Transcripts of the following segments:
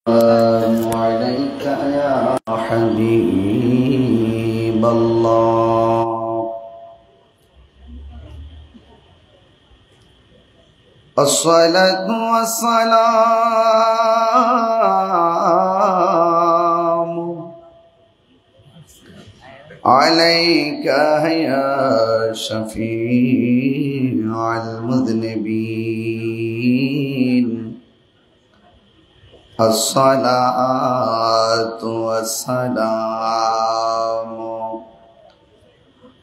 السلام عليك يا حبيب الله. الصلاة والسلام عليك يا شفيع المذنبين. الصلاة والسلام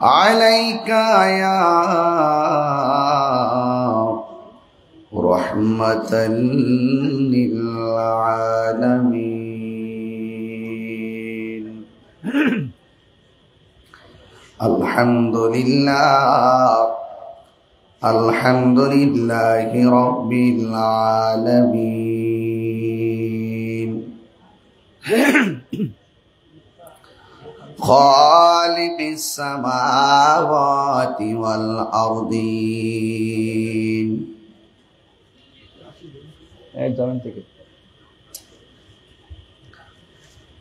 عليك يا رحمة للعالمين. الحمد لله رب العالمين. خالق السماوات والأرضين.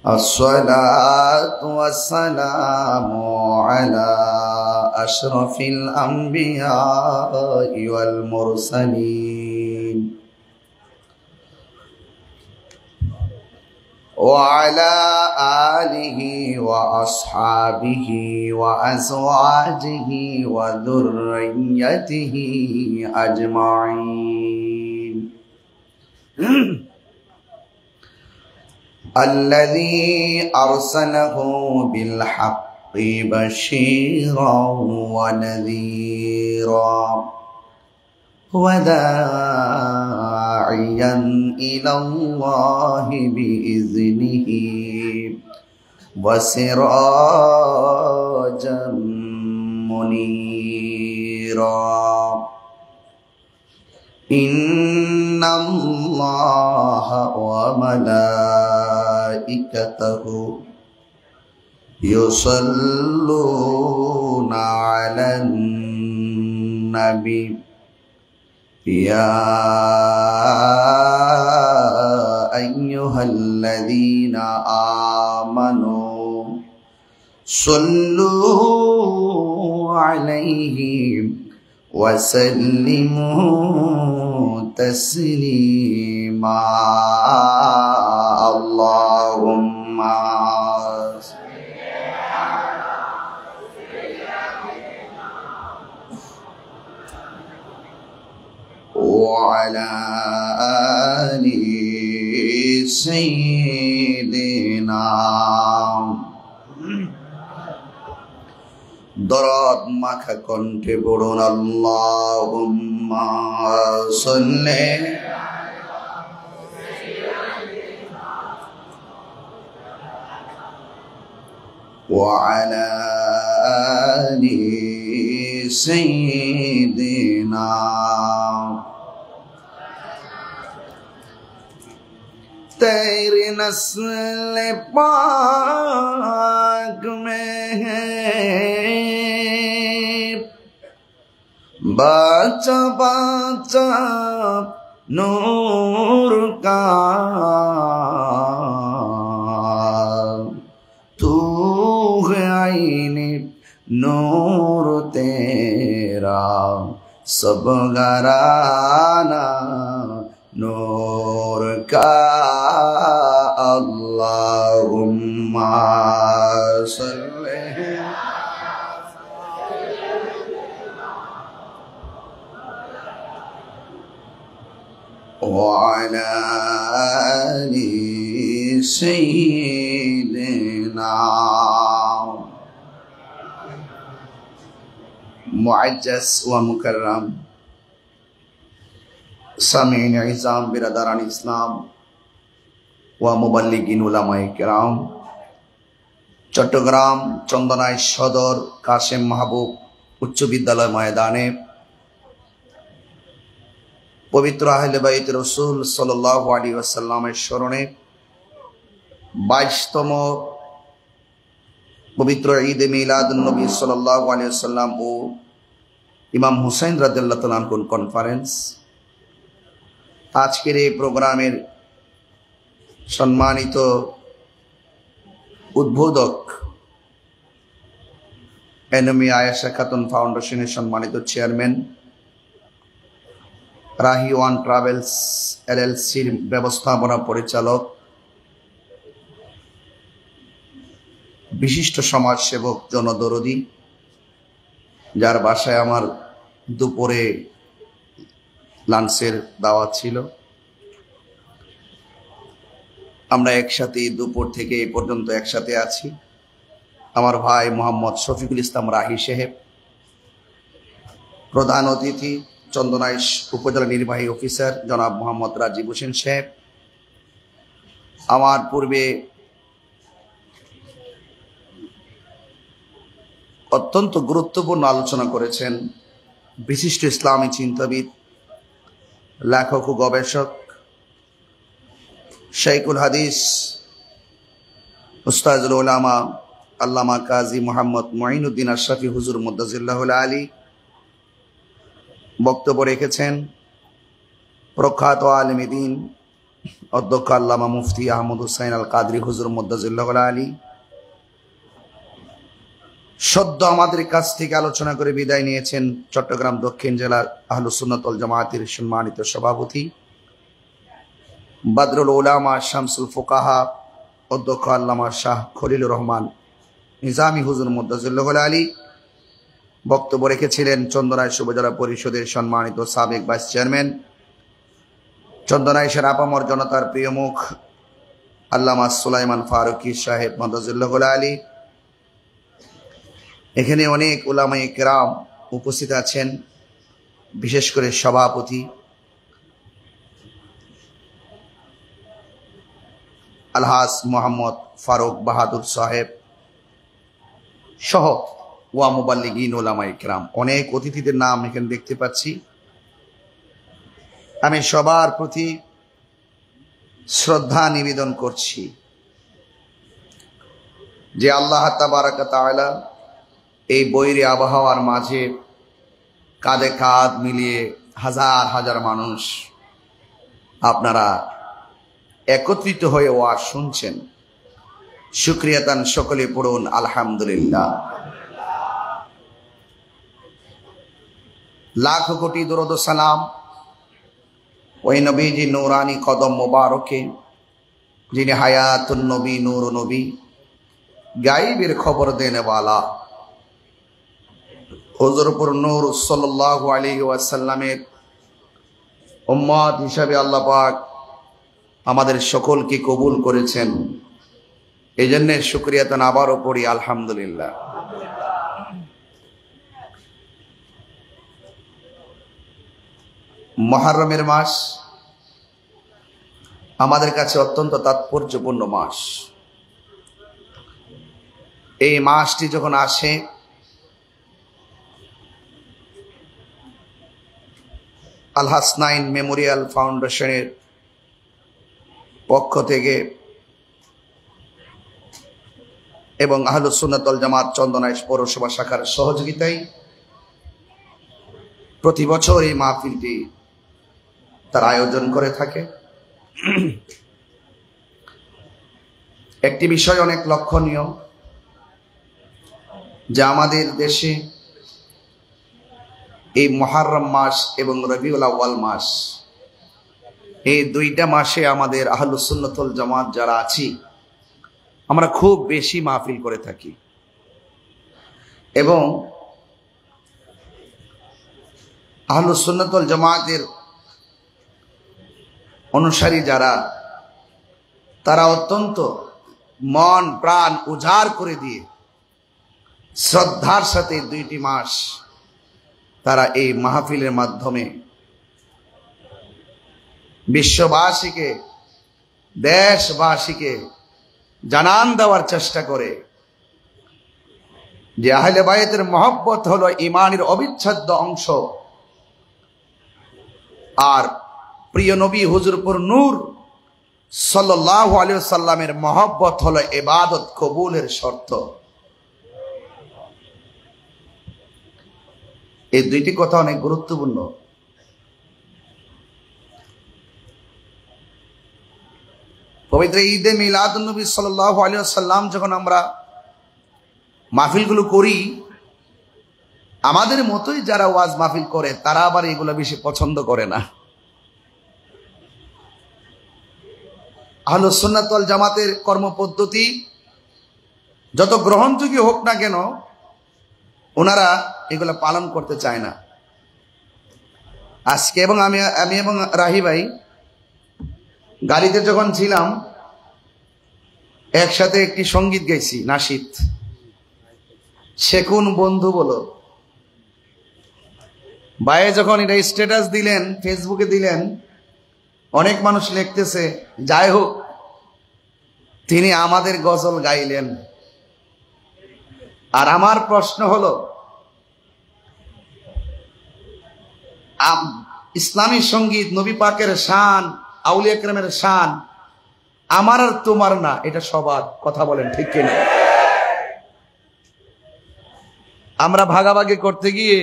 الصلاة والسلام على أشرف الأنبياء والمرسلين وعلى آله وأصحابه وأزواجه وذريته أجمعين. الذي أرسله بالحق بشيرا ونذيرا وداعيا إلى الله بإذنه وسراجا منيرا. إن الله وملائكته يصلون على النبي يا أيها الذين آمنوا صلوا عليه وسلموا تسليما. اللهم وعلى آل سيدنا দরদ মাখা কণ্ঠে পড়ুন আল্লাহুম্মা সাল্লি وعلى آل سيدنا. तेरी नस्ल पाक में है बच्चा बच्चा नूर का, तू है आईने नूर तेरा सब घराना नूर का. अल्लाहुम्मा सल्ली وعلى آل سيدنا. मुअज्जज़ व मुकर्रम सामीन इज़ाम बिरादरान इस्लाम व मुबल्लिगिन उलामाए किराम, चट्टग्राम चंदनाई सदर कासिम महबूब उच्च विद्यालय मैदाने पवित्र आहले बैत रसूल सल्लल्लाहु अलैहि वसल्लमेर स्मरणे 22तम पवित्र ईद मिलादुन नबी सल्लल्लाहु अलैहि वसल्लम ओ इमाम हुसैन रादियाल्लाहु ताआला आनहु कनफारेंस। आजकेर এই প্রোগ্রামের সম্মানিত উদ্বোধক এনএমই আয়েশা খাতুন ফাউন্ডেশনের সম্মানিত চেয়ারম্যান, রাহি ওয়ান ট্রাভেলস এলএলসির ব্যবস্থাপনা পরিচালক, বিশিষ্ট সমাজসেবক জনদরদী, যার বাসায় আমার দুপুরে লাঞ্চের দাওয়াত ছিল। আমরা একসাথে দুপুর থেকে এই পর্যন্ত একসাথে আছি। আমার ভাই মোহাম্মদ শফিকুল ইসলাম রাহি সাহেব, প্রধান অতিথি চন্দনাইশ উপজেলা নির্বাহী অফিসার জনাব মোহাম্মদ রাজীব হোসেন সাহেব, আমার পূর্বে অত্যন্ত গুরুত্বপূর্ণ আলোচনা করেছেন বিশিষ্ট ইসলামী চিন্তাবিদ, লেখক ও গবেষক শাইখুল হাদিস উস্তাজুল উলামা আল্লামা কাজী মোহাম্মদ মুঈনুদ্দিন আশরাফি হুজুর মুদ্দাজিল্লাহুল আলী বক্তব্য রেখেছেন। প্রখ্যাত আলেম দ্বীন অধ্যক্ষ আল্লামা মুফতি আহমদ হুসাইন আল কাদরি হুজুর মুদ্দাজিল্লাহুল আলী সদ্য আমাদের কাছ থেকে আলোচনা করে বিদায় নিয়েছেন চট্টগ্রাম দক্ষিণ জেলার আহলুস সুন্নাত ওয়াল জামায়াতের সম্মানিত সভাপতি বদরুল উলামা শামসুল ফুকাহা অধ্যক্ষ আল্লামা শাহ খলিলুর রহমান নিজামী হুজুর মুদ্দাজিল্লাহুল আলী। বক্তব্য রেখেছিলেন চন্দনাইশ উপজেলা পরিষদের সম্মানিত সাবেক ভাইস চেয়ারম্যান, চন্দনাইশের আপামর জনতার প্রিয় মুখ আল্লামা সুলাইমান ফারুকী সাহেব মুদ্দাজিল্লাহুল আলী। এখানে অনেক উলামায়ে কেরাম উপস্থিত আছেন, বিশেষ করে সভাপতি আলহাজ মোহাম্মদ ফারুক বাহাদুর সাহেব সহ ওয়া মুবাল্লিগিন উলামায়ে কেরাম, অনেক অতিথিদের নাম এখানে দেখতে পাচ্ছি। আমি সবার প্রতি শ্রদ্ধা নিবেদন করছি যে আল্লাহ তাবারাকা তাআলা এই বৈরী আবহাওয়ার মাঝে কাঁধে কাঁধ মিলিয়ে হাজার হাজার মানুষ আপনারা একত্রিত হয়ে ওয়াজ শুনছেন। শুকরিয়াতান সকলে পড়ুন আলহামদুলিল্লাহ। লাখ কোটি দরুদ ও সালাম ওই নবীজি নূরানি কদম মোবারকে, যিনি হায়াতুন নবী, নূর নবী, গায়েবের খবর দেনে ওয়ালা হুজুরপুর নূর সাল্লাল্লাহু আলাইহি ওয়াসাল্লামের উম্মত হিসাবে আল্লাহ পাক আমাদের সকলকে কবুল করেছেন। এই জন্য শুকরিয়াতান আবারও পড়ি আলহামদুলিল্লাহ। মুহররমের মাস আমাদের কাছে অত্যন্ত তাৎপর্যপূর্ণ মাস। এই মাসটি যখন আসে আল হাসনাইন মেমোরিয়াল ফাউন্ডেশনের পক্ষ থেকে এবং আহলুস সুন্নাত ওয়াল জামাত চন্দনাইশ পৌরসভা শাখার সহযোগিতায় প্রতি বছর এই মাহফিলটি তার আয়োজন করে থাকে। একটি বিষয় অনেক লক্ষণীয় যে আমাদের দেশে এই মুহররম মাস এবং রবিউল আউয়াল মাস, এই দুইটা মাসে আমাদের আহলুস সুন্নাত ওয়াল জামাত যারা আছি আমরা খুব বেশি মাহফিল করে থাকি এবং আহলুস সুন্নাত ওয়াল জামাতের অনুসারী যারা, তারা অত্যন্ত মন প্রাণ উজাড় করে দিয়ে শ্রদ্ধার সাথে দুইটি মাস তারা এই মাহফিলের মাধ্যমে বিশ্ববাসীকে, দেশবাসীকে জানান দেওয়ার চেষ্টা করে যে আহলে বায়তের মহব্বত হলো ঈমানের অবিচ্ছেদ্য অংশ, আর প্রিয় নবী হুজুরপুর নূর সাল্লাল্লাহু আলাইহি ওয়াসাল্লামের মহব্বত হলো ইবাদত কবুলের শর্ত। এই দুইটি কথা অনেক গুরুত্বপূর্ণ। পবিত্র ঈদে মিলাদুন্নবী সাল্লাল্লাহু আলাইহি ওয়াসাল্লাম যখন আমরা মাহফিলগুলো করি, আমাদের মতোই যারা ওয়াজ মাহফিল করে তারা আবার এগুলো বেশি পছন্দ করে না। আহলুস সুন্নাত ওয়াল জামাতের কর্মপদ্ধতি যত গ্রহণযোগ্য হোক না কেন, ওনারা এগুলো পালন করতে চায় না। আজকে এবং আমি এবং রাহি ভাই গাড়িতে যখন ছিলাম, একসাথে একটি সঙ্গীত গাইছি, নাশিদ। সে কোন বন্ধু বলো ভাইয়ে যখন এটা স্ট্যাটাস দিলেন, ফেসবুকে দিলেন, অনেক মানুষ লিখতেছে, যাই হোক তিনি আমাদের গজল গাইলেন। আর আমার প্রশ্ন হলো, ইসলামী সঙ্গীত, নবী পাকের শান, আউলিয়া কেরামের শান আমার আর তোমার না, এটা সবার। কথা বলেন ঠিক কিনা? আমরা ভাগাভাগি করতে গিয়ে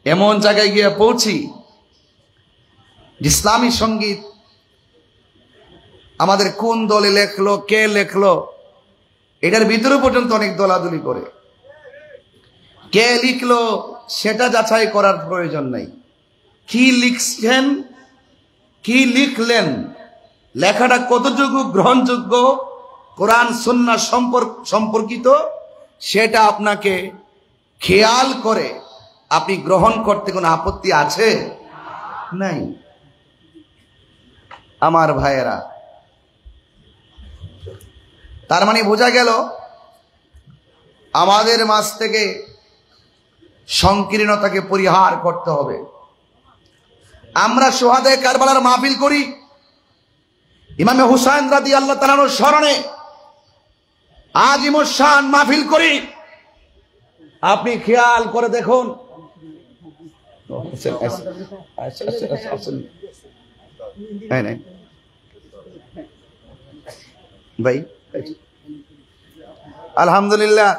এমন জায়গায় গিয়ে পৌঁছি, ইসলামী সঙ্গীত আমাদের কোন দলে লেখলো, কে লেখলো, এটার ভিতরে পর্যন্ত অনেক দলাদলি করে। কে লিখলো সেটা যাচাই করার প্রয়োজন নাই। কি লিখছেন, কি লিখলেন, লেখাটা কতটুকু গ্রহণযোগ্য, কোরআন সুন্নাহ সম্পর্কিত, সেটা আপনাকে খেয়াল করে আপনি গ্রহণ করতে কোনো আপত্তি আছে? নাই। আমার ভাইয়েরা, তার মানে বোঝা গেল আমাদের মাঝ থেকে সংকীর্ণতাকে পরিহার করতে হবে। আমরা সোহাদায়ে কারবালার মাহফিল করি, ইমামে হুসাইন রাদিয়াল্লাহু তাআলা আনহুর স্মরণে আজিমুশ শান মাহফিল করি। আপনি খেয়াল করে দেখুন, ভাই আলহামদুলিল্লাহ,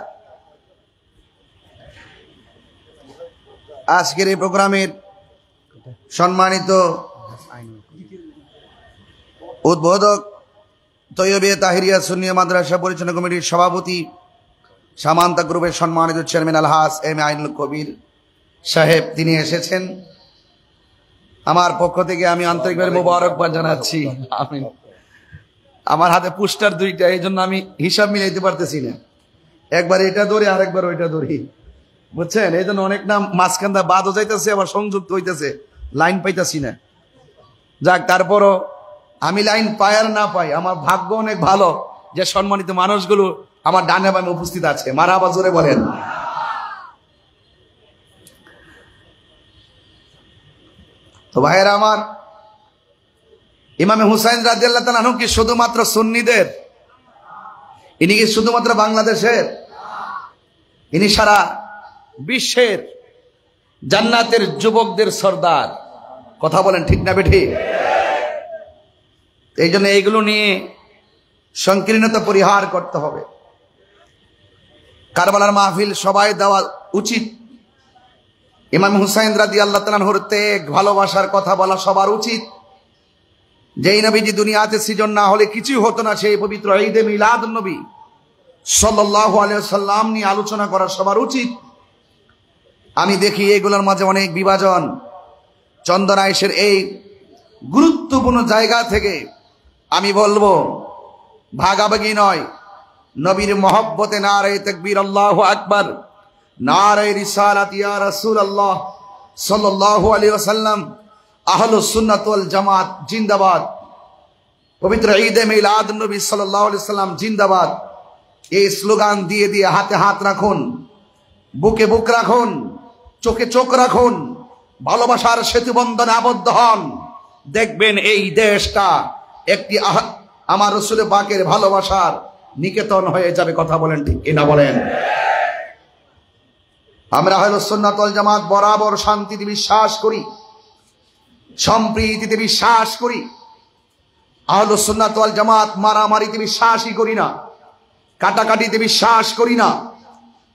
আজকের এই প্রোগ্রামের সম্মানিত উদ্বোধক, তৈয়বিয়া তাহিরিয়া সুন্নিয়া মাদ্রাসা পরিচালনা কমিটির সভাপতি, সামান্তা গ্রুপের সম্মানিত চেয়ারম্যান আলহাজ এম আইনুল কবির সাহেব, তিনি এসেছেন। আমার পক্ষ থেকে আমি আন্তরিকভাবে মোবারকবাদ জানাচ্ছি। আমিন। আমার হাতে পোস্টার দুইটা, এই জন্য আমি হিসাব মিলাইতে পারতেছি না, একবার এটা ধরে আরেকবার ওইটা ধরি, বুঝছেন? এই জন্য অনেক নাম মাঝখানটা বাদও যাইতেছে, আবার সংযুক্ত হইতেছে, লাইন পাইতেছি না। যাক, তারপরও আমি লাইন পাই আর না পাই, আমার ভাগ্য অনেক ভালো যে সম্মানিত মানুষগুলো আমার ডানে বামে উপস্থিত আছে। মারহাবা, জোরে বলেন। তো ভাইয়েরা আমার, ইমামে হুসাইন রাদিয়াল্লাহু তাআলা আনহু কি শুধুমাত্র সুন্নিদের? ইনি কি শুধুমাত্র বাংলাদেশের? ইনি সারা বিশ্বের জান্নাতের যুবকদের সর্দার। কথা বলেন ঠিক না বেঠিক? এই জন্য এইগুলো নিয়ে সংকীর্ণতা পরিহার করতে হবে। কারবালার মাহফিল সবাই দেওয়া উচিত। ইমাম হুসাইন রাদিয়াল্লাহু তাআলা আনহুর ত্যাগ, ভালোবাসার কথা বলা সবার উচিত। যেই নবীজি দুনিয়াতে সৃজন না হলে কিছুই হতো না, সেই পবিত্র ঈদে মিলাদুন নবী সাল্লাল্লাহু আলাইহি ওয়াসাল্লাম নিয়ে আলোচনা করা সবার উচিত। আমি দেখি এগুলোর মাঝে অনেক বিভাজন। চন্দনাইশের এই গুরুত্বপূর্ণ জায়গা থেকে আমি বলবো, ভাগাভাগি নয়, নবীর মহব্বতে নারে তাকবীর, আল্লাহু আকবার, নারে রিসালাত ইয়া রাসূলুল্লাহ সাল্লাল্লাহু আলাইহি ওয়াসাল্লাম, আহলুস সুন্নাত ওয়াল জামাত জিন্দাবাদ, পবিত্র ঈদে মিলাদুন নবী সাল্লাল্লাহু আলাইহি ওয়াসাল্লাম জিন্দাবাদ। এই স্লোগান দিয়ে দিয়ে হাতে হাত রাখুন, বুকে বুক রাখুন, চোখে চোখ রাখুন, ভালোবাসার সেতু বন্ধনে আবদ্ধ হন। দেখবেন এই দেশটা একটি আমার রাসূল পাকের ভালোবাসার নিকেতন হয়ে যাবে। কথা বলেন ঠিক কিনা বলেন? আমরা আহলুস সুন্নাত ওয়াল জামাত বরাবর শান্তিতে বিশ্বাস করি, সম্প্রীতিতে বিশ্বাস করি। আহলুস সুন্নাত ওয়াল জামাত মারামারিতে বিশ্বাসই করি না, কাটাকাটিতে বিশ্বাস করি না,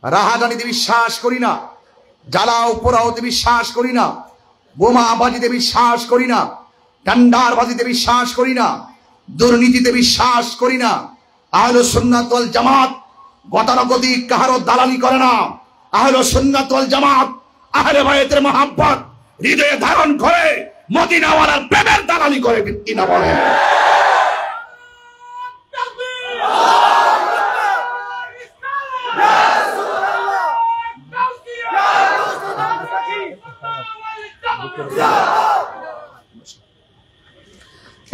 রাহাজানিতে বিশ্বাস করি না, জ্বালাও পোড়াওতে বিশ্বাস করি না, বোমাবাজিতে বিশ্বাস করি না, ডান্ডারবাজিতে বিশ্বাস করি না, দুর্নীতিতে বিশ্বাস করি না। আহলে সুন্নাত ওয়াল জামাত গতানুগতিক কাহারও দালালি করে না। আহলে সুন্নাত ওয়াল জামাত আহলে বায়তের মহব্বত হৃদয়ে ধারণ করে মদিনাওয়ালার প্রেমের দালালি করে। কি না বলেন?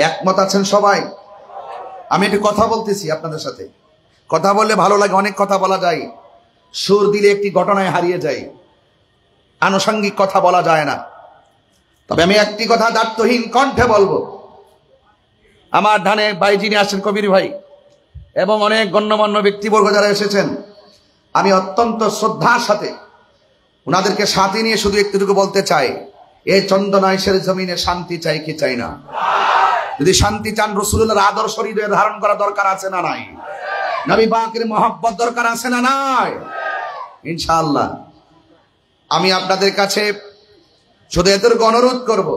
একমত আছেন সবাই? আমি একটু কথা বলতেছি আপনাদের সাথে। কথা বললে ভালো লাগে, অনেক কথা বলা যায়, সুর দিলে একটি ঘটনায় হারিয়ে যায়, আনুষঙ্গিক কথা বলা যায় না। তবে আমি একটি কথা দায়িত্বহীন কণ্ঠে বলবো। আমার ডানে ভাই যিনি আসেন কবির ভাই এবং অনেক গণ্যমান্য ব্যক্তিবর্গ যারা এসেছেন, আমি অত্যন্ত শ্রদ্ধার সাথে ওনাদেরকে সাথে নিয়ে শুধু একটুটুকু বলতে চাই, এই চন্দনাইশের জমিনে শান্তি চাই কি চাই না? যদি শান্তি চান, রাসূলুল্লাহর আদর্শ হৃদয়ে ধারণ করা দরকার আছে না নাই? নবী পাকের মহব্বত দরকার আছে না নাই? ইনশাআল্লাহ আমি আপনাদের কাছে শুধু এতটুকু অনুরোধ করব,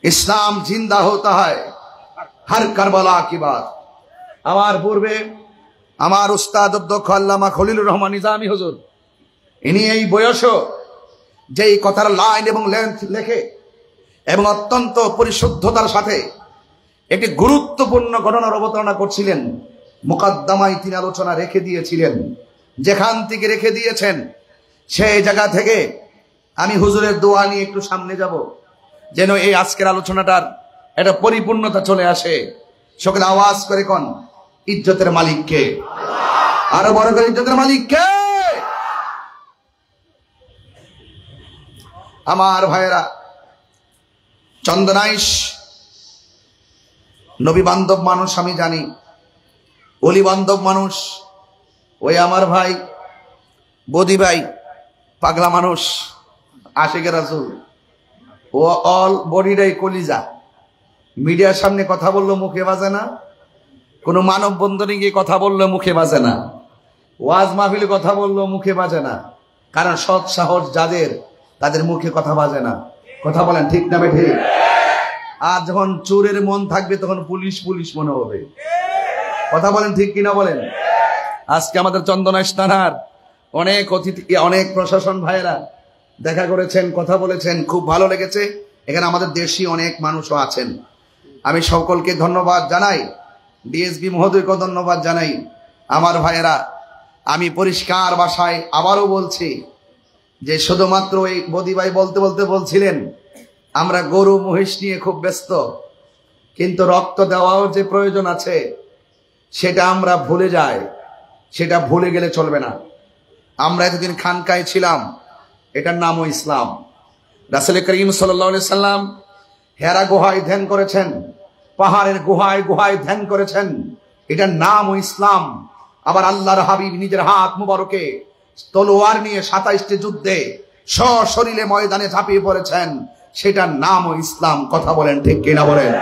ইসলাম জিন্দা হতে হয় হর কারবালা কি বাত। আমার পূর্বে আমার উস্তাদ অধ্যক্ষ আল্লামা খলিলুর রহমান নিজামী হুজুর, ইনি এই বয়সও যেই কথার লাইন এবং লেন্থ লেখে এবং অত্যন্ত পরিশুদ্ধতার সাথে একটি গুরুত্বপূর্ণ ঘটনার অবতারণা করছিলেন, মুকাদ্দমায় তিনি আলোচনা রেখে দিয়েছিলেন। যেখান থেকে রেখে দিয়েছেন সেই জায়গা থেকে আমি হুজুরের দোয়া নিয়ে একটু সামনে যাব, যেন এই আজকের আলোচনাটার একটা পরিপূর্ণতা চলে আসে। সকলে আওয়াজ করে কোন ইজ্জতের মালিক কে? আরো বড় করে ইজ্জতের মালিক কে? আমার ভাইয়েরা, চন্দনাইশ নবী বান্ধব মানুষ আমি জানি, অলি বান্ধব মানুষ। ওই আমার ভাই বদি ভাই পাগলা মানুষ, আশিকে রাসূল, ও অল বডিটাই কলিজা। মিডিয়ার সামনে কথা বললো মুখে বাজে না, কোনো মানব বন্ধনে গিয়ে কথা বললো মুখে বাজে না, ওয়াজ মাহফিলে কথা বললো মুখে বাজে না। কারণ সৎ সাহস যাদের, তাদের মুখে কথা বাজে না। কথা বলেন ঠিক না বেঠে? আর যখন চোরের মন থাকবে তখন পুলিশ পুলিশ মনে হবে। কথা বলেন ঠিক কিনা বলেন? আজকে আমাদের চন্দনাইশ থানার অনেক অতিথি, অনেক প্রশাসন ভাইয়েরা দেখা করেছেন, কথা বলেছেন, খুব ভালো লেগেছে। এখানে আমাদের দেশি অনেক মানুষও আছেন। আমি সকলকে ধন্যবাদ জানাই, ডিএসপি মহোদয়কে ধন্যবাদ জানাই। আমার ভাইয়েরা, আমি পরিষ্কার ভাষায় আবারও বলছি যে শুধুমাত্র এই বদি ভাই বলতে বলতে বলছিলেন আমরা গরু মহিষ নিয়ে খুব ব্যস্ত, কিন্তু রক্ত দেওয়াও যে প্রয়োজন আছে সেটা আমরা ভুলে যাই। সেটা ভুলে গেলে চলবে না। আমরা এতদিন খানকায় ছিলাম, এটার নামও ইসলাম। রাসূল করিম সাল্লাল্লাহু আলাইহি সাল্লাম হেরা গুহায় ধ্যান করেছেন, পাহাড়ের গুহায় গুহায় ধ্যান করেছেন, এটার নামও ইসলাম। আবার আল্লাহর হাবিব নিজের হাত মুবারকে তলোয়ার নিয়ে ২৭টি যুদ্ধে সশরীরে ময়দানে ঝাঁপিয়ে পড়েছেন, সেটার নামও ইসলাম। কথা বলেন ঠিক কিনা বলেন?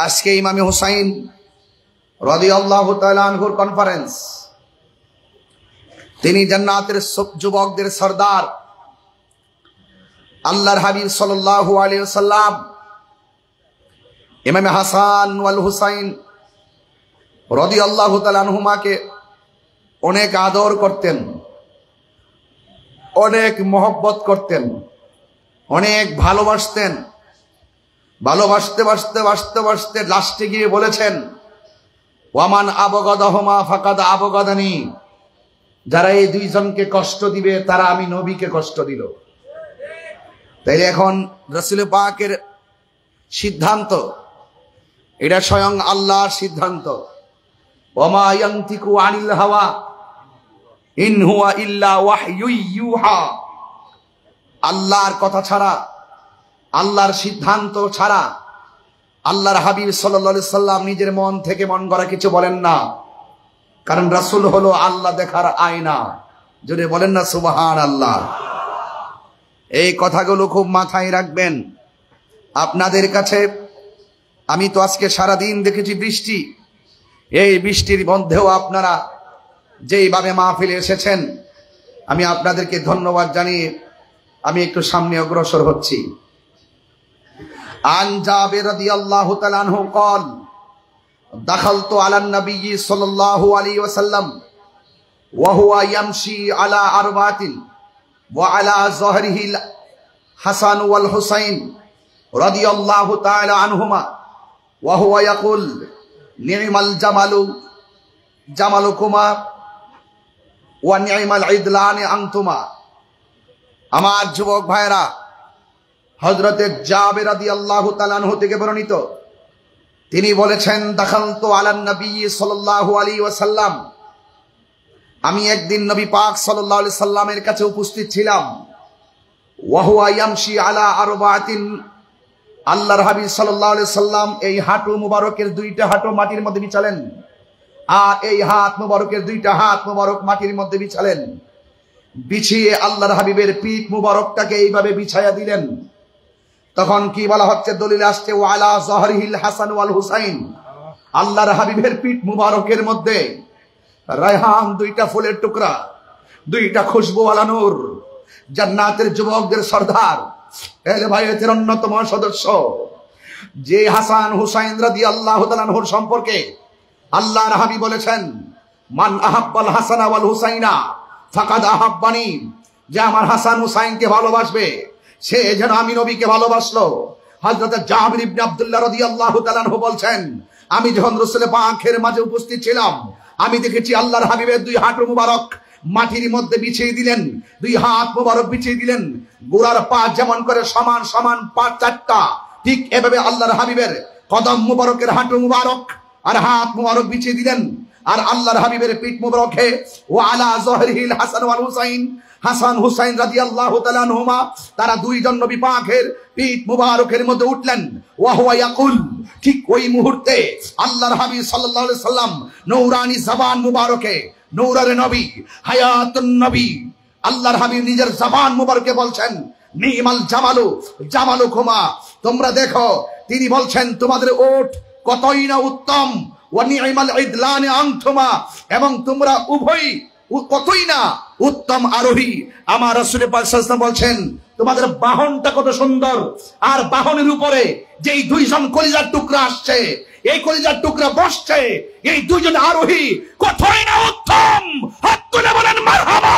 আজকে ইমামে হুসাইন রাদিয়াল্লাহু তাআলা আনহুর কনফারেন্স। তিনি জান্নাতের যুবকদের সরদার আল্লাহর হাবিব সাল্লাল্লাহু আলাইহি ওয়াসাল্লাম ইমামে হাসান ওয়াল হুসাইন রাদিয়াল্লাহু তাআলা আনহুমাকে অনেক আদর করতেন, অনেক মহব্বত করতেন, অনেক ভালোবাসতেন। ভালোবাসতে বাসতে বাসতে বাসতে লাস্টে গিয়ে বলেছেন, ওয়ামান আবগাদাহুমা ফাকাদ আবগাদানি, যারা এই দুইজনকে কষ্ট দিবে তারা আমি নবীকে কষ্ট দিল। তাইলে এখন রাসূল পাকের সিদ্ধান্ত, এটা স্বয়ং আল্লাহর সিদ্ধান্ত। ওয়ামা ইয়ানতিকু আনিল হাওয়া ইন হুয়া ইল্লা ওয়াহয়ু ইউহা। আল্লাহর কথা ছাড়া, আল্লাহর সিদ্ধান্ত ছাড়া আল্লাহর হাবিব সাল্লাল্লাহু আলাইহি সাল্লাম নিজের মন থেকে মন গড়া কিছু বলেন না। কারণ রাসূল হলো আল্লাহ দেখার আয়না। জোরে বলেন না সুবহানাল্লাহ। এই কথাগুলো খুব মাথায় রাখবেন। আপনাদের কাছে আমি তো আজকে সারাদিন দেখেছি বৃষ্টি, এই বৃষ্টির মধ্যেও আপনারা যেইভাবে মাহফিলে এসেছেন আমি আপনাদেরকে ধন্যবাদ জানিয়ে আমি একটু সামনে অগ্রসর হচ্ছি। আন জাবির রাদিয়াল্লাহু তাআলা আনহু قال دخلت على النبي صلى الله عليه وسلم وهو يمشي على أربعة وعلى ظهره الحسن والحسين رضي الله تعالى عنهما وهو يقول نعم الجمل جملكما ونعم العدلان أنتما। আমার যুবক ভাইরা, হযরতে জাবির রাদিয়াল্লাহু তাআলা আনহু থেকে বর্ণিত, তিনি বলেছেন দাখালতু আলান নবী সাল্লাল্লাহু আলাইহি ওয়াসাল্লাম, আমি একদিন নবী পাক সাল্লাল্লাহু আলাইহি সাল্লামের কাছে উপস্থিত ছিলাম। ওয়া হুয়া ইয়ামশি আলা আরবাতিন, আল্লাহর হাবিব সাল্লাল্লাহু আলাইহি সাল্লাম এই হাঁটু মুবারকের দুইটা হাঁটু মাটির মধ্যে বিছালেন, আর এই হাত মুবারকের দুইটা হাত মুবারক মাটির মধ্যে বিছালেন। বিছিয়ে আল্লাহর হাবিবের পিঠ মুবারকটাকে এইভাবে বিছায়া দিলেন। তখন কি বলা হচ্ছে, দলিল আসছে ওয়া আলা যহরিহিল হাসান ওয়াল হুসাইন, আল্লাহর হাবিবের পিঠ মুবারকের মধ্যে রায়হান, দুইটা ফুলের টুকরা, দুইটা খুশবুওয়ালা নূর, জান্নাতের যুবকদের সর্দার, এহলে বাইতের অন্যতম সদস্য, যে হাসান হুসাইন রাদিয়াল্লাহু তাআলা আনহুর সম্পর্কে আল্লাহর হাবিব বলেছেন মান আহাব্বাল হাসান ওয়াল হুসাইনা ফাকাদ আহাব্বানি, যে আমার হাসান হুসাইনকে ভালোবাসবে সে যেন আমি নবীকে ভালোবাসলো। হযরত জাবির ইবনে আব্দুল্লাহ রাদিয়াল্লাহু তাআলা আনহু বলছেন, আমি যখন রাসূল পাকের মাঝে উপস্থিত ছিলাম, আমি দেখেছি আল্লাহর হাবিবের দুই হাঁটু মুবারক মাটির মধ্যে বিছিয়ে দিলেন, দুই হাত মুবারক বিছিয়ে দিলেন, গোড়ার পা যেমন করে সমান সমান পা চারটা, ঠিক এভাবে আল্লাহর হাবিবের কদম মুবারকের হাঁটু মুবারক আর হাত মুবারক বিছিয়ে দিলেন। আর আল্লাহর হাবিবের পিঠ মুবারকে ওয়া আলা যহরিহিল হাসান ওয়াল হুসাইন, হাসান হুসাইন রাদিয়াল্লাহু তাআলা আনহুমা, তারা দুইজন নবী পাকের পিঠ মুবারকের মধ্যে উঠলেন। ওয়া হুয়া ইয়াকুল, ঠিক ওই মুহূর্তে আল্লাহর হাবিব সাল্লাল্লাহু আলাইহি সাল্লাম নূরানি জবান মুবারকে, নূরের নবী, হায়াতুন নবী, আল্লাহর হাবিব নিজের জবান মুবারকে বলছেন নিমাল জামালু জামালুকুমা, তোমরা দেখো, তিনি বলছেন তোমাদের ওট কতই না উত্তম, ওয়া নিমাল ইদলান আনতুমা, এবং তোমরা উভয় কতই না উত্তম আরোহী। আমার রাসূল পাক সাল্লাল্লাহু আলাইহি ওয়াসাল্লাম বলছেন তোমাদের বাহনটা কত সুন্দর, আর বাহনের উপরে যেই দুইজন কলিজার টুকরা আসছে, এই কলিজার টুকরা বসছে, এই দুইজন আরোহী কতই না উত্তম। হাত তুলে বলেন মারহাবা।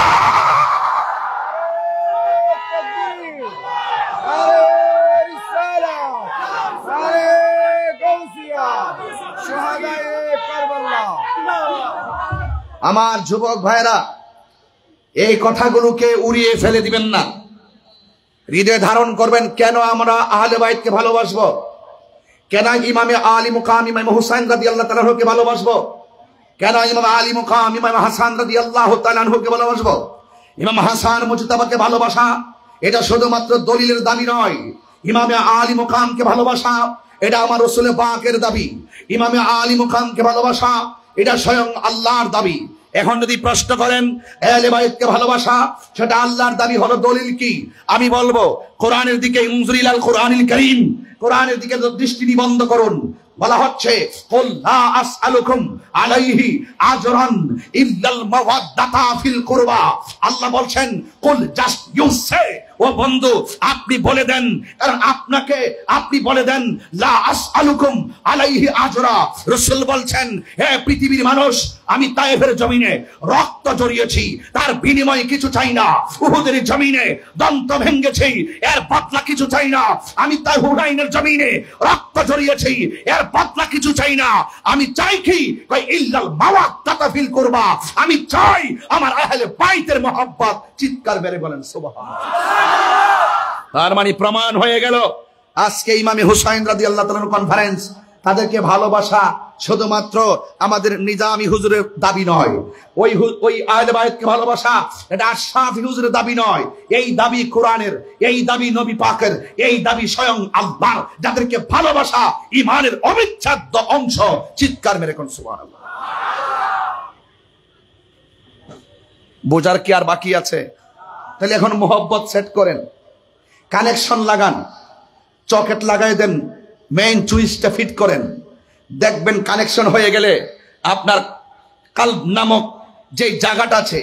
আমার যুবক ভাইরা, এই কথাগুলোকে উড়িয়ে ফেলে দিবেন না, হৃদয়ে ধারণ করবেন। কেন আমরা আহলে বাইতকে ভালোবাসবো? কেন ইমামে আলী মুকাম ইমাম হুসাইন রাদিয়াল্লাহু তাআলা আনহুকে ভালোবাসবো? কেন ইমাম আলী মুকাম ইমাম হাসান রাদিয়াল্লাহু তাআলা আনহুকে ভালোবাসবো? ইমাম হাসান মুজতাবাকে ভালোবাসা এটা শুধুমাত্র দলিলের দাবি নয়। ইমামে আলী মুকামকে ভালোবাসা এটা আমার রাসূল পাকের দাবি। ইমামে আলী মুকামকে ভালোবাসা এটা স্বয়ং আল্লাহর দাবি। এখন যদি প্রশ্ন করেন আহলে বাইতকে ভালোবাসা সেটা আল্লাহর দাবি হলো, দলিল কি? আমি বলবো কোরআনের দিকে, ইনজুরিল আল কোরআনিল কারীম, কোরআনের দিকে দৃষ্টি নিবন্ধ করুন। বলা হচ্ছে কুল লা আসআলুকুম আলাইহি আজরান ইল্লাল মাওয়াদ্দাতা ফিল কুরবা। আল্লাহ বলছেন কুল, জাস্ট ইউ সে, ও বন্ধু আপনি বলে দেন, কারণ আপনাকে আপনি বলে দেন লা আসআলুকুম আলাইহি আজরা। রাসূল বলছেন হে পৃথিবীর মানুষ, আমি তায়েফের জমিনে রক্ত ঝরিয়েছি, তার বিনিময়ে কিছু চাই না। উহুদের জমিনে দন্ত ভেঙেছি, এর বদলা কিছু চাই না। আমি তাই হুনাইনের জমিনে রক্ত ঝরিয়েছি, এর বদলা কিছু চাই না। আমি চাই কি? কই ইল্লাল মাওয়াদ্দাতা ফিল কুরবা, আমি চাই আমার আহলে বাইতের মহব্বত। চিৎকার মেরে বলেন সুবহানাল্লাহ। তার মানে প্রমাণ হয়ে গেল আজকে ইমামে হুসাইন রাদিয়াল্লাহু তাআলা কনফারেন্স, তাদেরকে ভালোবাসা শুধুমাত্র আমাদের নিজামী হুজুরের দাবি নয়, ওই আহলে বাইতকে ভালোবাসা এটা আশরাফি হুজুরের দাবি নয়। এই দাবি কোরআনের, এই দাবি নবী পাকের, এই দাবি স্বয়ং আল্লাহর, যাদেরকে ভালোবাসা ঈমানের অবিচ্ছেদ্য অংশ। চিৎকার মেরে কোন সুবহানাল্লাহ। বোঝার কি আর বাকি আছে? তাহলে এখন মোহব্বত সেট করেন, কানেকশন লাগান, চকেট লাগাই দেন, মেইন সুইচটা ফিট করেন, দেখবেন কানেকশন হয়ে গেলে আপনার কালব নামক যে জায়গাটা আছে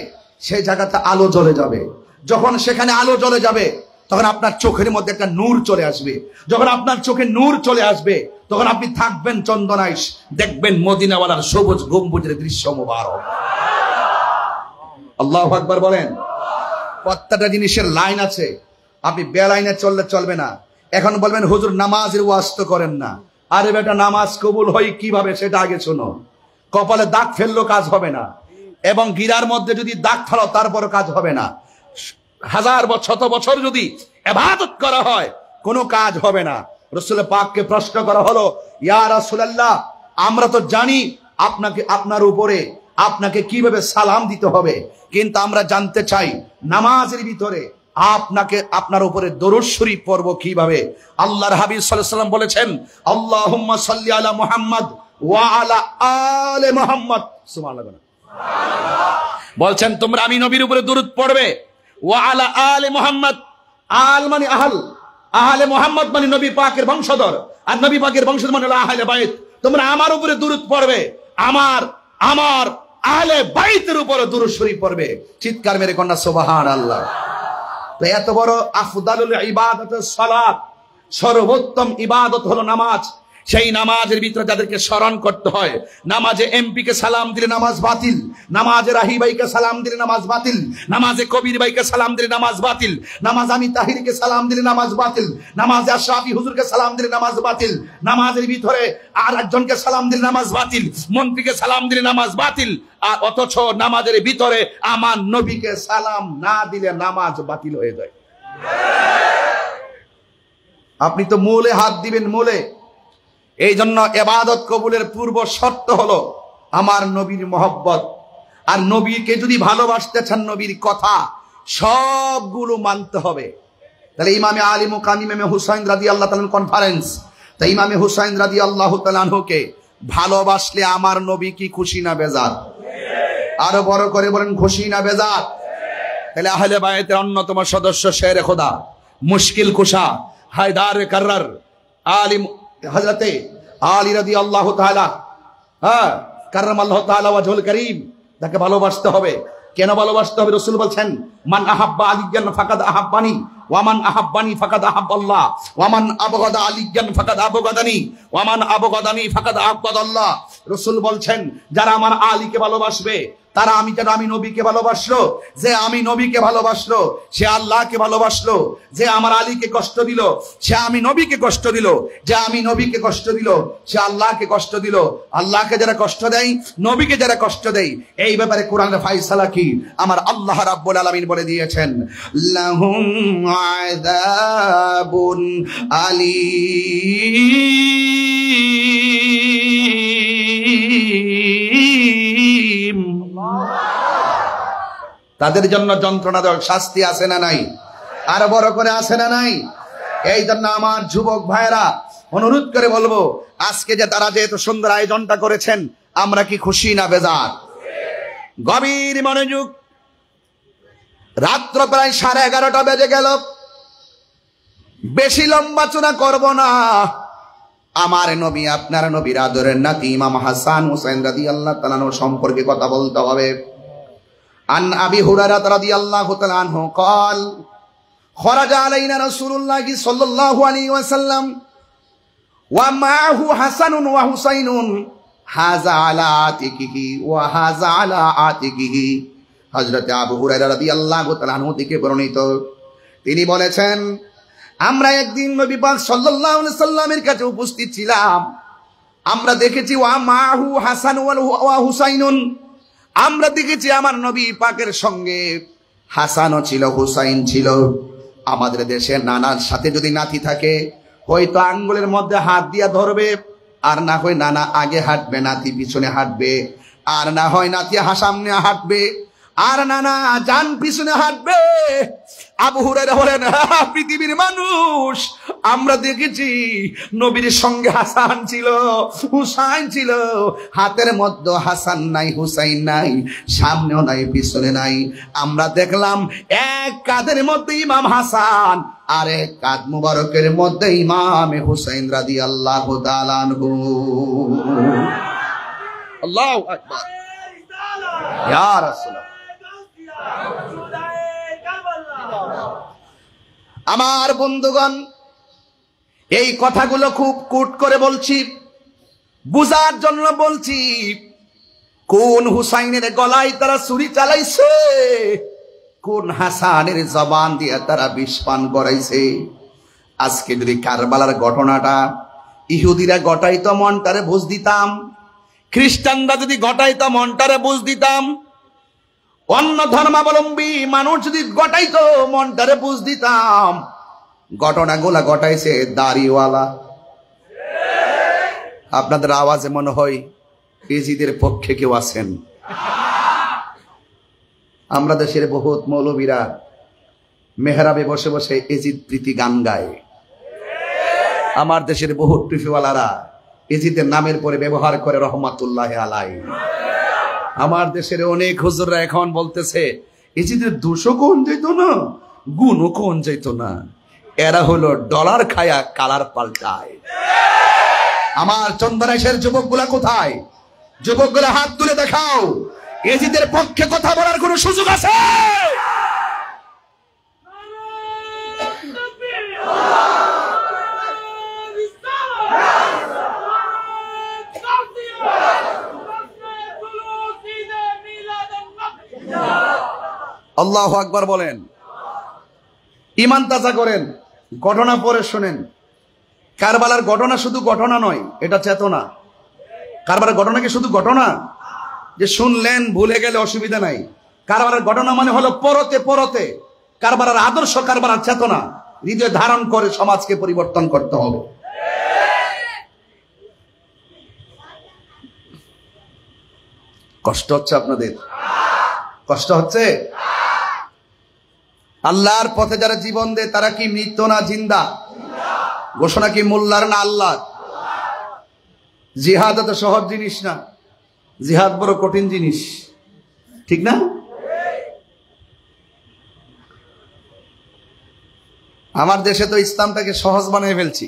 সেই জায়গাতে আলো জ্বলে যাবে। যখন সেখানে আলো জ্বলে যাবে তখন আপনার চোখের মধ্যে একটা নূর চলে আসবে। যখন আপনার চোখে নূর চলে আসবে তখন আপনি থাকবেন চন্দনায়, দেখবেন মদিনাওয়ালার সবুজ গম্বুজের দৃশ্য মুবারক। আল্লাহু আকবার বলেন। প্রত্যেকটা জিনিসের লাইন আছে, আপনি বেলাইনে চললে চলবে না। এখন বলবেন হুজুর নামাজের ওয়াজ তো করেন না। আরে বেটা, নামাজ কবুল হয় কিভাবে সেটা আগে শোনো। কপালে দাগ ফেললো কাজ হবে না, এবং গিরার মধ্যে যদি দাগ ফেলো তারপর কাজ হবে না। 1000 বছর 100 বছর যদি ইবাদত করা হয় কোনো কাজ হবে না। রাসূল পাককে প্রশ্ন করা হলো, ইয়া রাসূলুল্লাহ, আমরা তো জানি আপনাকে, আপনার উপরে আপনাকে কিভাবে সালাম দিতে হবে, কিন্তু আমরা জানতে চাই নামাজের ভিতরে আপনাকে, আপনার উপরে দরুদ শরীফ পড়ব কিভাবে। আল্লাহর হাবিব সাল্লাল্লাহু আলাইহি ওয়াসাল্লাম বলেছেন, আল্লাহুম্মা সাল্লি আলা মুহাম্মদ ওয়া আলা আলে মুহাম্মদ। সুবহানাল্লাহ। বলছেন তোমরা আমি নবীর উপরে দরুদ পড়বে। ওয়া আলা আলে মুহাম্মদ, আল মানে আহল, আহলে মুহাম্মদ মানে নবী পাকের বংশধর, আর নবী পাকের বংশধর মানে আহলে বাইত। তোমরা আমার উপরে দরুদ পড়বে, আমার আহলে বাইতের উপরে দরুদ শরীফ পড়বে। চিৎকার মেরে কন্যা সুবহানাল্লাহ। তো এত বড় আফদালুল ইবাদত সালাত, সর্বোত্তম ইবাদত হলো নামাজ। সেই নামাজের ভিতরে যাদেরকে স্মরণ করতে হয়, নামাজে এমপি কে সালাম দিলে নামাজ বাতিল, নামাজে রাহি ভাইকে সালাম দিলে নামাজ বাতিল, নামাজে কবির ভাইকে সালাম দিলে নামাজ বাতিল, নামাজ আমি তাহিরকে সালাম দিলে নামাজ বাতিল, নামাজে আশরাফি হুজুরকে সালাম দিলে নামাজ বাতিল, নামাজের ভিতরে আর একজনকে সালাম দিলে নামাজ বাতিল, মন্ত্রীকে সালাম দিলে নামাজ বাতিল। আর অথচ নামাজের ভিতরে আমার নবীকে সালাম না দিলে নামাজ বাতিল হয়ে যায়। আপনি তো মূলে হাত দিবেন, মূলে। এই জন্য ইবাদত কবুলের পূর্ব শর্ত হলো আমার নবীর মহব্বত। আর নবীকে যদি ভালোবাসতে চান, নবীর কথা সবগুলো মানতে হবে। তাহলে ইমামে আলী মুকাম ইমামে হুসাইন রাদিয়াল্লাহু তাআলা কনফারেন্স, তাই ইমামে হুসাইন রাদিয়াল্লাহু তাআলা আনহুকে ভালোবাসলে আমার নবী কি খুশি না বেজার? আরো বড় করে বলেন, খুশি না বেজার? তাহলে আহলে বাইতের অন্যতম সদস্য শেরে খোদা, মুশকিল কুশা, হায়দার কাররার আলী হযরতে আলী রাদিয়াল্লাহু তাআলা কাররামাল্লাহু তাআলা ওয়াজহুল কারীম, তাকে ভালোবাসতে হবে। কেন ভালোবাসতে হবে? রাসূল বলছেন, মান আহাব্বা আলিয়ান ফাকাদ আহাব্বানি ওয়া মান আহাব্বানি ফাকাদ আহাব্বাল্লাহ ওয়া মান আবগাদা আলিয়ান ফাকাদ আবগাদানি ওয়া মান আবগাদানি ফাকাদ আবগাদাল্লাহ। রাসূল বলছেন, যারা আমার আলীকে ভালোবাসবে তারা আমি নবীকে ভালোবাসলো। যে আমি নবীকে ভালোবাসলো সে আল্লাহকে ভালোবাসলো। যে আমার আলীকে কষ্ট দিল সে আমি নবীকে কষ্ট দিল। যে আমি নবীকে কষ্ট দিল সে আল্লাহকে কষ্ট দিল। আল্লাহকে যারা কষ্ট দেয়, নবীকে যারা কষ্ট দেয়, এই ব্যাপারে কোরআনের ফায়সালা কি? আমার আল্লাহ রাব্বুল আলামিন বলে দিয়েছেন, লাহুম আযাবুন আলীম। তাদের জন্য যন্ত্রণাদায়ক শাস্তি আছে না নাই? আর বড় করে আছে না নাই? এই জন্য আমার যুবক ভাইরা অনুরোধ করে বলবো, আজকে যে তারা যে এত সুন্দর আয়োজনটা করেছেন, আমরা কি খুশি না বেজার? গভীর মনোযোগ। রাত্র প্রায় 11:30 বেজে গেল। বেশি লম্বা চূড়া করব না। আমার নবী, আপনার নবীর আদরের নাতি ইমাম হাসান হুসাইন রাদিয়াল্লাহু তাআলা সম্পর্কে কথা বলতে হবে। আন আবি হুরায়রা রাদিয়াল্লাহু তাআলা আনহু قال خرج علينا رسول الله صلى الله عليه وسلم ومعه حسن وحسين هذا على عاتقه وهذا على عاتقه। হযরত আবু হুরায়রা রাদিয়াল্লাহু তাআলা আনহু থেকে বর্ণিত, তিনি বলেছেন, আমরা একদিন নবী পাক সাল্লাল্লাহু আলাইহি সাল্লামের কাছে উপস্থিত ছিলাম। আমরা দেখেছি ওয়া মাহু হাসান ওয়া হুসাইনুন, আমরা দেখেছি আমার নবী পাকের সঙ্গে হাসানও ছিল, হুসাইন ছিল। আমাদের দেশে নানার সাথে যদি নাতি থাকে, হয়তো আঙ্গুলের মধ্যে হাত দিয়া ধরবে, আর না হয় নানা আগে হাঁটবে, নাতি পিছনে হাঁটবে, আর না হয় নাতি সামনে হাঁটবে, আর নানা জান পিছনে হাঁটবে। আবু হুরায়রা বলেন, পৃথিবীর মানুষ, আমরা দেখেছি নবীর সঙ্গে হাসান ছিল, হুসাইন ছিল। হাতের মধ্যে হাসান নাই, হুসাইন নাই, সামনেও নাই, পিছনে নাই। আমরা দেখলাম এক কাঁধের মধ্যে ইমাম হাসান, আর এক কাঁধ মুবারকের মধ্যে ইমাম হুসাইন রাদিয়াল্লাহু তাআলা আনহু। আল্লাহু আকবার। ইয়া রাসূলুল্লাহ। আমার বন্ধুগণ, এই কথাগুলো খুব কুট করে বলছি, বুঝার জন্য বলছি। কোন হুসাইনের গলায় তারা ছুরি চালাইছে, কোন হাসানের জবান দিয়ে তারা বিষ পান করাইছে। আজকে যদি কারবালার ঘটনাটা ইহুদিরা ঘটাইতো, মনটারে বুঝ দিতাম। খ্রিস্টানরা যদি ঘটাইতো, মনটারে বুঝ দিতাম। অন্য ধর্মাবলম্বী মানুষ যদি ঘটাইতো, মনটারে বুঝ দিতাম। ঘটনাগুলা ঘটাইছে দাড়িওয়ালা। আপনাদের আওয়াজে মনে হয় ইজিদের পক্ষে কেউ আছেন। আমরা দেশের বহুত মৌলবীরা মেহরাবে বসে বসে এজিদ প্রীতি গান গায়। আমার দেশের বহুত টুফিওয়ালারা এজিদের নামের পরে ব্যবহার করে রহমাতুল্লাহ আলাই। আমার দেশের অনেক হুজুররা এখন বলতেছে এজিদের দোষও কোন যেত না, গুণও কোন যেত না, এরা হলো ডলার খায়া কালার পাল্টায়। আমার চন্দনেশের যুবকগুলা কোথায়? যুবকগুলা হাত তুলে দেখাও, এজিদের পক্ষে কথা বলার কোন সুযোগ আছে? আল্লাহু আকবার বলেন। ঈমান তাজা করেন, ঘটনা পরে শুনেন। কারবালার ঘটনা শুধু ঘটনা নয়, এটা চেতনা। কারবালার ঘটনা কি শুধু ঘটনা যে শুনলেন ভুলে গেলে অসুবিধা নাই? কারবালার ঘটনা মানে হলো পরতে পরতে কারবালার আদর্শ, কারবালার চেতনা হৃদয়ে ধারণ করে সমাজকে পরিবর্তন করতে হবে। কষ্ট হচ্ছে আপনাদের? কষ্ট হচ্ছে? আল্লাহর পথে যারা জীবন দেয় তারা কি মৃত না জিন্দা? ঘোষণা কি মোল্লার না আল্লাহ? জিহাদ এত সহজ জিনিস না, জিহাদ বড় কঠিন জিনিস, ঠিক না? আমার দেশে তো ইসলামটাকে সহজ বানিয়ে ফেলছি।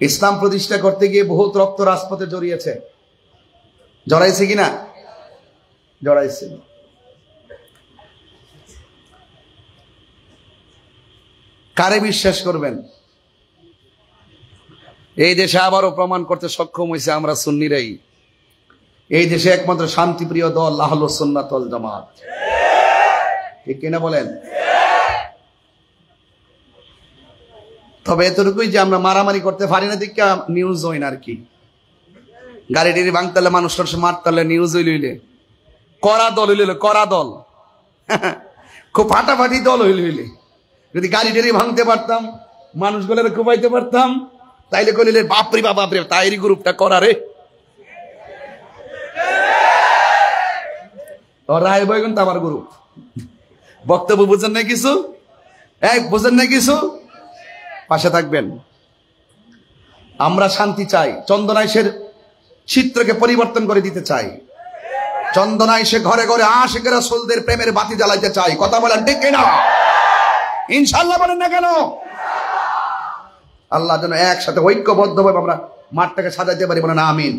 ইসলাম প্রতিষ্ঠা করতে গিয়ে বহুত রক্ত রাজপথে জড়িয়েছে। জড়াইছে কিনা? জড়াইছে। কারে বিশ্বাস করবেন? এই দেশে আবারও প্রমাণ করতে সক্ষম হয়েছে আমরা সুন্নিরাই এই দেশে একমাত্র শান্তিপ্রিয় দল আহলুস সুন্নাত ওয়াল জামাত। ঠিক কিনা বলেন? তবে এতটুকুই যে আমরা মারামারি করতে পারি না দিকে নিউজ হই না আর কি। গাড়ি টেরি ভাঙতালে মানুষ মারতালে নিউজ হইলে করা দল হইলে, করা দল খুব ফাটাফাটি দল হইলে। যদি গাড়ি টেরি ভাঙতে পারতাম, মানুষগুলোর কুপাইতে পারতাম, তাইলে কইলে বাপরে বাপ, বাপরে তাইরি গ্রুপটা করা রে। রায় বইগুন তো আমার গ্রুপ। বক্তব্য বুঝেন না কিছু? বুঝেন না কিছু? পাশে থাকবেন। আমরা শান্তি চাই, চন্দনাইশের চিত্রকে পরিবর্তন করে দিতে চাই। চন্দনাইশে ঘরে ঘরে আশিকের রাসূলদের প্রেমের বাতি জ্বালাইতে চাই। কথা বলেন ঠিক কিনা? ইনশাআল্লাহ বলেন না কেন? আল্লাহ যেন একসাথে ঐক্যবদ্ধভাবে আমরা মাঠটাকে সাজাইতে পারি, বলেন আমিন।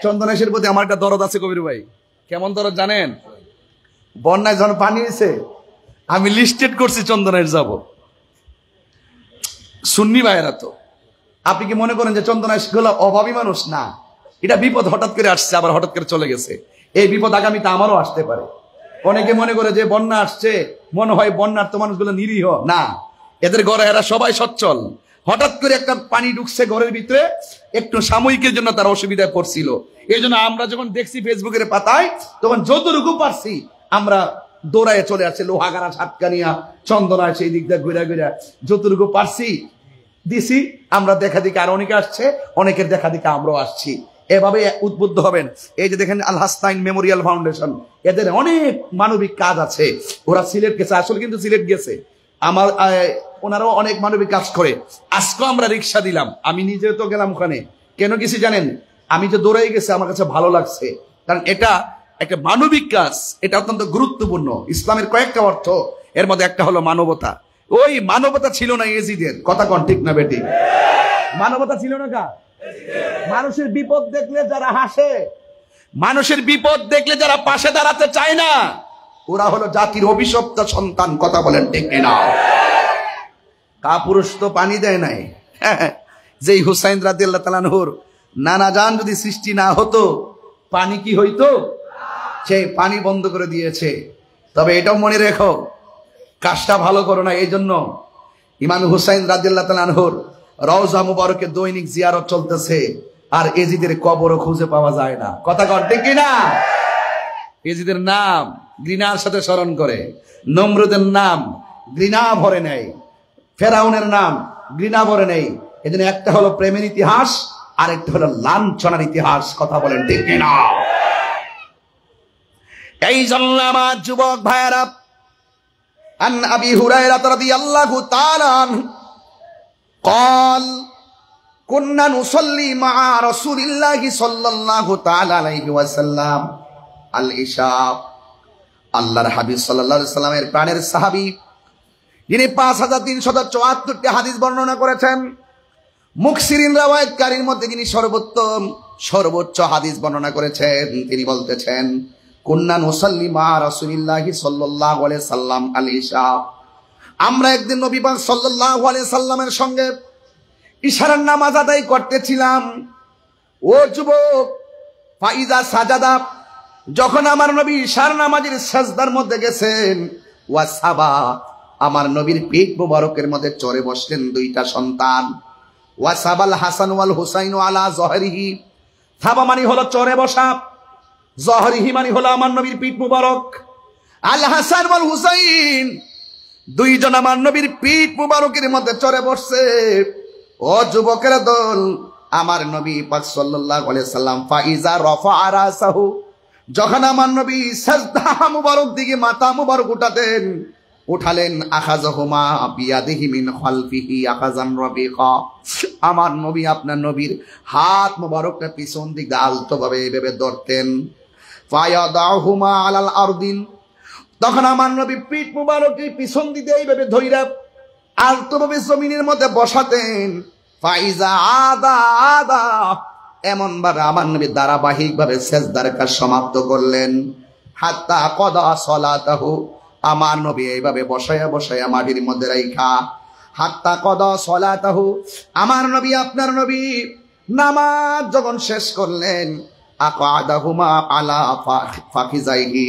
চন্দনাইশের প্রতি আমার একটা দরদ আছে কবির ভাই। কেমন দরদ জানেন? বন্যায় যখন পানি হয়েছে আমি লিস্টেড করছি চন্দনাইশ যাব। সুন্নি ভাইয়েরা তো, আপনি কি মনে করেন যে চন্দনাইশ গুলো অভাবী মানুষ? না, এটা বিপদ হঠাৎ করে আসছে, আবার হঠাৎ করে চলে গেছে। এই বিপদ আগামীতে আমারও আসতে পারে। অনেকে মনে করে যে বন্যা আসছে, মনে হয় বন্যার তো মানুষগুলো নিরীহ। না, এদের ঘরে এরা সবাই সচ্ছল। হঠাৎ করে একটা পানি ঢুকছে ঘরের ভিতরে, একটু সাময়িকের জন্য তার অসুবিধায় পড়ছিল। এই জন্য আমরা যখন দেখছি ফেসবুকের পাতায়, তখন যতটুকু পারছি আমরা দৌড়ায় চলে আসছে। লোহাগাড়া ছাটকা নিয়া চন্দনা সেই দিক দিয়ে ঘুরা ঘুরা যতটুকু পারছি দিছি। আমরা দেখা দিকে আর অনেকে আসছে, অনেকের দেখা দিকে আমরাও আসছি। এভাবে উদ্বুদ্ধ হবেন। এই যে দেখেন আল হাসনাইন মেমোরিয়াল ফাউন্ডেশন, এদের অনেক মানবিক কাজ আছে। ওরা সিলেট গেছে, আসলে কিন্তু সিলেট গেছে। আমার ওনারাও অনেক মানবিক কাজ করে। আজকে আমরা রিক্সা দিলাম, আমি নিজে তো গেলাম ওখানে। কেন গেছি জানেন? আমি যে দৌড়াই গেছি, আমার কাছে ভালো লাগছে, কারণ এটা একটা মানবিক কাজ। এটা অত্যন্ত গুরুত্বপূর্ণ। ইসলামের কয়েকটা অর্থ, এর মধ্যে একটা হলো মানবতা। ওই মানবতা ছিল না এজিদের। কথা কন ঠিক না বেটি? মানবতা ছিল না কা? মানুষের বিপদ দেখলে যারা হাসে, মানুষের বিপদ দেখলে যারা পাশে দাঁড়াতে চায় না, ওরা হলো জাতির অভিশপ্ত সন্তান। কথা বলেন ঠিক না? কাপুরুষ তো পানি দেয় নাই। যেই হুসাইন রাদিয়াল্লাহু তাআলা আনহুর নানা জান যদি সৃষ্টি না হতো, পানি কি হইতো? সে পানি বন্ধ করে দিয়েছে। তবে এটাও মনে রেখো, কাজটা ভালো করো না। এই জন্য ইমাম হুসাইন রাদিয়াল্লাহু তাআলা আনহুর রওজা মুবারকে দৈনিক জিয়ারত চলতেছে, আর এজিদের কবরও খুঁজে পাওয়া যায় না। কথা কর ঠিক কিনা? এজিদের নাম ঘৃণার সাথে স্মরণ করে, নমরুদের নাম ঘৃণা ভরে নেয়, ফেরাউনের নাম ঘৃণা ভরে নেই। এজন্য একটা হলো প্রেমের ইতিহাস, আরেকটা হলো লাঞ্ছনার ইতিহাস। কথা বলেন ঠিক কিনা? এই জন্য আমার যুবক ভাইয়েরা, আন আবি হুরায়রা রাদিয়াল্লাহু তাআলা আনহু قال كنا نصلي مع رسول الله صلى الله تعالى عليه وسلم العشاء। আল্লাহর হাবিব সাল্লাল্লাহু আলাইহি সাল্লামের প্রাণের সাহাবী, যিনি 5374টি হাদিস বর্ণনা করেছেন, মুকসিরিন রাওয়ায়াতকারীর মধ্যে যিনি সর্বোচ্চ হাদিস বর্ণনা করেছেন, তিনি বলতেছেন কুন্না নুসাল্লি মা রাসূলিল্লাহি সাল্লাল্লাহু আলাইহি সাল্লাম আল ইশা। আমরা একদিন নবী পাক সাল্লাল্লাহু আলাইহি সাল্লামের সঙ্গে ইশারার নামাজ আদায় করতেছিলাম। ও যুবক, ফাইজা সাজাদা, যখন আমার নবী ইশার নামাজের সাজদার মধ্যে গেছেন, ওয়াসাবা, আমার নবীর পিঠ মুবারকের মধ্যে চড়ে বসলেন দুইটা সন্তান। ওয়াসাবাল হাসান ওয়াল হুসাইন আলা জহরিহি, সাবা মানে হলো চড়ে বসা, জহরিহি মানে হলো আমার নবীর পিঠ মুবারক। আল হাসান ওয়াল হুসাইন, দুইজন আমার নবীর পিঠ মুবারকের মধ্যে চড়ে বসছে। ও যুবকের দল, আমার নবী পাক সাল্লাল্লাহু আলাইহি সাল্লাম ফাইজা রাফা রাসাহু, যখন আমার নবী সাজদা মুবারক দিকে মাথা মুবারক উঠালেন, আখাযাহুমা বিয়াদিহি মিন খালফিহি আখাযান রাবিকা, আমার নবী আপনার নবীর হাত মুবারকটা পিছন দিকে আলতোভাবে এভাবে ধরতেন। ফায়াদাহুমা আলাল আরদিন, তখন আমার নবী পিঠ মুবারক পিছন দিকে এইভাবে ধইরা আলতোভাবে জমিনের মধ্যে বসাতেন। ফাইজা আদা, এমন ভাবে আমার নবী ধারাবাহিক ভাবে সেজদার কাজ সমাপ্ত করলেন। হাত্তা কদা সলাতাহু, আমার নবী এইভাবে বসায়া বসায়া মাটির মধ্যে রাইখা, হাত্তা কদা সলাতাহু, আমার নবী আপনার নবী নামাজ যখন শেষ করলেন, আকাদাহুমা আলা ফাকিজাইহি,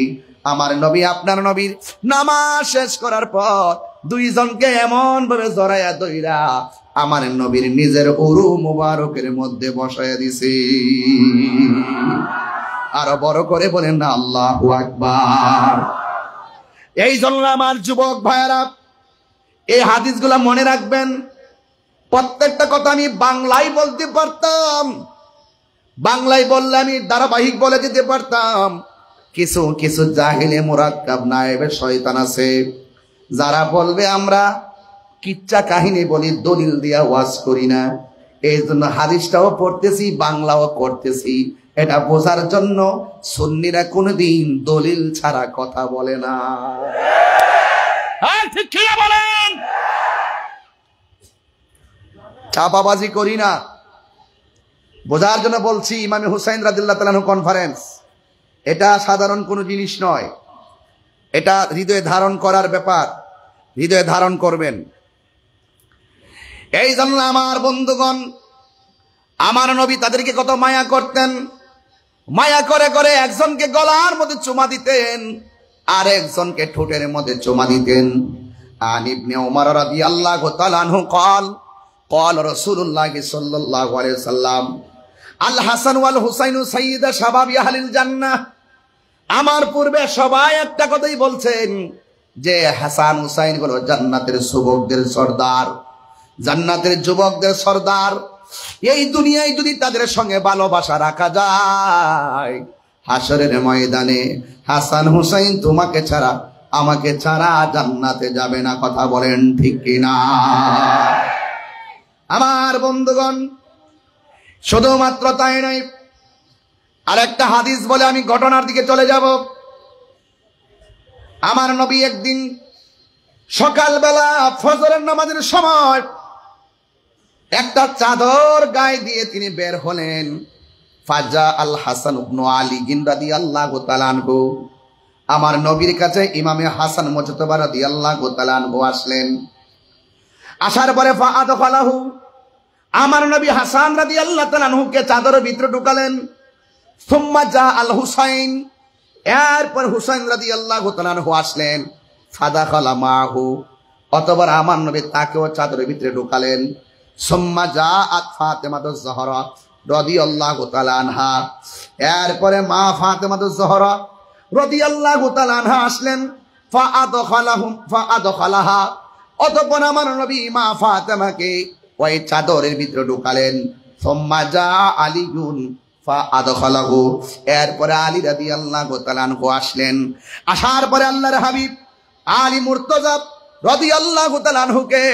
আমার নবী আপনার নবীর নামাজ শেষ করার পর দুইজনকে এমন ভাবে জড়াইয়া দইরা আমার নবীর নিজের উরু মুবারকের মধ্যে বসাইয়া দিছে। আরো বড় করে বলেন না আল্লাহু আকবার। এই জন্য আমার যুবক ভাইয়েরা, এই হাদিসগুলা মনে রাখবেন। প্রত্যেকটা কথা আমি বাংলায় বলতে পারতাম, বাংলায় বললে আমি ধারাবাহিক বলে দিতে পারতাম। কিছু কিছু জাহিলে মুরাক্কাব নায়েবে শয়তান আছে, যারা বলবে আমরা কিচ্ছা কাহিনী বলি, দলিল দিয়া ওয়াজ করি না। এই জন্য হাদিসটাও পড়তেছি, বাংলাও করতেছি, এটা বোঝার জন্য সুন্নিরা কোনদিন দলিল ছাড়া কথা বলে না। ঠিক কি বলেন? চাপাবাজি করি না, বোঝার জন্য বলছি। ইমাম হুসাইন রাদিয়াল্লাহু তাআলা আনহু কনফারেন্স, এটা সাধারণ কোনো জিনিস নয়, এটা হৃদয়ে ধারণ করার ব্যাপার, হৃদয়ে ধারণ করবেন। এই জন্য আমার বন্ধুগণ, আমার নবী তাদেরকে কত মায়া করতেন। মায়া করে করে একজনকে গলার মধ্যে চুমা দিতেন, আর একজনকে ঠোঁটের মধ্যে চুমা দিতেন। আন ইবনে উমর রাদিয়াল্লাহু তাআলা আনহু قال قال رسول الله صلى الله عليه وسلم আল হাসান ওয়াল হুসাইন সাইয়্যিদা শাবাবি আহলিল জান্নাহ। আমার পূর্বে সবাই একটা কথাই বলছেন যে হাসান হুসাইন হলো জান্নাতের যুবকদের সর্দার, জান্নাতের যুবকদের সর্দার। এই দুনিয়ায় যদি তাদের সঙ্গে ভালোবাসা রাখা যায়, হাসরের ময়দানে হাসান হুসাইন তোমাকে ছাড়া আমাকে ছাড়া জান্নাতে যাবে না। কথা বলেন ঠিক কিনা? আমার বন্ধুগণ, শুধুমাত্র তাই নয়, আরেকটা হাদিস বলে আমি ঘটনার দিকে চলে যাব। আমার নবী একদিন সকালবেলা ফজরের নামাজের সময় একটা চাদর গায়ে দিয়ে তিনি বের হলেন। ফাজা আল হাসান ইবনে আলী রাদিয়াল্লাহু তাআলা আনহু, আমার নবীর কাছে ইমামে হাসান মুজতবা রাদিয়াল্লাহু তাআলা আনহু আসলেন। আসার পরে ফাআদখালাহু, আমার নবী হাসান রাদিয়াল্লাহু তাআলা আনহুকে চাদরের ভিতরে ঢুকালেন। সুম্মা জা আল হুসাইন, এরপর হুসাইন রাদিয়াল্লাহু তাআলা আনহু আসলেন। ফাদাখালা মাহু, অতঃপর আমার নবী তাকেও চাদরের ভিতরে ঢুকালেন। সুম্মা জাআত ফাতিমাতুজ জহরা রাদিয়াল্লাহু তাআলা আনহা, এরপরে মা ফাতিমাতুজ জহরা রাদিয়াল্লাহু তাআলা আনহা আসলেন। ফাআদখালাহা, অতঃপর আমার নবী মা ফাতিমাকে ওই চাদরের ভিতরে ঢুকালেন। সুম্মা জা আলিয়ুন ফাআদখালাহু, এরপরে আলী রাদিয়াল্লাহু তাআলা আনহু আসলেন। আসার পরে আল্লাহর হাবিব আলী মুর্তজা রাদিয়াল্লাহু তাআলা আনহুকে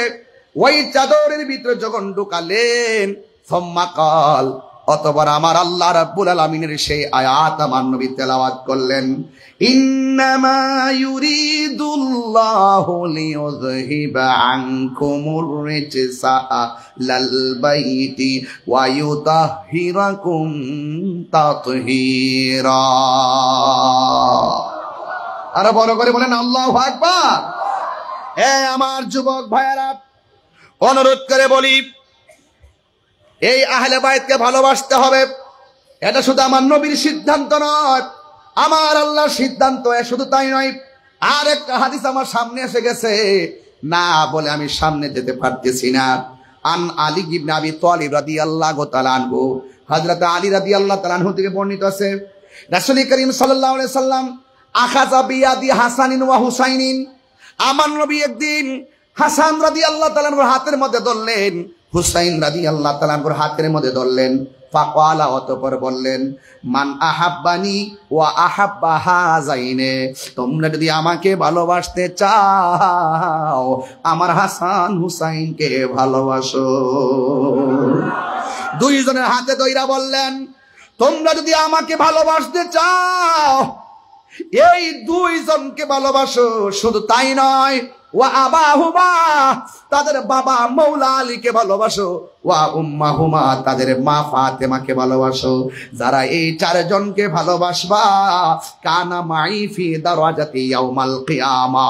ওই চাদরের ভিতরে যখন ঢুকালেন, সুম্মা ক্বাল, অতঃপর আমার আল্লাহ রাব্বুল আলামিনের সেই আয়াত আমার নবী তেলাওয়াত করলেন, ইন্নামা ইউরিদুল্লাহু লিইউযহিবা আনকুমুর রিজসা লাল বাইতি ওয়া ইউতাহহিরাকুম তাতহীরা। আর বড় করে বলেন আল্লাহু আকবার। আমার যুবক ভাইয়েরা, অনুরোধ করে বলি, এই আহলে বাইতকে ভালোবাসতে হবে। এটা শুধু আমার নবীর সিদ্ধান্ত নয়, আমার আল্লাহর সিদ্ধান্ত। শুধু তাই নয়, আর একটা হাদিস আমার সামনে এসে গেছে, না বলে আমি সামনে যেতে পারতেছি না। আন আলী ইবনে আবি তালিব রাদিয়াল্লাহু তাআলা আনহু, হযরত আলী রাদিয়াল্লাহু তাআলা আনহু থেকে বর্ণিত আছে, রাসূল করিম সাল্লাল্লাহু আলাইহি সাল্লাম আখাযা বিয়াদি হাসানিন ওয়া হুসাইনিন, আমার নবী একদিন হাসান রাদিয়াল্লাহু তাআলা আনহুর হাতের মধ্যে ধরলেন, হুসাইন রাদিয়াল্লাহু তাআলা আনহুর হাতের মধ্যে ধরলেন। ফাকালা, অতঃপর বললেন, মান আহাব্বানি ওয়া আহাব্বা হাযাইনে, তোমরা যদি আমাকে ভালোবাসতে চাও আমার হাসান হুসাইনকে ভালোবাসো। দুইজনের হাতে ধইরা বললেন, তোমরা যদি আমাকে ভালোবাসতে চাও এই দুইজনকে ভালোবাসো। শুধু তাই নয়, ওয়া আবাহুমা, তাদের বাবা মৌলা আলীকে ভালোবাসো। ওয়া উম্মাহুমা, তাদের মা ফাতেমাকে ভালোবাসো। যারা এই চারজনকে ভালোবাসবা, কানা মাই ফি দারাজাতি ইয়াউমাল কিয়ামা।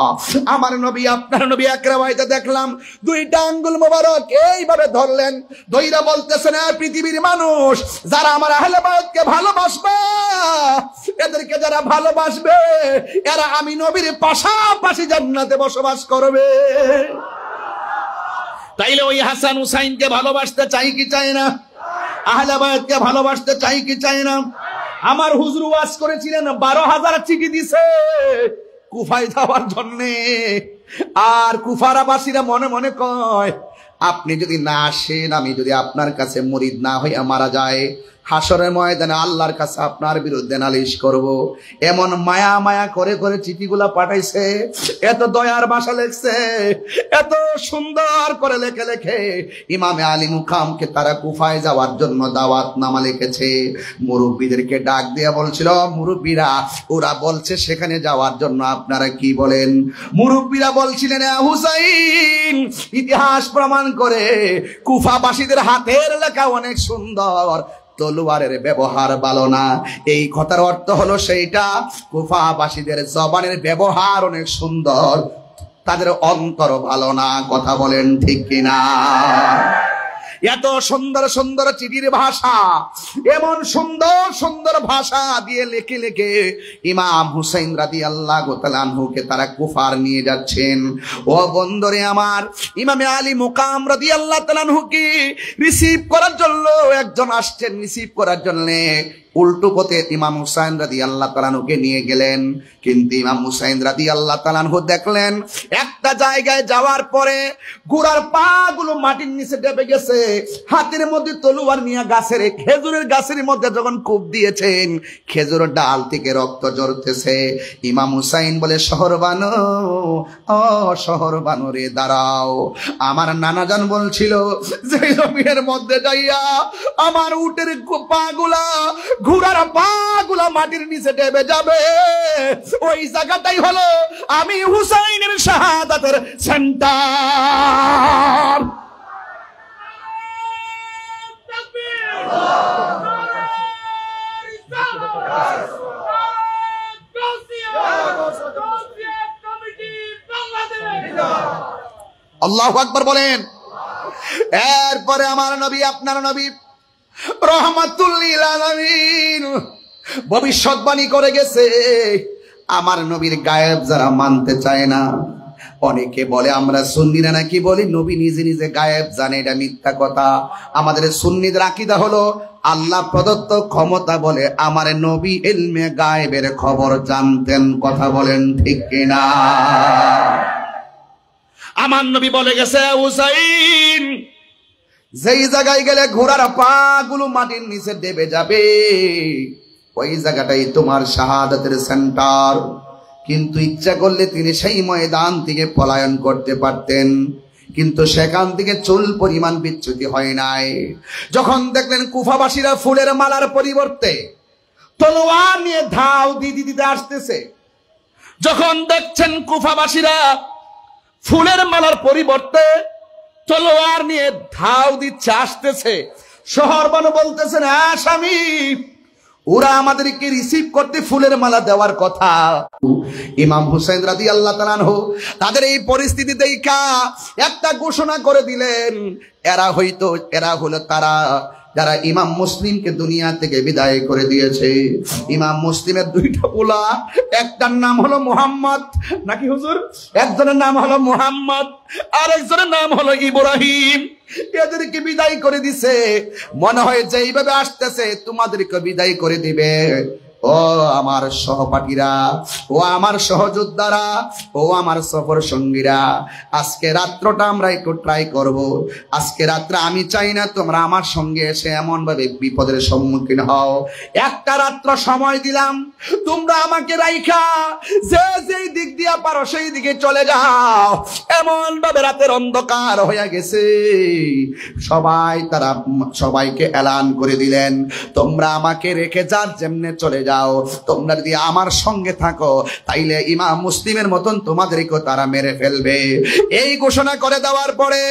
আমার নবী, আপনার নবী আকরাম হইতে দেখলাম দুইটা আঙ্গুল মোবারক এইভাবে ধরলেন, ধইরা বলতেছেন, পৃথিবীর মানুষ, যারা আমার আহলে বাইতকে ভালোবাসবা, এদেরকে যারা ভালোবাসবে, এরা আমি নবীর পাশাপাশি জান্নাতে বসবাস করবে। তাইলে ওই হাসান হুসাইনকে ভালোবাসতে চাই কি চাই না? আহলে বাইতকে ভালোবাসতে চাই কি চাই না? আমার হুজুর ওয়াজ করেছিলেন, 12,000 চিঠি দিছে কুফায় যাওয়ার জন্যে। আর কুফারাবাসীরা মনে মনে কয়, আপনি যদি না আসেন, আমি যদি আপনার কাছে মুরিদ না হইয়া মারা যায়, হাসরের ময়দানে আল্লাহর কাছে আপনার বিরুদ্ধে নালিশ করব। এমন মায়া মায়া করে করে চিঠিগুলা পাঠাইছে, এত দয়ার ভাষা লেখছে, এত সুন্দর করে লেখে লেখে ইমামে আলী মুকামকে তারা কুফায় যাওয়ার জন্য দাওয়াত নামা লিখেছে। মুরব্বীদেরকে ডাক দিয়া বলছিল, মুরব্বীরা, ওরা বলছে সেখানে যাওয়ার জন্য আপনারা কি বলেন? মুরব্বীরা বলছিলেন, হুসাইন, ইতিহাস প্রমাণ করে কুফাবাসীদের হাতের লেখা অনেক সুন্দর, তলোয়ারের ব্যবহার ভালো না। এই কথার অর্থ হলো সেইটা, কুফাবাসীদের জবানের ব্যবহার অনেক সুন্দর, তাদের অন্তর ভালো না। কথা বলেন ঠিক কিনা? এত সুন্দর সুন্দর চিঠির ভাষা, এমন সুন্দর সুন্দর ভাষা দিয়ে লেখে লেখে ইমাম হুসাইন রাদিয়াল্লাহু তাআলা আনহুকে তারা কুফার নিয়ে যাচ্ছেন। ও বন্ধুরে আমার, ইমামে আলী মুকাম রাদিয়াল্লাহু তাআলা আনহুকে রিসিভ করার জন্য একজন আসছেন, রিসিভ করার জন্য উল্টো পথে ইমাম হুসাইন রাদিয়াল্লাহু তাআলা আনহুকে নিয়ে গেলেন। কিন্তু ইমাম হুসাইন রাদিয়াল্লাহু তাআলা আনহু দেখলেন, একটা জায়গায় যাওয়ার পরে ঘোড়ার পা গুলো মাটির নিচে ডেবে গেছে, হাতের মধ্যে তলোয়ার নিয়ে গাছের, খেজুরের গাছের মধ্যে যখন কূপ দিয়েছেন, খেজুরের ডাল থেকে রক্ত ঝরতেছে। ইমাম হুসাইন বলে, শহরবানু, ও শহরবানু রে, দাঁড়াও। আমার নানাজান বলছিল যে জমির মধ্যে যাইয়া আমার উটের পাগুলা, ঘোড়ার পাগুলা মাটির নিচে ডেবে যাবে, ওই জায়গাটাই হলো আমি হুসাইনের শাহাদাতের সেন্টার। আল্লাহু আকবার বলেন। এরপরে আমার নবী, আপনার নবী রাহমাতুল লিল আলামিন ভবিষ্যৎবাণী করে গেছে। আমার নবীর গায়েব যারা মানতে চায় না, অনেকে বলে আমরা সুন্নিরা নাকি বলি নবী নিজে নিজে গায়েব জানে, এটা মিথ্যা কথা। আমাদের সুন্নিদের আকীদা হলো আল্লাহ প্রদত্ত ক্ষমতা বলে আমার নবী ইলমে গায়েবের খবর জানতেন। কথা বলেন ঠিক কিনা? আমার নবী বলে গেছে, হুসাইন যেই জায়গায় গেলে ঘোড়ার পা গুলো মাটির নিচে ডেবে যাবে, ওই জায়গাটাই তোমার শাহাদাতের সেন্টার। কিন্তু ইচ্ছা করলে তিনি সেই ময়দান থেকে পলায়ন করতে পারতেন, কিন্তু সেখান থেকে চুল পরিমাণ বিচ্যুতি হয় নাই। যখন দেখলেন কুফাবাসীরা ফুলের মালার পরিবর্তে তলোয়ার নিয়ে ধাও দিতে আসতেছে, যখন দেখছেন কুফাবাসীরা ফুলের মালার পরিবর্তে তলোয়ার নিয়ে ধাও দিচ্ছে আসতেছে, শহর বানু বলতেছেন, হ্যাঁ স্বামী, ওরা আমাদেরকে রিসিভ করতে ফুলের মালা দেওয়ার কথা। ইমাম হুসাইন রাদিয়াল্লাহু তাআলা আনহু তাদের এই পরিস্থিতি দেখা একটা ঘোষণা করে দিলেন, এরা হলো তারা যারা ইমাম মুসলিমকে দুনিয়া থেকে বিদায় করে দিয়েছে। ইমাম মুসলিমের দুইটা পোলা, একটার নাম হলো মুহাম্মদ, নাকি হুজুর? একজনের নাম হলো মুহাম্মদ, আর একজনের নাম হলো ইব্রাহিম। এদেরকে বিদায় করে দিছে। মনে হয় যে এইভাবে আসতেছে তোমাদেরকে বিদায় করে দিবে। ও আমার সহপাঠীরা, ও আমার সহযোদ্ধারা, ও আমার সফর সঙ্গীরা, আজকে রাত্রটা আমরা একটু ট্রাই করব। আজকে রাত্রে আমি চাই না তোমরা আমার সঙ্গে এসে এমন ভাবে বিপদের সম্মুখীন হও। একটা রাত্র সময় দিলাম, তোমরা আমাকে রাইখা যে যেই দিক দিয়া পারো সেই দিকে চলে যাও। এমন ভাবে রাতের অন্ধকার হয়ে গেছে, তারা সবাইকে এলান করে দিলেন, তোমরা আমাকে রেখে যার যেমনে চলে যাও, তোমরা যদি আমার সঙ্গে থাকো তাইলে ইমাম মুসলিমের মতন তোমাদেরকে তারা মেরে ফেলবে। এই ঘোষণা করে দেওয়ার পরে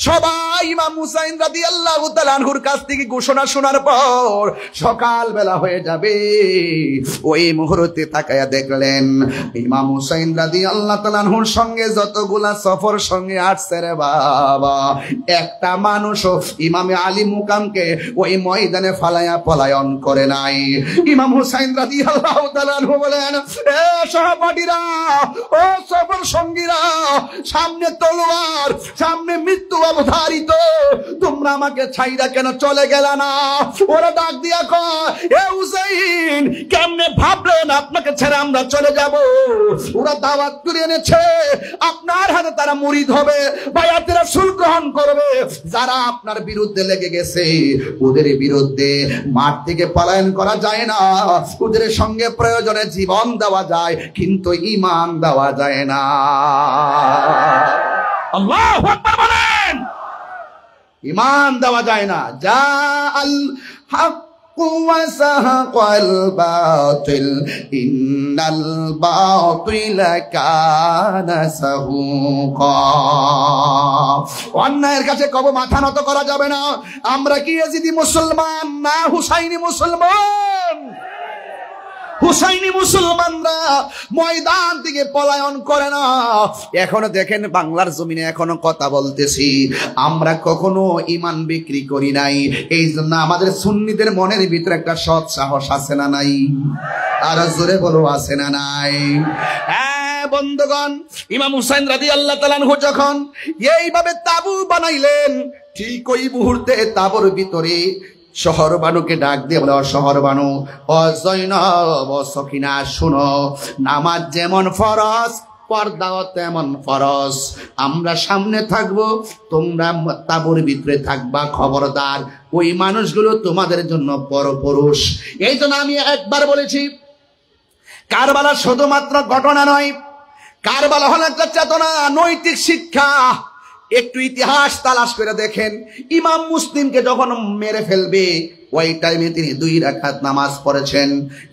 সবাই ইমাম হুসাইন রাদিয়াল্লাহু তাআলা আনহুর কাছ থেকে ঘোষণা শোনার পর সকাল বেলা হয়ে যাবে, ওই মুহূর্তে তাকায়া দেখলেন ইমাম হুসাইন রাদিয়াল্লাহু তাআলা আনহুর সঙ্গে যতগুলা সফর সঙ্গে আসছে রে বাবা, একটা মানুষও ইমামে আলী মুকামকে ওই ময়দানে ফালায়া পলায়ন করে নাই। ইমাম হুসাইন রাদিয়াল্লাহু তাআলা আনহু বলেন, এ সহপাঠীরা, ও সফর সঙ্গীরা, সামনে তলোয়ার, সামনে মৃত্যু অবধারিত, তোমরা আমাকে ছাইরা কেন চলে গেল না? ওরা ডাক দিয়া কয়, এ হুসাইন, কেমনে ভাবলেন আপনাকে ছেড়ে আমরা চলে যাব? ওরা দাওয়াত করে এনেছে, আপনার হাতে তারা মুরিদ হবে, বায়াতে রাসূল গ্রহণ করবে। যারা আপনার বিরুদ্ধে লেগে গেছে ওদের বিরুদ্ধে মাঠ থেকে পলায়ন করা যায় না, ওদের সঙ্গে প্রয়োজনে জীবন দেওয়া যায়, কিন্তু ঈমান দেওয়া যায় না। আল্লাহু আকবার বলেন। ঈমান দেওয়া যায় না। যা আল হক ওয়া সাহাকাল বাতিল ইন্নাল বাতিলা কানা সাহুকা। অন্যায়ের কাছে কবে মাথা নত করা যাবে না। আমরা কি ইয়াজিদি মুসলমান না হুসাইনি মুসলমান? হুসাইনি মুসলমানরা ময়দান থেকে পলায়ন করে না। এখনো দেখেন বাংলার জমিনে এখনো কথা বলতেছি, আমরা কখনো ঈমান বিক্রি করি নাই। এই জন্য আমাদের সুন্নিদের মনের ভিতরে একটা সৎ সাহস আছে না নাই? আর জোরে বলো, আছে না নাই? হ্যাঁ বন্ধুগণ, ইমাম হুসাইন রাদিয়াল্লাহু তাআলা আনহু যখন এইভাবে তাবু বানাইলেন, ঠিক ওই মুহূর্তে তাবুর ভিতরে শহর বানুকে ডাক দিয়ে বলে, শহর বানু, ও জৈনব, ও সকিনা, শুনো, নামাজ যেমন ফরজ, পর্দাও তেমন ফরজ। আমরা সামনে থাকবো, তোমরা তাবুর ভিতরে থাকবা। খবরদার, ওই মানুষগুলো তোমাদের জন্য পরপুরুষ। এই জন্য আমি একবার বলেছি, কারবালা শুধুমাত্র ঘটনা নয়, কারবালা হলো একটা চেতনা, নৈতিক শিক্ষা। একটু ইতিহাস তালাশ করে দেখেন, ইমাম মুসলিমকে যখন মেরে ফেলবে ওই টাইমে তিনি 2 রাকাত নামাজ পড়েছেন।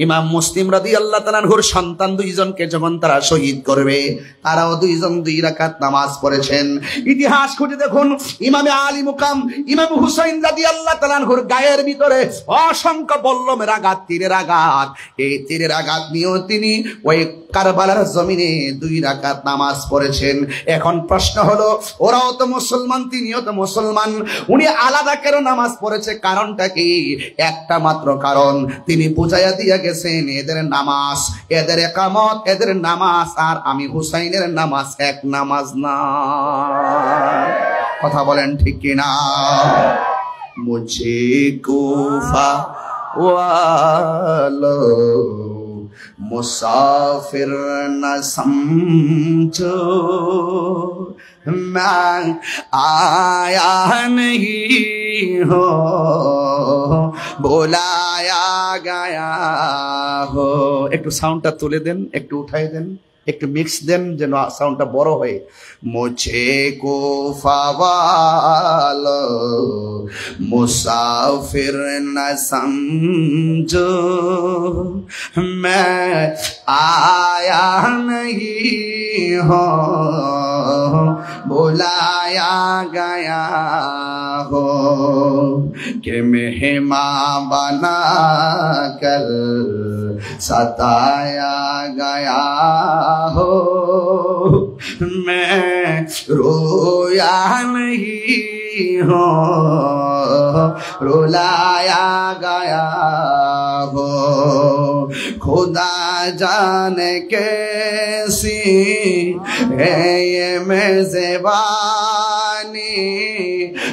ইমাম মুসলিম রাদিয়াল্লাহু তাআলা আনহুর সন্তান 2 জনকে যখন তারা শহীদ করবে, তারাও 2 জন 2 রাকাত নামাজ পড়েছেন। ইতিহাস খুঁজে দেখুন, ইমামে আলী মুকাম ইমাম হুসাইন রাদিয়াল্লাহু তাআলা আনহুর গায়ের ভিতরে অসংখ্য বল্লমের আঘাত, তীরের আঘাত। এই তীরের আঘাত নিয়েও তিনি ওই কারবালার জমিনে 2 রাকাত নামাজ পড়েছেন। এখন প্রশ্ন হলো, ওরাও তো মুসলমান, তিনিও তো মুসলমান, উনি আলাদা কেন নামাজ পড়েছে? কারণটা কি? একটা মাত্র কারণ, তিনি বুঝাইয়া দিয়া গেছেন এদের নামাজ, এদের ইকামত, এদের নামাজ আর আমি হুসাইনের নামাজ এক নামাজ না। কথা বলেন ঠিক কিনা? মুঝে কুফা ওয়ালো मुसाफिर न समझो, मैं आया नहीं हो बुलाया गया हो। একটু সাউন্ডটা তুলে দেন, একটু উঠাই দেন, একটু মিক্স দেন যেন সাউন্ডটা বড় হয়। মুঝে কুফা वालो मुसाफिर न समझो, मैं आया नहीं हो बुलाया गया हो, कि मेहमान बना कर सताया गया हो, मैं रोया नहीं हो रुलाया गया हो। खुदा जाने कैसी है ये मेज़बानी,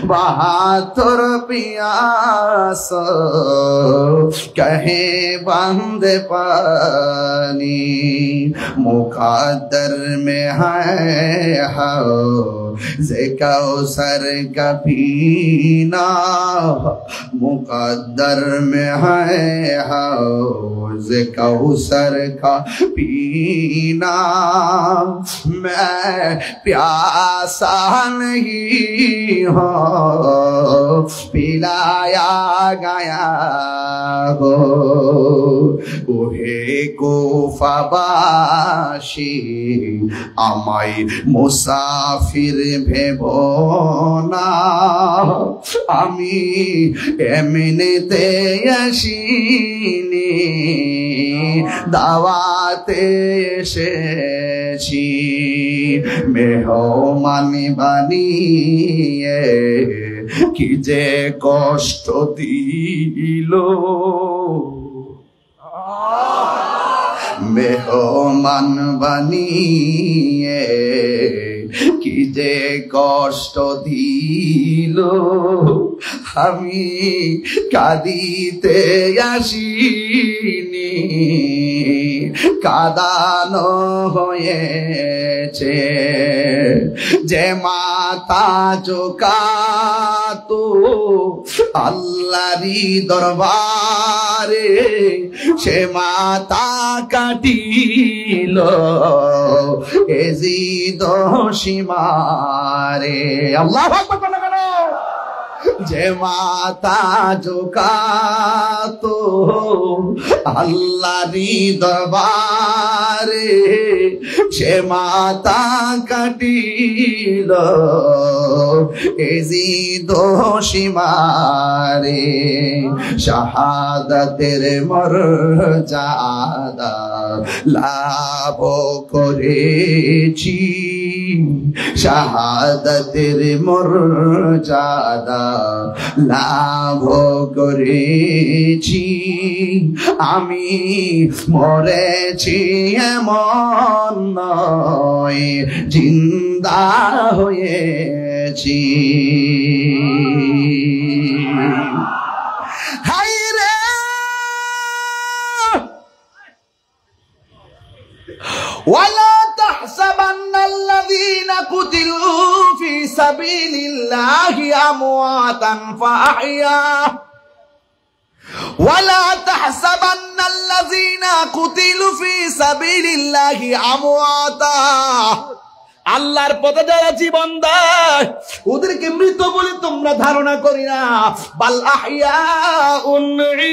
बहादुर पियास कहे बंद पानी, मुकद्दर में है ज़िक्र कभी ना, मुकद्दर में है ज़िक्र का पीना, मैं प्यासा नहीं हो पिलाया गया हो। ওহে কুফাবাসী আমায় মুসাফির ভেবো না, আমি এমনিতে আসিনি, দাওয়াতে এসেছি, মেহমান বানিয়ে কি যে কষ্ট দিল, মেহমান বানিয়ে কি যে কষ্ট দিল, আমি কাঁদিতে আসিনি, কাঁদানো হয়েছে। যে মাথা ঝোঁকাতো আল্লাহরই দরবারে, সে মাথা কাটিল এজিদ সীমারে। আল্লাহু আকবার বলো কেন? যে মাথা ঝোঁকাতো আল্লাহরই দরবারে, সে মাথা কাটিল এজিদ সীমারে। শাহাদাতের মর্যাদা লাভ করেছি, শাহাদাতের মর্যাদা লাভ করেছি, আমি মরেছি এমন নয়, জিন্দা হয়েছি। হায় রে ওয়ালা তাহসাবান্নাল্লাযীনা কুতিলু ফী সাবিলিল্লাহি আমওয়াতান ফাআহইয়া, ওয়ালা তাহসাবান্নাল্লাযীনা কুতিলু ফী সাবিলিল্লাহি আমওয়াতা, আল্লাহর পথে যারা জীবন দেয় ওদেরকে মৃত বলে তোমরা ধারণা করি না, বাল আহইয়াউন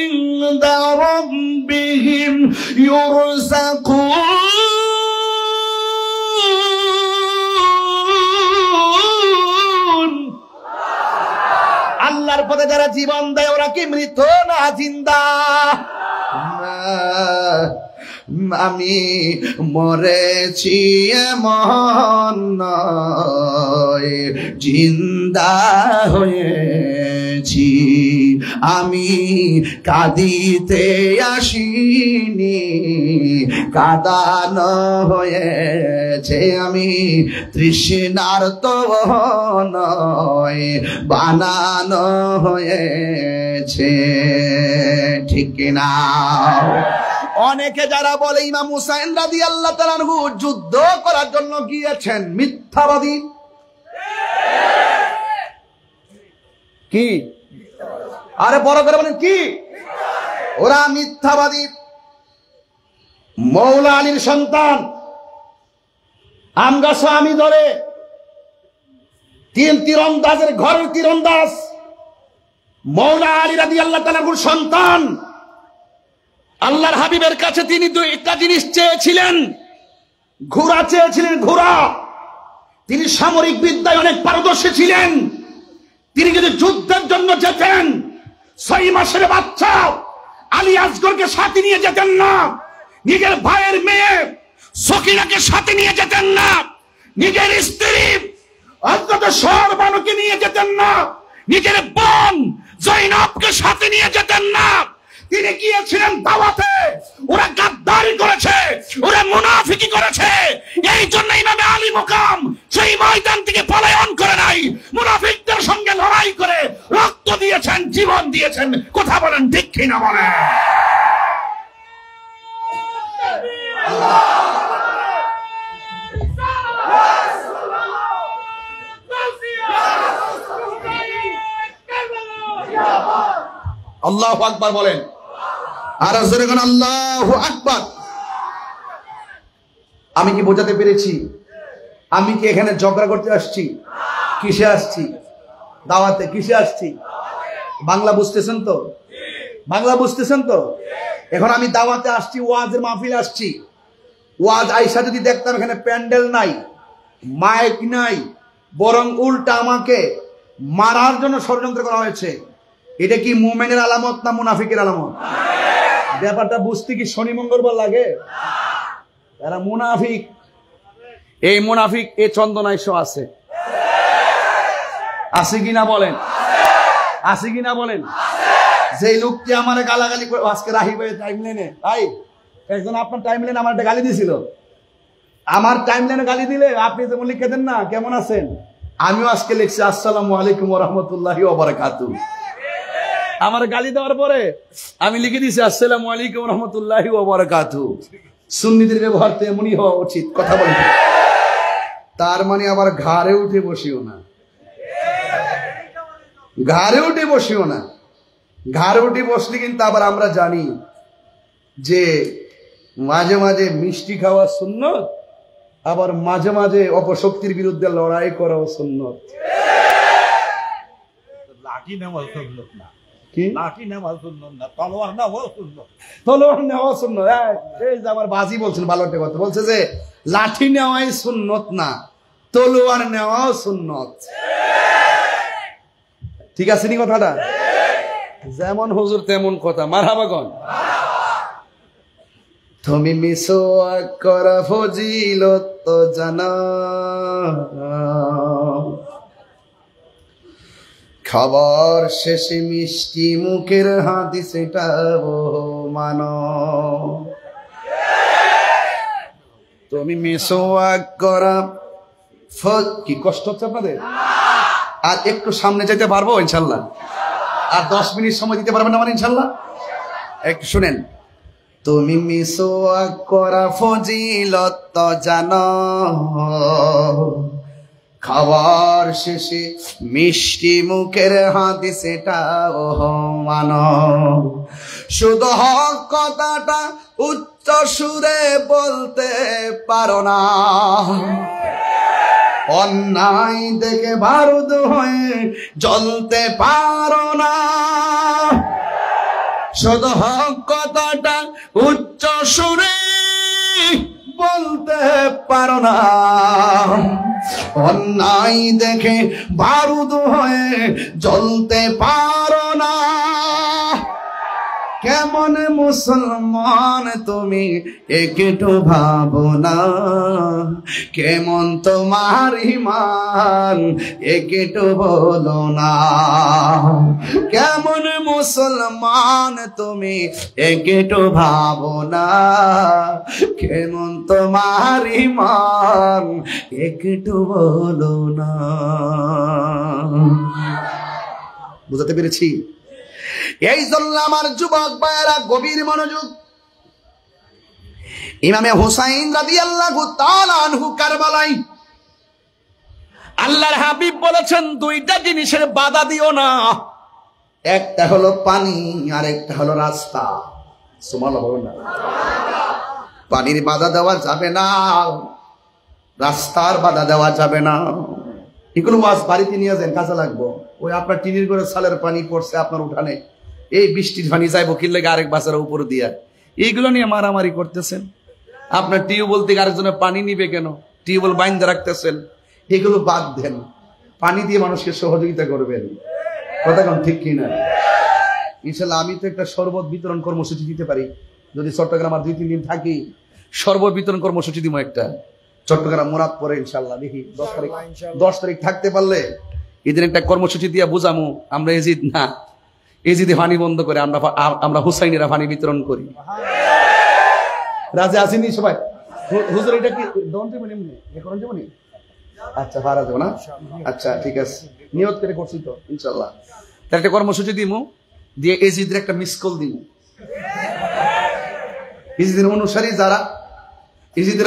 ইনদা রাব্বিহিম ইউরযাকুন। আল্লাহর পথে যারা জীবন দেয় ওরা কি মৃত না জিন্দা? আমি মরেছি এমন নয়, জিন্দা হয়েছি। আমি কাঁদিতে আসিনি, কাঁদানো হয়েছে। আমি তৃষ্ণার্ত নয়, বানানো হয়েছে। ঠিক কিনা? অনেকে যারা বলে ইমাম হুসাইন রাদিয়াল্লাহু তাআলা আনহু যুদ্ধ করার জন্য গিয়েছেন, মিথ্যাবাদী। কি? আরে বড় করে বলেন কি? ওরা মিথ্যাবাদী। মৌলা আলীর সন্তান আমগা স্বামী ধরে তীরন্দাজের ঘরের তীরন্দাজ মৌলা আলী রাদিয়াল্লাহু তাআলা আনহুর সন্তান। আল্লাহর হাবিবের কাছে তিনি একটা জিনিস চেয়েছিলেন, ঘোড়া চেয়েছিলেন, ঘোড়া। তিনি সামরিক বিদ্যায় অনেক পারদর্শী ছিলেন। তিনি যদি যুদ্ধের জন্য যেতেন 6 মাসের বাচ্চা আলী আসগরকে সাথে নিয়ে যেতেন না, নিজের ভাইয়ের মেয়ে সকিনাকে সাথে নিয়ে যেতেন না, নিজের স্ত্রী হযরত শরবানুকে নিয়ে যেতেন না, নিজের বোন জয়নবকে সাথে নিয়ে যেতেন না। তিনি গিয়েছিলেন দাওয়াতে। ওরা গাদ্দারি করেছে, ওরা মুনাফিকি করেছে। এই জন্য ইমামে আলী মুকাম সেই ময়দান থেকে পলায়ন করে নাই, মুনাফিকদের সঙ্গে লড়াই করে রক্ত দিয়েছেন, জীবন দিয়েছেন। কথা বলেন ঠিক কিনা বলেন? আল্লাহু আকবার বলেন। আর জোরে কোন আল্লাহু আকবার। আমি কি বোঝাতে পেরেছি? আমি কি এখানে ঝগড়া করতে আসছি? কিসে আসছি? দাওয়াতে। কিসে আসছি? বাংলা বুঝতেছেন তো? বাংলা বুঝতেছেন তো? এখন আমি দাওয়াতে আসছি, ওয়াজের মাহফিলে আসছি। ওয়াজ আইসা যদি দেখতাম এখানে প্যান্ডেল নাই, মাইক নাই, বরং উল্টা আমাকে মারার জন্য ষড়যন্ত্র করা হয়েছে, এটা কি মুমিনের আলামত না মুনাফিকের আলামত? ব্যাপারটা বুঝতে কি শনি মঙ্গলবার লাগে? এরা মুনাফিক। এই মুনাফিক এ চন্দনাইশ আছে, আছে কিনা বলেন? আছে কিনা বলেন? যে লোকটি আমার গালাগালি করে আজকে রাহি ভাই টাইম লাইনে, ভাই একজন আপনার টাইম লাইনে আমার গালি দিয়েছিল। আমার টাইম লাইনে গালি দিলে আপনি যেমন লিখে দেন না কেমন আছেন, আমিও আজকে লিখছি আসসালামু আলাইকুম ওয়া রাহমাতুল্লাহি ওয়া বারাকাতুহু। আমার গালি দেওয়ার পরে আমি লিখে দিয়েছি আসসালামু আলাইকুম ওয়া রাহমাতুল্লাহি ওয়া বারাকাতুহু। সুন্নিদের ব্যবহার তো এমনই হওয়া উচিত। কথা বলেন। তার মানে আবার ঘাড়ে উঠে বসিও না, ঘাড়ে উঠে বসিও না। ঘাড়ে উঠে বসলে কিন্তু আবার আমরা জানি যে মাঝে মাঝে মিষ্টি খাওয়া সুন্নত, আবার মাঝে মাঝে অপশক্তির বিরুদ্ধে লড়াই করাও সুন্নত। লাঠি নেওয়া সুন্নত না, কি লাঠি নেওয়া সুন্নত না, তলোয়ার নেওয়া সুন্নত। তলোয়ার নেওয়া সুন্নত। এই যে আমার বাজি বলছেন ভালো একটা কথা বলছে যে লাঠি নেওয়াই সুন্নত না, তলোয়ার নেওয়াও সুন্নত। ঠিক আছে নি কথাটা? যেমন হুজুর তেমন কথা। মারহাবাগন। তুমি মিসওয়াক করা ফজিলত তো জানা, খাবার শেষে মিষ্টি মুখের হাদিস এটাও মানো। তুমি মিসওয়াক করা কি কষ্ট হচ্ছে আপনাদের? আর একটু সামনে যেতে পারবো ইনশাল্লাহ? আর 10 মিনিট সময় দিতে পারবেন আমার ইনশাল্লাহ? একটু শুনেন। তুমি মিসওয়াক করা ফজিলত তো জানো, খাবার শেষে মিষ্টি মুখের হাদিস এটাও মানো। শুধু হক কথাটা উচ্চ সুরে বলতে পারো না, অন্যায় দেখে বারুদ হয়ে জ্বলতে পারো না, শুধু হক কথাটা উচ্চ সুরে বলতে পারো না। অন্যায় দেখে বারুদ হয়ে জ্বলতে পারো না। কেমন মুসলমান তুমি একটু ভাবো না, কেমন তোমার ঈমান একটু বলো না। কেমন মুসলমান তুমি একটু ভাবো না, কেমন তোমার ঈমান একটু বলো না। বুঝাতে পেরেছি? এই জন্য আমার যুবক ভাইয়েরা গভীর মনোযোগ। ইমামে হুসাইন রাদিয়াল্লাহু তাআলা আনহু কারবালায় আল্লাহর হাবিব বলেছেন দুইটা জিনিসের বাধা দিও না, একটা হলো পানি আর একটা হলো রাস্তা। সুবহানাল্লাহ বলুন না। পানির বাধা দেওয়া যাবে না, রাস্তার বাধা দেওয়া যাবে না। এগুলো মাছ বাড়িতে নিয়ে যান, কাজে লাগবো। ওই আপনার টিনের করে সালের পানি পড়ছে আপনার উঠানে, এই বৃষ্টির পানি যাইবো কি লেগে আরেক বাসার উপর দিয়া, এইগুলো নিয়ে মারামারি করতেছেন। আপনার টিউবওয়েল থেকে আরেকজনের পানি নিবে কেন, টিউবওয়েল বাইন্ধে রাখতেছেন। এগুলো বাদ দেন, পানি দিয়ে মানুষকে সহযোগিতা করবেন। কথা কোন ঠিক কিনা? ইনশাল্লাহ আমি তো একটা শরবত বিতরণ কর্মসূচি দিতে পারি, যদি চট্টগ্রাম আর 2-3 দিন থাকি। শরবত বিতরণ কর্মসূচি দিব একটা চট্টগ্রাম মোরাদ পরে ইনশাল্লাহ। দেখি 10 তারিখ থাকতে পারলে এদিন একটা কর্মসূচি দিয়ে বুঝামু আমরা এজিদ না, এজিদে পানি বন্ধ করে আমরা হুসাইনেরা পানি বিতরণ করি। রাজে আসেনি সবাই? হুজুর এটা কি দন দেবেন এমনি এখন দেবনি? আচ্ছা ভাড়া দেবো না? আচ্ছা ঠিক আছে, নিয়ত করে করছি তো ইনশাল্লাহ। তার একটা কর্মসূচি দিমু, দিয়ে এজিদের একটা মিস কল দিমু। এজিদের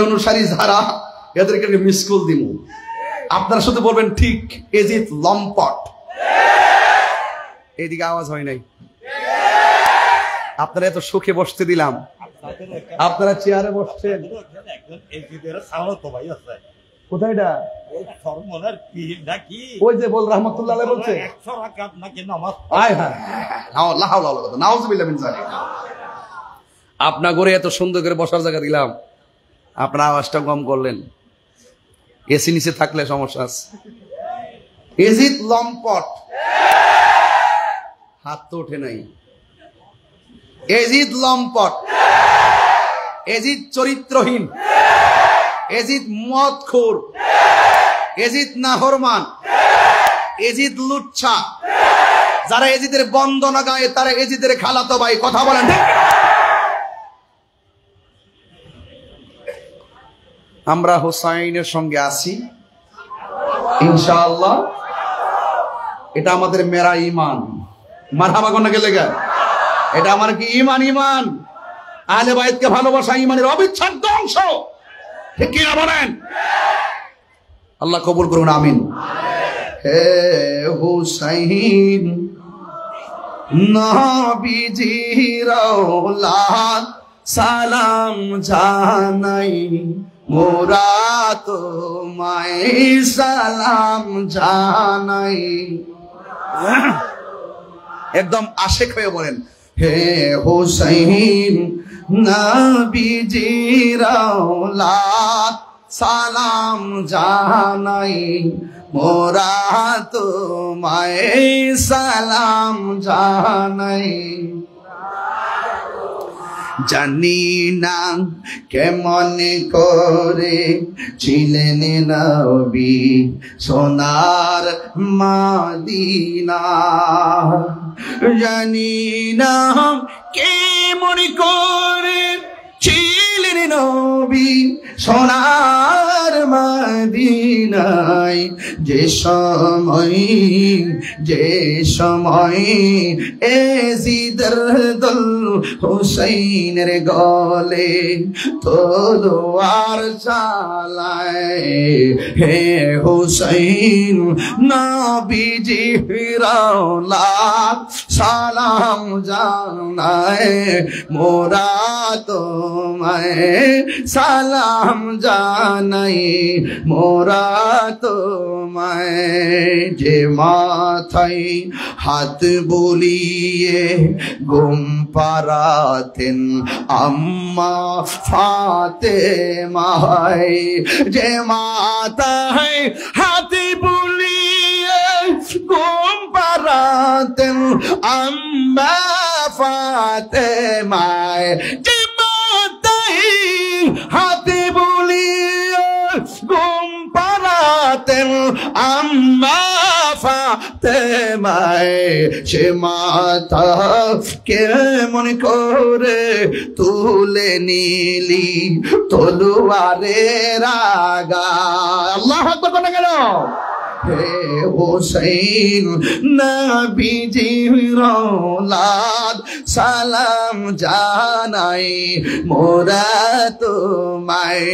অনুসারী যারা এদেরকে একটা মিস কল দিমু। আপনারা শুধু বলবেন ঠিক এজিদ লম্পট। এইদিকে আওয়াজ হয় নাই। আপনারা এত সুখে বসতে দিলাম, আপনারা চেয়ারে বসছেন। কোথায় এটা? ওই যে বল রহমতুল্লাহ বলছে আপনার ঘরে এত সুন্দর করে বসার জায়গা দিলাম, আপনার আওয়াজটা কম করলেন। এসি নিচে থাকলে সমস্যা আছে। এজিদ লম্পট, হাত তো ওঠে নাই। এজিদ লম্পট, এজিদ চরিত্রহীন, এজিদ মদখোর, এজিদ নাহরমান, এজিদ লুচ্ছা। যারা এজিদের বন্দনা গায় তারা এজিদের খালাতো ভাই। কথা বলেন ঠিক? আমরা হুসাইনের সঙ্গে আছি ইনশাআল্লাহ। এটা আমাদের মেরা ঈমান। মারহাবা কোন গেলে গা? এটা আমার কি ঈমান? ঈমান আহলে বাইতকে ভালোবাসা ঈমানের অবিচ্ছেদ্য অংশ। ঠিক কি না বলেন? আল্লাহ কবুল করুন, আমিন। হে হুসাইন নবীজির আওলাদ সালাম জানাই, মোরা তোমায় সালাম জানাই। একদম আশেক হয়ে বলেন, হে হুসাইন নবীজির আওলাদ সালাম জানাই, মোরা তোমায় সালাম জানাই। জানি না কেমন করে ছিলেন নবী সোনার মদিনা, জানি না কেমন করে ছিলেন নবী সোনার মদিনায়। যে সময় এজিদের দল হুসাইনের গলে তলোয়ার চালায়, হে হুসাইন নবীজির আওলাদ সালাম জানায়, মোরা তোমায় সালাম জানাই। মোরা তোমায়, যে মাথায় হাত বুলিয়ে ঘুম পাড়াতেন আম্মা ফাতেমায়, যে মাথায় হাত বুলিয়ে ঘুম পাড়াতেন আম্মা ফাতেমায়, যে মাথায় হাত বুলিয়ে ঘুম পাড়াতেন আম্মা ফাতেমায়, সে মাথা কেমন করে তুলে নিলি তলোয়ারের আগায়। আল্লাহু আকবার বলে গেল। হে হোসেন নবীজির औलाद সালাম জানাই মোরা তোমায়,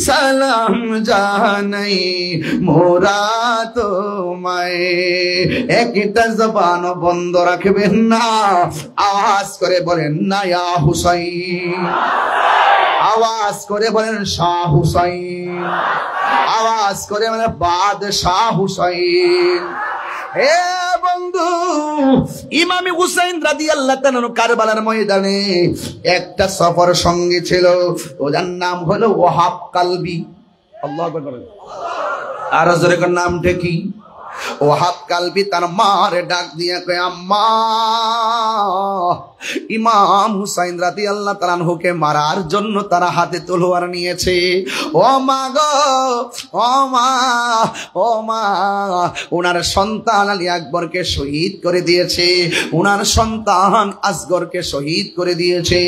সালাম জানাই মোরা তোমায়। একটা জবান বন্ধ রাখবেন না, আওয়াজ করে বলেন না ইয়া হুসাইন, আওয়াজ করে বলেন শাহ হুসাইন, আওয়াজ করে মানে বাদশাহ হুসাইন। হে বন্ধু, ইমাম হুসাইন রাদিয়াল্লাহু তাআলা কারবালার ময়দানে একটা সফর সঙ্গী ছিল, ওর নাম হলো ওয়াহাব কালবি। আল্লাহু আকবার। আর জোরে নামটা কি? ওয়াহাব কালবি তার মার ডাক দিয়ে কয়, আম্মা, ইমাম হুসাইন রাদিয়াল্লাহু তাআলা আনহুকে মারার জন্য তারা হাতে তলোয়ার নিয়েছে। ও মা গো, ও মা, ও মা, ওনার সন্তান আলী আকবরকে শহীদ করে দিয়েছে, ওনার সন্তান আসগরকে শহীদ করে দিয়েছে,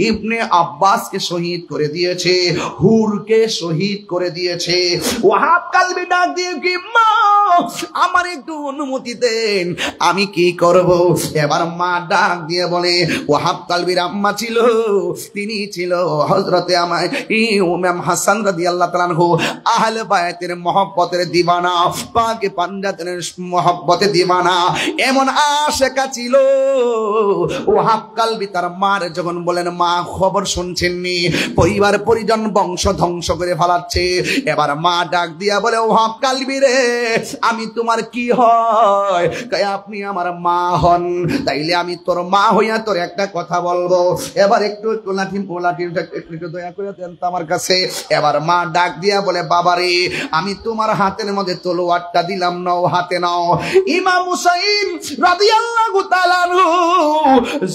ইবনে আব্বাসকে শহীদ করে দিয়েছে, হুরকে শহীদ করে দিয়েছে। ওয়াহাব কালবি ডাক দিয়ে কি, মা আমার একটু অনুমতি দেন, আমি কি করব? এবার মা ডাক দিয়ে বলে, ওয়াহাব কালবির আম্মা ছিল, তিনি ছিল হযরতে ইমাম হাসান রাদিয়াল্লাহু তাআলা আনহু, আহলে বায়াতের মহব্বতের দিওয়ানা, পাকে পাঞ্জাতের মহব্বতের দিওয়ানা, এমন আশিকা ছিল। ওয়াহাব কালবি তার মার যখন বলেন, মা খবর শুনছেননি, পরিবার পরিজন বংশ ধ্বংস করে ফেলাচ্ছে। এবার মা ডাক দিয়া বলে, ওয়াহাব কালবি রে, আমি তোমার কি হয়? আপনি আমার মা হন, তাইলে আমি তোর মা হইয়া তোর একটা কথা বলবো। এবার একটু একটু দয়া করে দেন তো আমার কাছে। এবার মা ডাক দিয়া বলে, বাবারে, আমি তোমার হাতের মধ্যে তলোয়ারটা দিলাম, নাও, হাতে নাও। ইমাম হুসাইন রাদিয়াল্লাহু তাআলা আনহু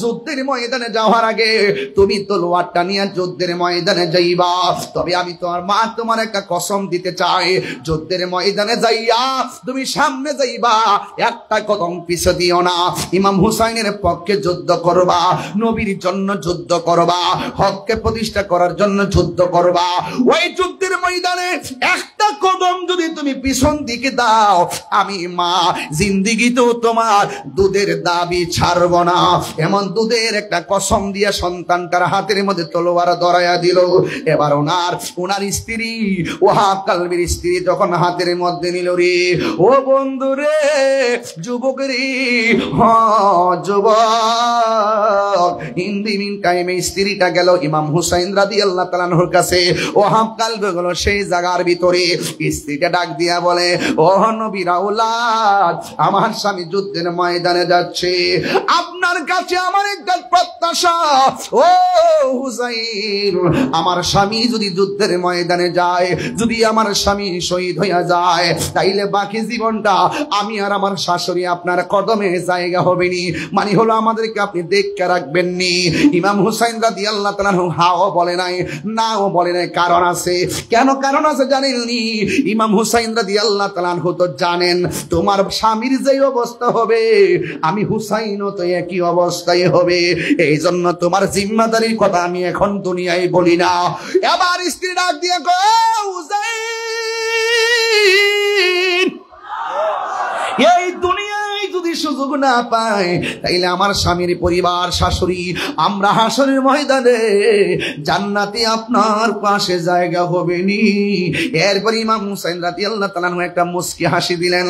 যুদ্ধের ময়দানে যাওয়ার আগে তুমি তলোয়ারটা নিয়ে যুদ্ধের ময়দানে যাইবা, তবে আমি তোমার মা তোমার একটা কসম দিতে চাই, যুদ্ধের ময়দানে যাইয়া তুমি সামনে যাইবা, একটা কদম পিছে দিও না। ইমাম হুসাইনের পক্ষে যুদ্ধ করবা, নবীর জন্য যুদ্ধ করবা, হককে প্রতিষ্ঠা করার জন্য যুদ্ধ করবা। ওই যুদ্ধের ময়দানে একটা কদম যদি তুমি পিছন দিকে দাও, আমি মা জিন্দেগিতেও তোমার দুধের দাবি ছাড়ব না। এমন দুধের একটা কসম দিয়া সন্তানটার হাতের মধ্যে তলোয়ার ধরাইয়া দিল। এবার ওনার স্ত্রী, ওয়াহাব কালবির স্ত্রী যখন হাতের মধ্যে নিল, রে ও বন্ধু রে, যুবক রে, যুবক, ইন দি মিন টাইমে স্ত্রীটা গেল ইমাম হুসাইন রাদিয়াল্লাহু তাআলা আনহুর কাছে। ওয়াহাব কালবি গেল সেই জায়গার ভিতরে, স্ত্রীটা ডাক দিয়া বলে, ও নবীর আওলাদ, আমার স্বামী যুদ্ধের ময়দানে যাচ্ছে, আপনার কাছে আমার একটা প্রত্যাশা। ও হুসাইন, আমার স্বামী যদি যুদ্ধের ময়দানে যায়, যদি আমার স্বামী শহীদ হইয়া যায়, তাইলে বাকি জীবনটা আমি আর আমার শাশুড়ি আপনার কদমে জায়গা হবে নি, মানে হলো আমাদেরকে আপনি দেখে রাখবেন নি। ইমাম হুসাইন রাদিয়াল্লাহু তাআলা হাও বলে নাই, নাও বলে নাই, কারণ আছে। কেন কারণ আছে জানেননি? ইমাম হুসাইন রাদিয়াল্লাহু তাআলা তো জানেন তোমার স্বামীর যে অবস্থা হবে, আমি হুসাইনও তো একই অবস্থায় হবে, এই জন্য তোমার জিম্মাদারির কথা আমি এখন দুনিয়ায় বলি না। এবার স্ত্রী ডাক দিয়ে গো, হুসাইন, এই দুনিয়ায় যদি শুধু সুযোগ না পাই, তাইলে আমার স্বামীর পরিবার, শাশুড়ি, আমরা হাসরের ময়দানে জান্নাতে আপনার পাশে জায়গা হবে নি। এরপর ইমাম হুসাইন রাদিয়াল্লাহু তাআলা একটা মুস্কি হাসি দিলেন।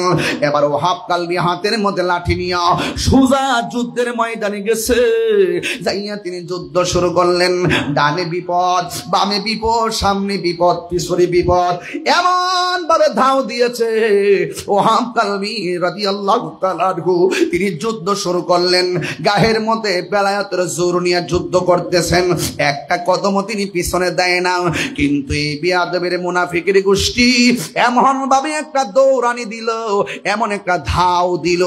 এবার ওয়াহাব কালবি হাতের মধ্যে লাঠি নিয়ে সোজা যুদ্ধের ময়দানে গেছে। যাইয়া তিনি যুদ্ধ শুরু করলেন। ডানে বিপদ, বামে বিপদ, সামনে বিপদ, পিছনে বিপদ, এমন ভাবে ধাও দিয়েছে ওয়াহাব কালবি রাদিয়াল্লাহু তাআলা তিনি যুদ্ধ শুরু করলেন। গায়ের মধ্যে বেলায়েতের জোর নিয়ে যুদ্ধ করতেছেন, একটা কদমও তিনি পিছনে দেয় না। কিন্তু এই বিয়াদবের মুনাফিকের গোষ্ঠী এমন ভাবে একটা দৌড়ানি দিল, এমন একটা ধাও দিল,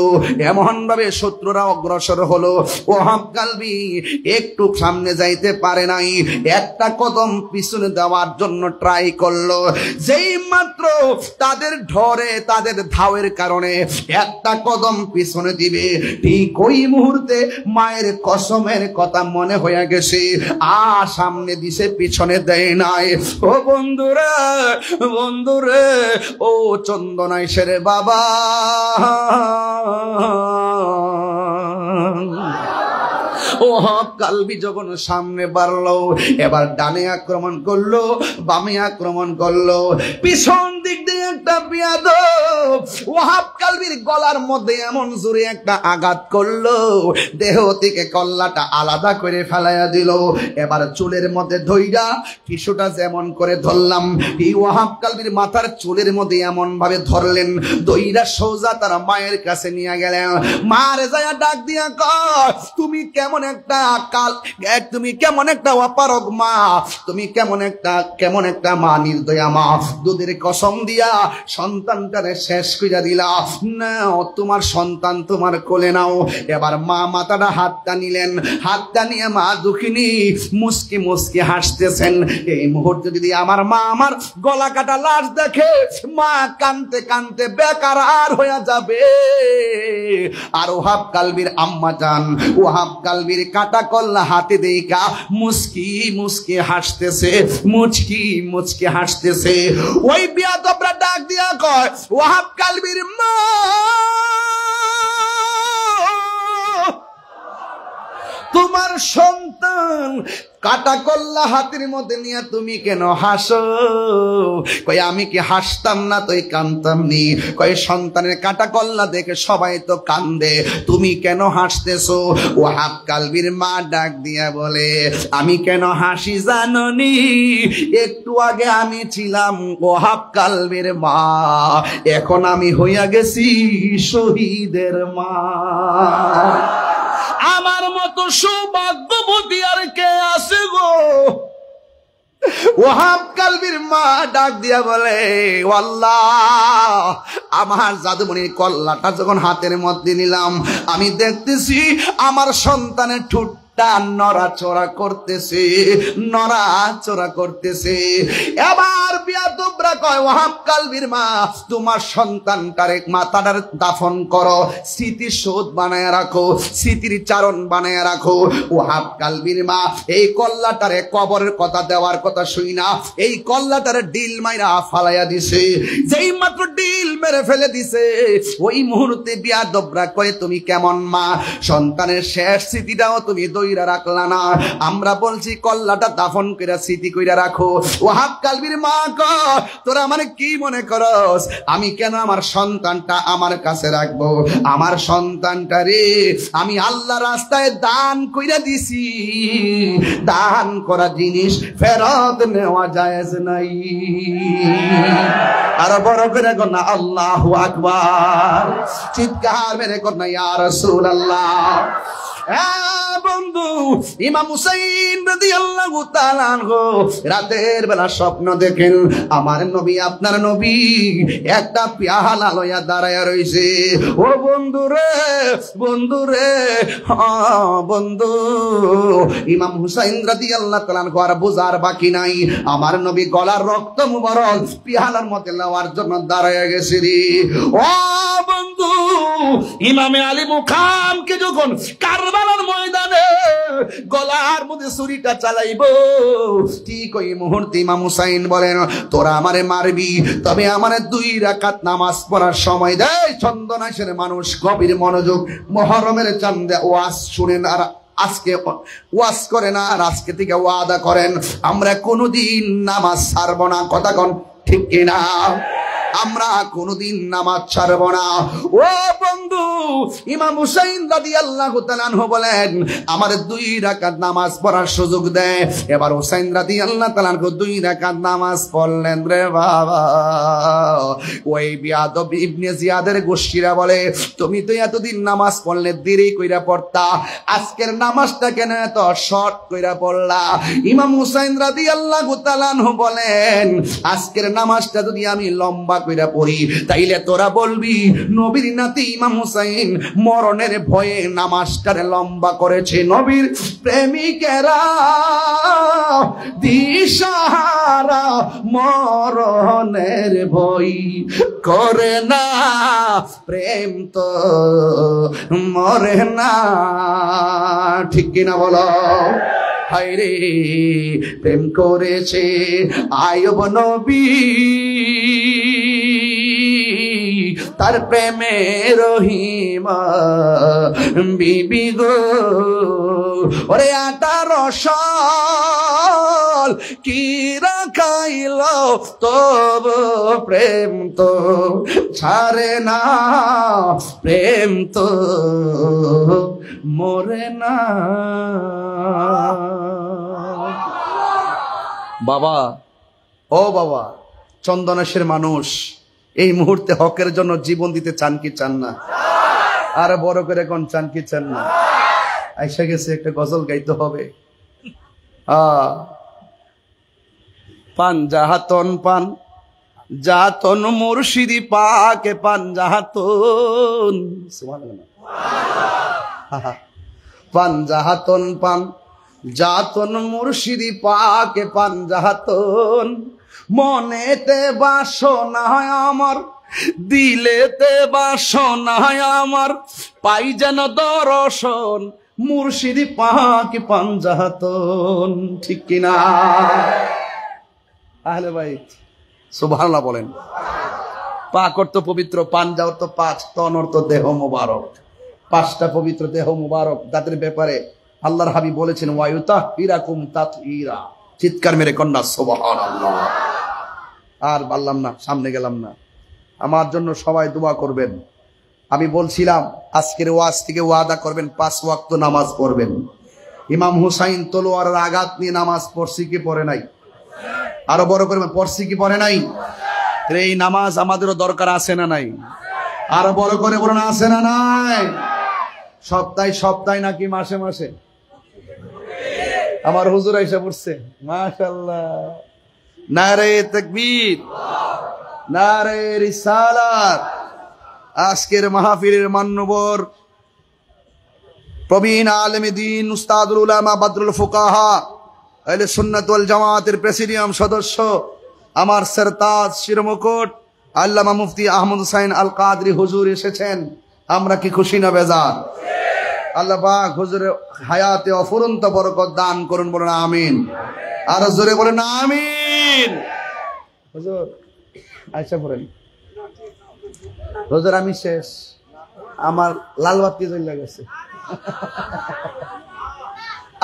এমন ভাবে শত্রুরা অগ্রসর হলো। ওয়াহাব কালবি একটু সামনে যাইতে পারে নাই, একটা কদম পিছনে দেওয়ার জন্য ট্রাই করলো। যেই মাত্র তাদের ঢরে, তাদের ধাওয়ের কারণে একটা কদম পিছনে দিবে, ঠিক ওই মুহূর্তে মায়ের কসমের কথা মনে হয়ে গেছে, সামনে দিছে পিছনে দেয় নাই। ও বন্ধুরা, বন্ধুরে, ও চন্দনাইশের বাবা, ওয়াহাব কালবি যখন সামনে বাড়লো, এবার ডানে আক্রমণ করলো, বামে আক্রমণ করলো, পিছন দিক দিয়ে একটা বিয়াদব ওয়াহাব কালবির গলার মধ্যে এমন জোরে একটা আঘাত করলো, দেহ থেকে কল্লাটা আলাদা করে ফেলাইয়া দিল। এবার চুলের মধ্যে ধইরা, টিস্যুটা যেমন করে ধরলাম, এই ওয়াহাব কালবির মাথার চুলের মধ্যে এমন ভাবে ধরলেন, দইরা সোজা তার মায়ের কাছে নিয়ে গেলেন। মারে যায় ডাক দিয়া কয়, তুমি কেমন একটা কাল, তুমি কেমন একটা অপারগ মা, তুমি কেমন একটা মা, নির্দয়া মা, দুধের কসম দিয়া সন্তানটারে শেষ কইরা দিলা, নাও তোমার সন্তান তোমার কোলে নাও। এবার মা মাথাটা হাতটা নিলেন, হাতটা নিয়ে মা দুঃখিনী মুস্কি মুস্কি হাসতেছেন। এই মুহূর্তে যদি আমার মা আমার গলা কাটা লাশ দেখে, মা কানতে কানতে বেকারার হয়ে যাবে। আর ওয়াহাব কালবির আম্মা জান, ওয়াহাব কালবির কাটা কল্লা হাতে দেখা মুস্কি মুস্কি হাসতেছে, মুচকি মুচকি হাসতেছে। ওই বিয়াদবরা ডাক দিয়া কয়, ওয়াহাব কালবির মা, তোমার সন্তান কাটা কল্লা হাতের মধ্যে নিয়ে তুমি কেন হাসো? কই আমি কি হাসতাম না, তুই কানতাম নি? কই সন্তানের কাটা কল্লা দেখে সবাই তো কান্দে, তুমি কেন হাসতেছো? ওয়াহাব কালবির মা ডাক দিয়া বলে, আমি কেন হাসি জাননি? একটু আগে আমি ছিলাম ওয়াহাব কালবির মা, এখন আমি হইয়া গেছি শহীদের মা। আমার মতো সৌভাগ্যবতী আর কে আছে গো? ওয়াহাব কালবির মা ডাক দিয়া বলে, আল্লাহ, আমার জাদুমণির কল্লাটা যখন হাতের মধ্যে নিলাম, আমি দেখতেছি আমার সন্তানের ঠোঁট নড়াচড়া করতেছে, নড়াচড়া করতেছে। এবার বিয়াদবরা কয়, ওয়াহাব কালবির মা, তোমার সন্তানটারে মাথাটার দাফন করো, স্মৃতির শোধ বানায় রাখো, স্মৃতির চারণ বানায় রাখো। ওয়াহাব কালবির মা এই কল্লাটারে কবরের কথা দেওয়ার কথা শুই না, এই কল্লাটারে ডিল মাইরা ফালাইয়া দিছে। যেই মাত্র ডিল মেরে ফেলে দিছে, ওই মুহূর্তে বিয়াদবরা কয়, তুমি কেমন মা, সন্তানের শেষ স্মৃতিটাও তুমি দইরা রাখলা না। আমরা বলছি কল্লাটা দাফন কইরা স্মৃতি কইরা রাখো। ওয়াহাব কালবির মা কয়, তোরা মানে কি মনে করস আমি কেন আমার সন্তানটা আমার কাছে রাখবো? আমার সন্তানটা রে আমি আল্লাহ রাস্তায় দান কইরা দিছি, দান করা জিনিস ফেরত নেওয়া জায়েজ নাই। আর বড় করে কন্যা আল্লাহু আকবার, চিৎকার মেরে কন্যা ইয়া রাসূলুল্লাহ। বন্ধু, ইমাম হুসাইন রাদিয়াল্লাহু তাআলা আনহু রাতের বেলা স্বপ্ন দেখেন, আমার নবী, আপনার নবী একটা পেয়ালা লইয়া দাঁড়ায়া রইছে। ও বন্ধু রে, বন্ধু রে, বন্ধু, ইমাম হুসাইন রাদিয়াল্লাহু তাআলা আনহু আর বুঝার বাকি নাই, আমার নবী গলার রক্ত মুবারক পেয়ালার মধ্যে নেওয়ার জন্য দাঁড়ায়া গেছে রে। ও বন্ধু, ইমামে আলী মুকামকে যখন কারবালার ময়দানে গলার মধ্যে ছুরিটা চালাইবো, ঠিক ওই মুহূর্তে ইমাম হুসাইন বলেন, তোরা আমারে মারবি, তবে আমারে 2 রাকাত নামাজ পড়ার সময় দে। চন্দনাইশের মানুষ গভীর মনোযোগ, মুহররমের চাঁদে ওয়াজ শুনেন আর আজকে ওয়াজ করেন, আর আজকে থেকে ওয়াদা করেন আমরা কোনোদিন নামাজ ছাড়বো না। কথা কোন ঠিক কিনা? আমরা কোনোদিন নামাজ ছাড়ব না। ও বন্ধু, ইমাম হুসাইন রাদিয়াল্লাহু তাআলা আনহু বলেন আমার 2 রাকাত নামাজ পড়ার সুযোগ দেয়। এবার হুসাইন রাদিয়াল্লাহু তাআলা আনহু 2 রাকাত নামাজ পড়লেন রে বাবা। ওই বিয়াদব ইবনে জিয়াদের গোষ্ঠীরা বলে, তুমি তো এতদিন নামাজ পড়লে দেরি কইরা পড়তা, আজকের নামাজটা কেন এত শর্ট কইরা পড়লা? ইমাম হুসাইন রাদিয়াল্লাহু তাআলা আনহু বলেন, আজকের নামাজটা যদি আমি লম্বা কইরা পড়ি তাইলে তোরা বলবি নবীর নাতি ইমাম হুসাইন মরণের ভয়ে নামাজটারে লম্বা করেছে। নবীর প্রেমিকেরা দিশাহারা মরণের ভয় করে না, প্রেম তো মরে না। ঠিক কিনা বলো? হায়রে প্রেম করেছে আয়ুব নবী, তার প্রেমে রহিমা বিবি গো। ওরে 18 সাল কি রাখাইল তব প্রেম তো ছাড়ে না, প্রেম তো মরে না। বাবা, ও বাবা, চন্দনেশের মানুষ এই মুহূর্তে হকের জন্য জীবন দিতে চান কি চান না? আর বড় করে কোন চান কি চান না? আইসা গেছে, একটা গজল গাইতে হবে। পান জাহাতন পান জাহাতন মুর্শিদি পাকে পান জাহাতন, পান জাহাতন পান জাহাতন মুর্শিদি পাকে পান জাহাতন। মনেতে বাসনা আমার, দিলেতে বাসনা আমার, পাই যেন দর্শন মুর্শিদি পাকে পান জাহাতন। ঠিক কিনা? আহলে বাইত সুবহানাল্লাহ বলেন। পাক অর্থ পবিত্র, পান যা অর্থ 5, তন অর্থ দেহ মুবারক। 5টা পবিত্র দেহ মুবারক তাদের ব্যাপারে আল্লাহর হাবিব বলেছেন ওয়ায়ুতাহিরাকুম তাতহীরা। চিৎকার মেরে কন্যা সুবহানাল্লাহ। আর বললাম না, সামনে গেলাম না। আমার জন্য সবাই দোয়া করবেন। আমি বলছিলাম আজকের ওয়াজ থেকে ওয়াদা করবেন 5 ওয়াক্ত নামাজ পড়বেন। ইমাম হুসাইন তলোয়ারের আঘাত নিয়ে নামাজ পড়ছি কি পড়ে নাই? আরো বড় করে পড়ছি কি পড়ে নাই? এই নামাজ আমাদেরও দরকার আছে না নাই? আরো বড় করে বলুন, আছে না নাই? সপ্তাহে সপ্তাহে নাকি মাসে মাসে? আমার হুজুর আইসা পড়ছে, মাশাআল্লাহ। নারে তাকবীর, নারে রিসালাত। আজকের মাহফিলের মান্যবর প্রবীণ আলেমে দ্বীন উস্তাদুল উলামা বদরুল ফুকাহা আহলে সুন্নাত ওয়াল জামাতের প্রেসিডিয়াম সদস্য আমার সরতাজ শিরমুকুট আল্লামা মুফতি আহমদ হুসাইন আল কাদরি হুজুর এসেছেন। আমরা কি খুশি না বেজার? আল্লাহ পাক হুজুরের হায়াতে অফুরন্ত বরকত দান করুন, বলুন আমিন। আর জোরে বলুন আমিন। হুজুর আচ্ছা পড়েন। হুজুর আমি শেষ, আমার লাল বাতি জ্বলে গেছে।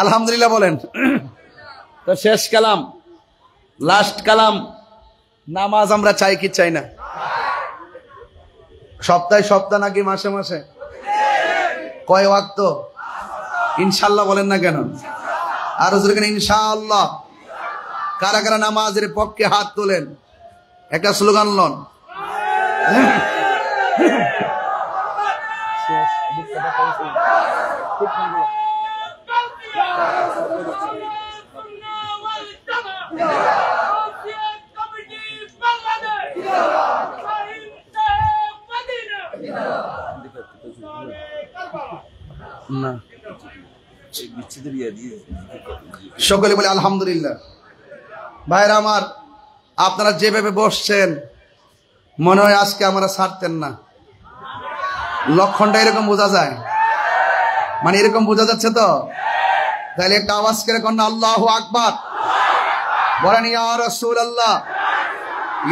আলহামদুলিল্লাহ বলেন। তো শেষ কালাম, লাস্ট কালাম, নামাজ আমরা চাই কি চাই না? সপ্তাহে সপ্তাহ নাকি মাসে মাসে? কয় ওয়াক্ত? ইনশাআল্লাহ বলেন না কেন? আর জোরে ইনশাআল্লাহ। কারা কারা নামাজের পক্ষে হাত তোলেন, একটা স্লোগান লন। সকলে বলে আলহামদুলিল্লাহ। ভাইরা আমার, আপনারা যেভাবে বসছেন মনে হয় আজকে আমরা ছাড়তেন না। লক্ষণটা এরকম বোঝা যায়, মানে এরকম বোঝা যাচ্ছে তো? তাহলে একটা আওয়াজ করে কন্যা আল্লাহু আকবার বলেন, ইয়া রাসূলুল্লাহ,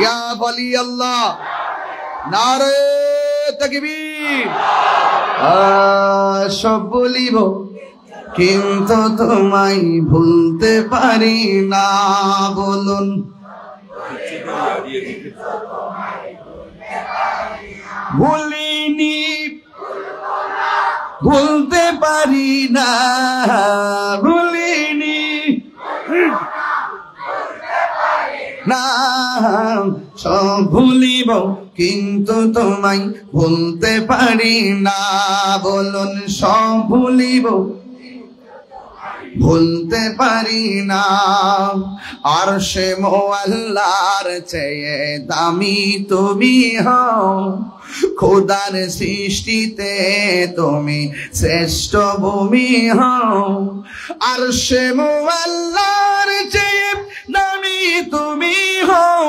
ইয়া ওয়ালি আল্লাহ, নারে তাকবীর। সব বলিব কিন্তু তোমায় ভুলতে পারি না, বলুন। ভুলিনি, ভুলতে পারি না, ভুলিনি না, সব ভুলিব কিন্তু তোমায় ভুলতে পারি না, বলুন। সব ভুলিব ভুলতে পারি না। আরশে মুআল্লার চেয়ে দামি তুমি হও, খোদার সৃষ্টিতে তুমি শ্রেষ্ঠ ভূমি হও। আরশে মুআল্লার চেয়ে দামি তুমি হও,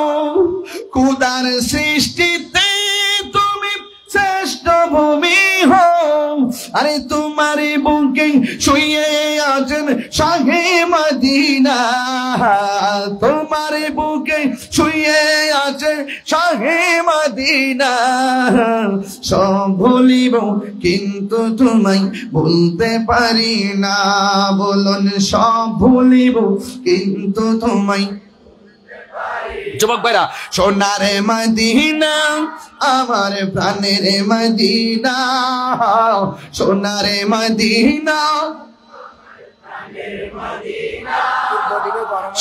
খোদার সৃষ্টিতে তুমি শ্রেষ্ঠ ভূমি হও। আরে তোমার বুকে শুয়ে আছেন শাহে মদিনা, তোমার বুকে শুয়ে আছে শাহে মদিনা। সব ভুলিব কিন্তু তোমায় ভুলতে পারি না, বলুন। সব ভুলিব কিন্তু তোমায়। যুবক ভাইরা, সোনারে মদিনা আমার প্রাণের মদিনা, সোনারে মদিনা।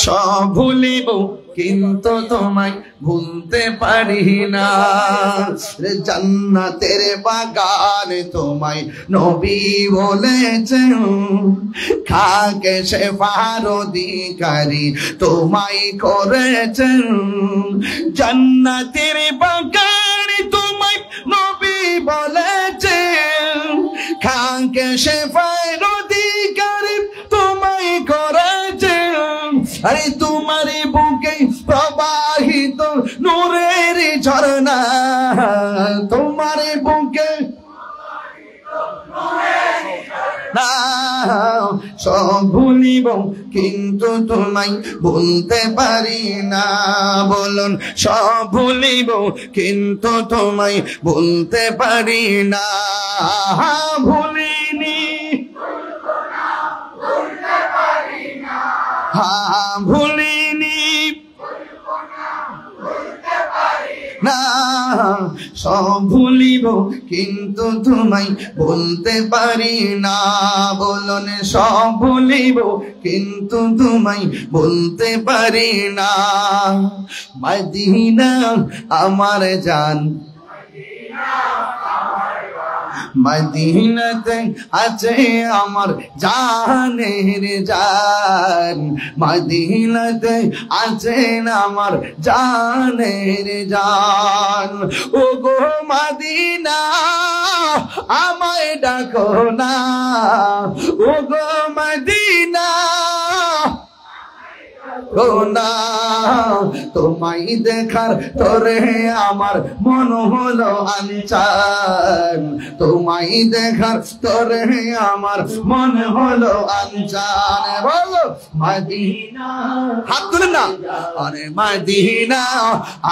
সব ভুলিব কিন্তু তোমায় ভুলতে পারি না। জান্নাতের বাগান তোমায় নবী বলেছেন, খাকে শেফার অধিকারী তোমায় করেছেন। জান্নাতের বাগান তোমায় নবী বলেছেন, খাকে শেফার অধিকারী তোমায় করেছেন। আরে তোমার বুকে প্রবাহিত নূরের ঝরনা, তোমার বুকে না। সব ভুলিব কিন্তু তোমায় ভুলতে পারি না, বলুন। সব ভুলিব কিন্তু তোমায় ভুলতে পারি না। ভুলিনি, ভুলিনি না। সব ভুলিব কিন্তু তোমায় ভুলতে পারি না, বলুন। সব ভুলিব কিন্তু তোমায় ভুলতে পারি না। মদিনা আমার জান, মদিনাতে আছে আমার জানের জান, মদিনাতে আছে আমার জানের জান। ও গো মদিনা আমায় ডাকো না, ও গো মদিনা না। তোমায় দেখার তোরে আমার মন হলো আনচান, তোমায় দেখার তোরে আমার মন হলো আনচান। বলো মদিনা, হাত তুলেন না। আরে মদিনা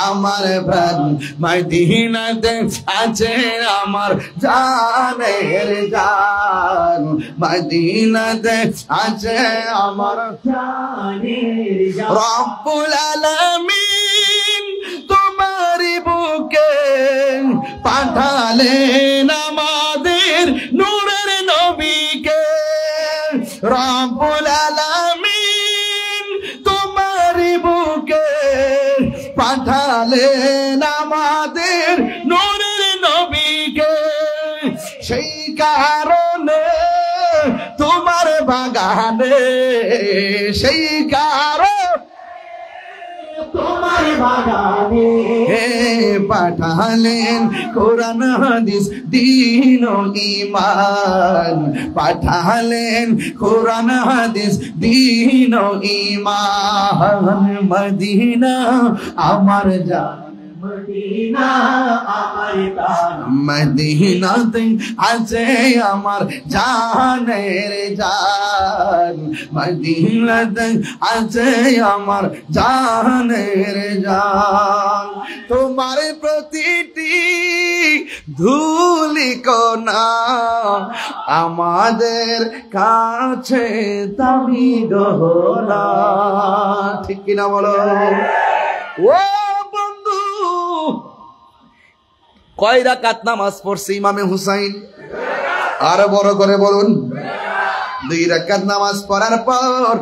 আমার প্রাণ, মদিনাতে আছে আমার জানের জান, মদিনাতে আছে আমার জানের জান। রব্বুল আলামিন তোমার বুকে পাঠালেন আমাদের নূরের নবীকে। রব্বুল আলামিন তোমার বুকে পাঠালেন আমাদের নূরের নবীকে। সেই কারণে তোমার বাগানে, সেই কারণে তোমার বাগানে পাঠালেন কোরআন হাদিস দ্বীন ও ঈমান, পাঠালেন কোরআন হাদিস দ্বীন ও ঈমান। মদিনা আমার জান, মদিনা আমার প্রাণ, মদিনাতে আছে আমার জানের জান, মদিনাতে আছে আমার জানের জান। তোমার প্রতিটি ধূলিকণা আমাদের কাছে দামি গহনা, ঠিক কিনা বলো? ও বন্ধু, কয় রাকাত নামাজ পড়ছে ইমামে হুসাইন? আরো বড় করে বলুন। 2 রাকাত নামাজ পড়ার পর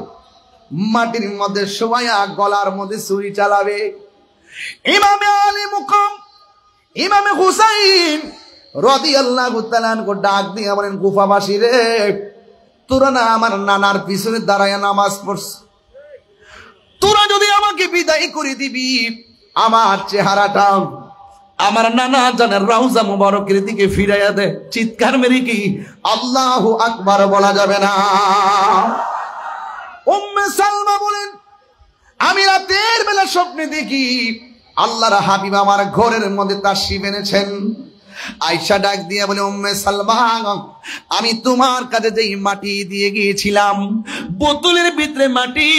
মাটির মধ্যে শোয়া গলার মধ্যে ছুরি চালাবে। ইমামে আলী মুকাম ইমামে হুসাইন রাদিয়াল্লাহু তাআলা আনহু ডাক দিয়ে বলেন, কুফাবাসী রে, তোরা না আমার নানার পিছনে দাঁড়ায় নামাজ পড়ছ, তোরা যদি আমাকে বিদায় করে দিবি, আমার চেহারাটা আমার নানা জানের রওজা মুবারকের দিকে ফিরাইয়া দে। চিৎকার মেরে কি আল্লাহু আকবার বলা যাবে না? উম্মে সালমা বলেন, আমি রাতের বেলা স্বপ্নে দেখি আল্লাহর হাবিব আমার ঘরের মধ্যে তাশরিফ এনেছেন। আয়েশা ডাক দিয়ে বলে, উম্মে সালমা, আমি তোমার কাছে যেই মাটি দিয়ে গিয়েছিলাম, বোতলের ভিতরে মাটি,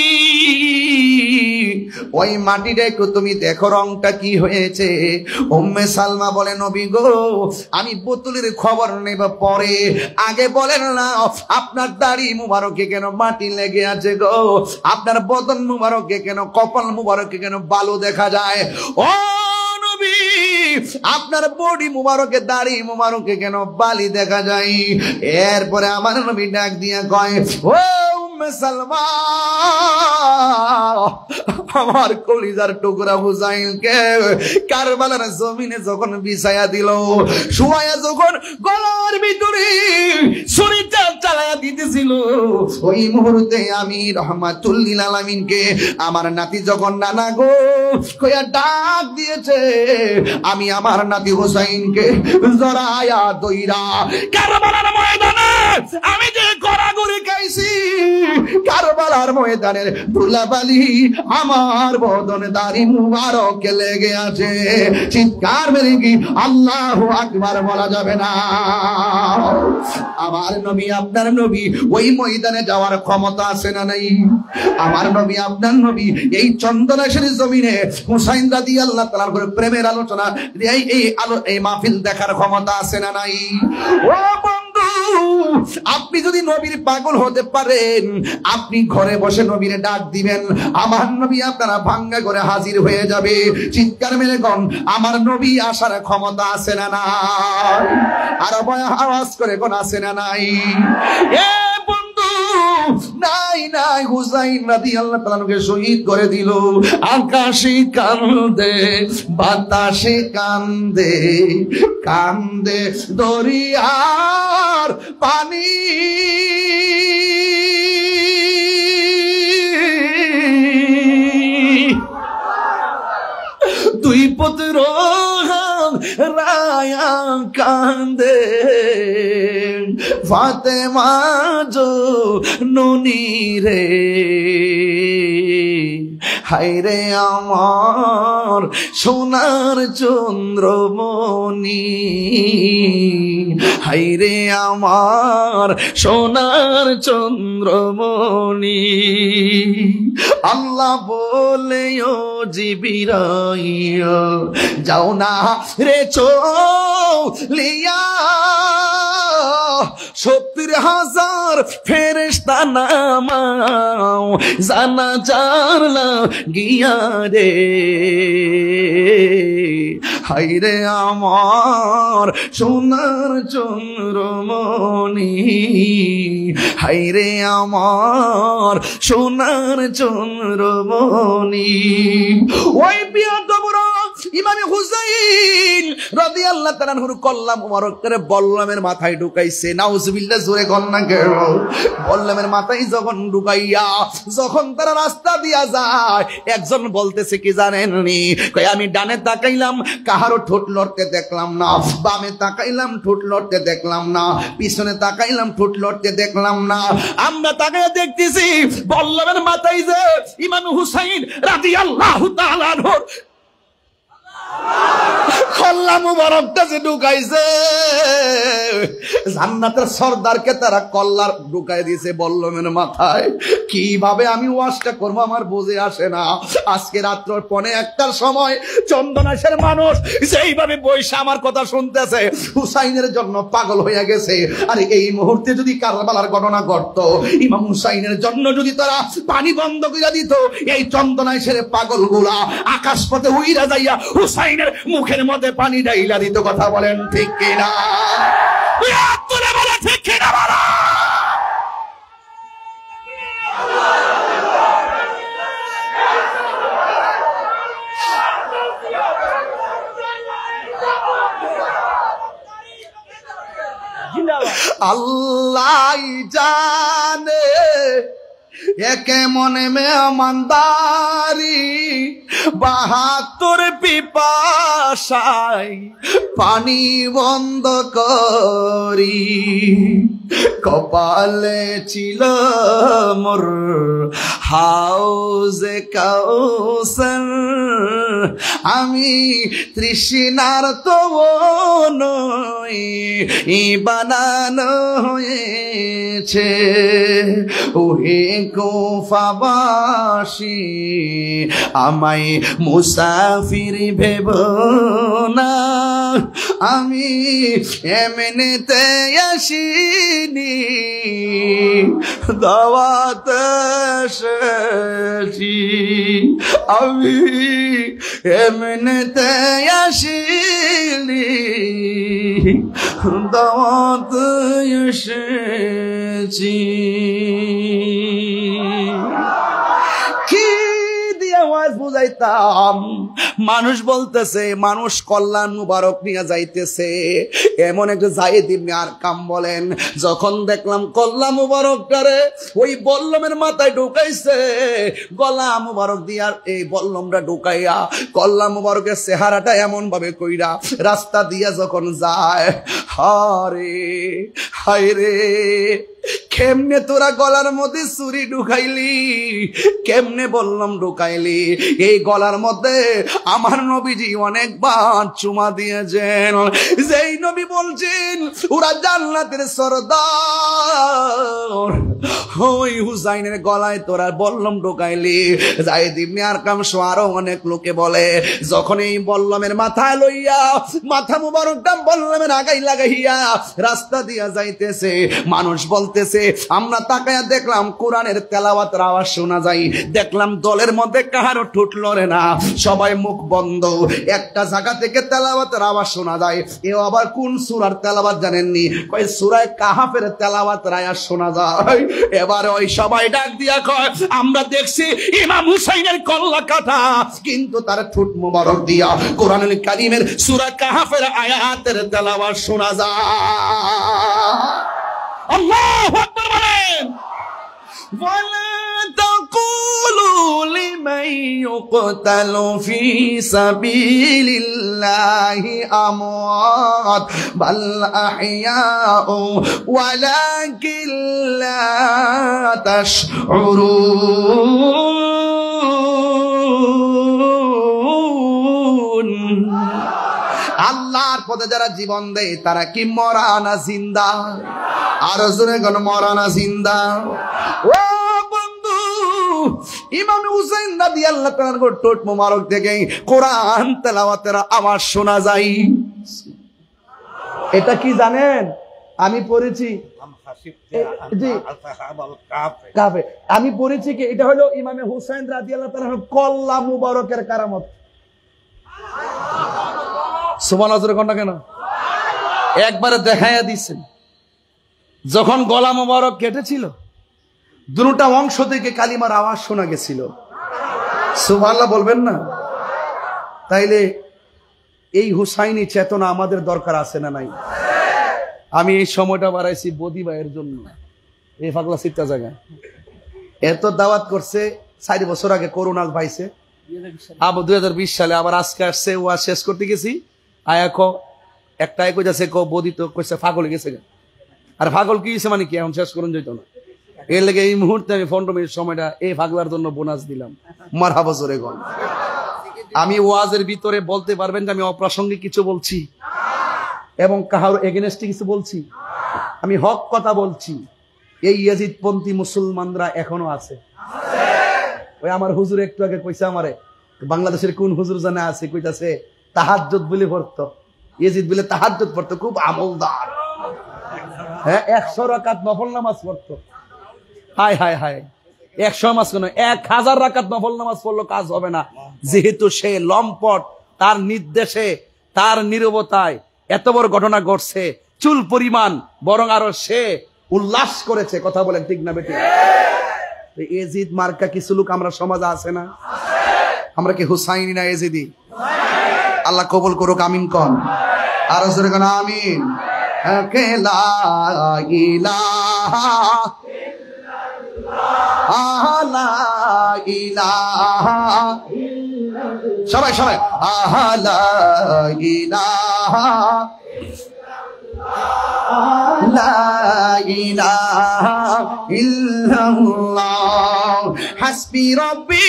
ওই মাটিটা একটু তুমি দেখো রংটা কি হয়েছে। উম্মে সালমা বলে, নবী গো, আমি বোতলের খবর নেব পরে, আগে বলেন না আপনার দাড়ি মুবারকে কেন মাটি লেগে আছে গো, আপনার বদন মুবারকে কেন, কপাল মুবারকে কেন বালু দেখা যায়? ও নবী, আপনার বডি মুবারকে, দাড়ি মুবারকে কেন বালি দেখা যায়? এরপরে আমার নবী ডাক দিয়া কয়, ও উম্মে সালমা, আমার কলিজার টুকরা হুসাইনকে কারবালার জমিনে যখন বিছায়া দিল, শুয়ায়া যখন গলার ভিতরে ছুরিটা চালায়া দিতেছিল, ওই মুহূর্তে আমি রহমাতুল লিল আলামিনকে আমার নাতি যখন নানা গো কইয়া ডাক দিয়েছে, আমি আমার নাতি হুসাইনকে জড়ায়া দইরা কারবালার ময়দানে আমি যে গড়াগড়ি খাইছি, কারবালার ময়দানের ধুলাবালি আমার বদনে দাড়ি মুবারক লেগে আছে। চিৎকার মেরে কি আল্লাহু আকবার বলা যাবে না? আমার নবী আপনার নবী ওই ময়দানে যাওয়ার ক্ষমতা আছে না নাই? আমার নবী আপনার নবী এই চন্দনাশের জমিনে হুসাইন রাদিয়াল্লাহু তাআলার করে প্রেমের আলোচনা, এই মাহফিল দেখার ক্ষমতা আছে না নাই? ও বন্ধু, আপনি যদি নবীর পাগল হতে পারেন, আপনি ঘরে বসে নবীরে ডাক দিবেন, আমার নবী আপনারা ভাঙ্গা করে হাজির হয়ে যাবে। চিৎকার মেরে কোন আমার নবী আসার ক্ষমতা আছে না নাই? আর আওয়াজ করে কোন আছে না নাই? এ বন্ধু, নাই নাই, হুসাইন রাদিয়াল্লাহু তাআলাকে শহীদ করে দিল। আকাশে কান্দে, বাতাসে কান্দে, কান্দে দরিয়ার পানি, দুই পুত্র রায়া কান্দে, ফাতেমা জো নুনি রে, হায়রে আমার সোনার চন্দ্রমণি, হায়রে আমার সোনার চন্দ্রমণি। আল্লাহ বলে, ও জিবরাইল যাও না রে চলিয়া, 70,000 ফেরেশতা নামাও জানাজার লাগিয়া রে, হায়রে আমার সোনার চন্দ্রমণি, হায়রে আমার সোনার চন্দ্রমণি। ওই বিয়াদবরা ইমামে হুসাইন রাদিয়াল্লাহু তাআলা আনহুর কল্লা মুবারক করে বল্লমের মাথায় ঢুকাইছে। নাউজুবিল্লাহ, জোরে কর না কেন? বল্লমের মাথায় যখন ঢুকাইয়া যখন তারা রাস্তা দিয়া যায়, একজন বলতেছে কি জানেননি, কই আমি ডানে তাকাইলাম কাহারও ঠোঁট লড়তে দেখলাম না, বামে তাকাইলাম ঠোঁট লড়তে দেখলাম না, পিছনে তাকাইলাম ঠোঁট লড়তে দেখলাম না, আমরা তাকাইয়া দেখতেছি বল্লমের মাথায় যে ইমাম হুসাইন রাদিয়াল্লাহু তাআলা আনহু কল্লা মুবারকটা যে ঢুকাইছে, জান্নাতের সর্দারকে তারা কল্লার ঢুকাই দিয়েছে বল্লমের মাথায়। কিভাবে আমি ওয়াজটা করবো আমার বুঝে আসে না। আজকে রাত্র 1:45টার সময় চন্দনাশের মানুষ যেইভাবে বৈশা আমার কথা শুনতেছে, হুসাইনের জন্য পাগল হয়ে গেছে। আর এই মুহূর্তে যদি কারবালার ঘটনা ঘটতো, ইমাম হুসাইনের জন্য যদি তারা পানি বন্ধ করে দিত, এই চন্দনাশের পাগল গুলা আকাশ পথে উইরা যাইয়া হুসাইনের মুখের মধ্যে পানি ডাইলা দিত। কথা বলেন ঠিক কিনা? ঠিক কিনা বলা? আল্লাহ জানে একে মনে মেহমানদারি, 72 পিপাসায় পানি বন্ধ করি। কপালে ছিল মোর হাউজে কাউসার, আমি তৃষ্ণার তো নই বানানো হয়েছে। ওহে কুফাবাসী আমায় মুসাফির ভেব না, আমি এমনিতে আসিনি, দাওয়াত এসেছি। আমি এমনিতে আসিনি, দাওয়াত এসেছি। কি দিয়ে আওয়াজ বুঝাইতাম? মানুষ বলতেছে, মানুষ কল্যাণ মুবারক নিয়ে যাইতেছে। এমন একটা জায়েদ ইবনে আরকাম বলেন, যখন দেখলাম কল্যাণ মুবারকটারে ওই বল্লমের মাথায় ঢুকাইছে, গলা মুবারক দিয়া এই বল্লমটা ঢুকাইয়া কল্যাণ মুবারকের চেহারাটা এমন ভাবে কইরা রাস্তা দিয়া যখন যায়, হারে হায় রে, কেমনে তোরা গলার মধ্যে ছুরি ঢুকাইলি, কেমনে বললাম ঢুকাইলি? এই গলার মধ্যে আমার নবীজি অনেকবার চুমা দিয়েছেন। যেই নবী বলছেন ওরা জান্নাতের সরদার, ওই হুসাইনের গলায় তোরা বললাম ঢুকাইলি। যায়েদ ইবনে আরকাম সহ আরো অনেক লোকে বলে, যখন এই বল্লমের মাথায় লইয়া মাথা মুবারকটা বল্লমের আগাই লাগাইয়া রাস্তা দিয়া যাইতেছে, মানুষ বলতেছে, আমরা তাকায়া দেখলাম কোরআনের তেলাওয়াতের আওয়াজ শোনা যায়, দেখলাম দলের মধ্যে কাহারও ঠোঁট লড়ে না, সবাই মুখ বন্ধ। একটা জায়গা থেকে তেলাওয়াতের আওয়াজ শোনা যায়। এ আবার কোন সূরার তেলাওয়াত জানেননি? কয় সূরা কাহাফের তেলাওয়াতের আয়াত শোনা যায়। এবার ওই সবাই ডাক দিয়া কয়, আমরা দেখছি ইমাম হুসাইনের কল্লা কাটা, কিন্তু তার ঠোঁট মোবারক দিয়া কোরআনুল কারীমের সূরা কাহাফের আয়াতের তেলাওয়াত শোনা যায়। আল্লাহু আকবার বলেন। ওয়ালা তাকুলু লিমান ইউকতালু ফি সাবিলিল্লাহি আমওয়াত বাল আহইয়াউ ওয়ালাকিন লা তাশউরুন। আল্লাহর পথে যারা জীবন দেয় তারা কি মরা না জিন্দা? আর জোরে কোন মরা না জিন্দা? ও বন্ধু, ইমাম হুসাইন রাদিয়াল্লাহু তাআলার ঠোঁট মোবারক থেকে কোরআন তেলাওয়াতের আওয়াজ শোনা যায়। এটা কি জানেন? আমি পড়েছি, আমি পড়েছি কি এটা হলো ইমামে হুসাইন রাদিয়াল্লাহু তাআলার কল্লা মুবারকের কারামত। সুবহানাল্লাহ কোনটা কেন? একবারে দেখাইয়া দিচ্ছেন। যখন গলা মোবারক কেটেছিল, দুটা অংশ থেকে কালিমার আওয়াজ শোনা গেছিল। সুবহানাল্লাহ বলবেন না? তাইলে এই হুসাইনি চেতনা আমাদের দরকার আছে না নাই? আমি এই সময়টা বাড়াইছি বদি ভাইয়ের জন্য। এই পাগলা সিটটা জায়গা এত দাওয়াত করছে 4 বছর আগে করোনা পাইছে, আবার 2020 সালে আবার আজকে আসছে। ও শেষ করতে গেছি, আয়া একটাই কইতাছে বদি তো কইছে পাগল গেছে। আর পাগল কি হয়েছে মানে কি এখন শেষ করুন যেত না। এর লেগে এই মুহূর্তে আমি 15 মিনিট সময়টা এই পাগলার জন্য বোনাস দিলাম। মারহাবা জোরে গন। আমি ওয়াজের ভিতরে বলতে পারবেন যে আমি অপ্রাসঙ্গিক কিছু বলছি এবং কাহার এগেনস্টে কিছু বলছি? আমি হক কথা বলছি। এই ইয়াজিদপন্থী মুসলমানরা এখনো আছে। ওই আমার হুজুর একটু আগে কইছে আমারে, বাংলাদেশের কোন হুজুর জানে আছে, কইতাছে তাহাজ্জুদ বলে পড়তো, ইয়াজিদ বলে তাহাজ্জুদ পড়তো, খুব আমলদার, হ্যাঁ 100 রাকাত নফল নামাজ পড়তো। হায় হায় হায়, 100 নামাজ কেন, 1000 রাকাত নফল নামাজ পড়লো কাজ হবে না, যেহেতু সে লম্পট, তার নির্দেশে তার নীরবতায় এত বড় ঘটনা ঘটছে, চুল পরিমাণ, বরং আরো সে উল্লাস করেছে। কথা বলেন ঠিক না বেটি? এজিদ মার্কা কিছু লোক আমরা সমাজে আছে না? আমরা কি হুসাইনি না এজিদি? আল্লাহ কবুল করুক, আমিন কন। আর জোরে কোন আমিন। লা ইলাহা ইল্লাল্লাহ, সবাই সবাই লা ইলাহা লা ইলাহা ইল্লাল্লাহ, হাসবি রাব্বি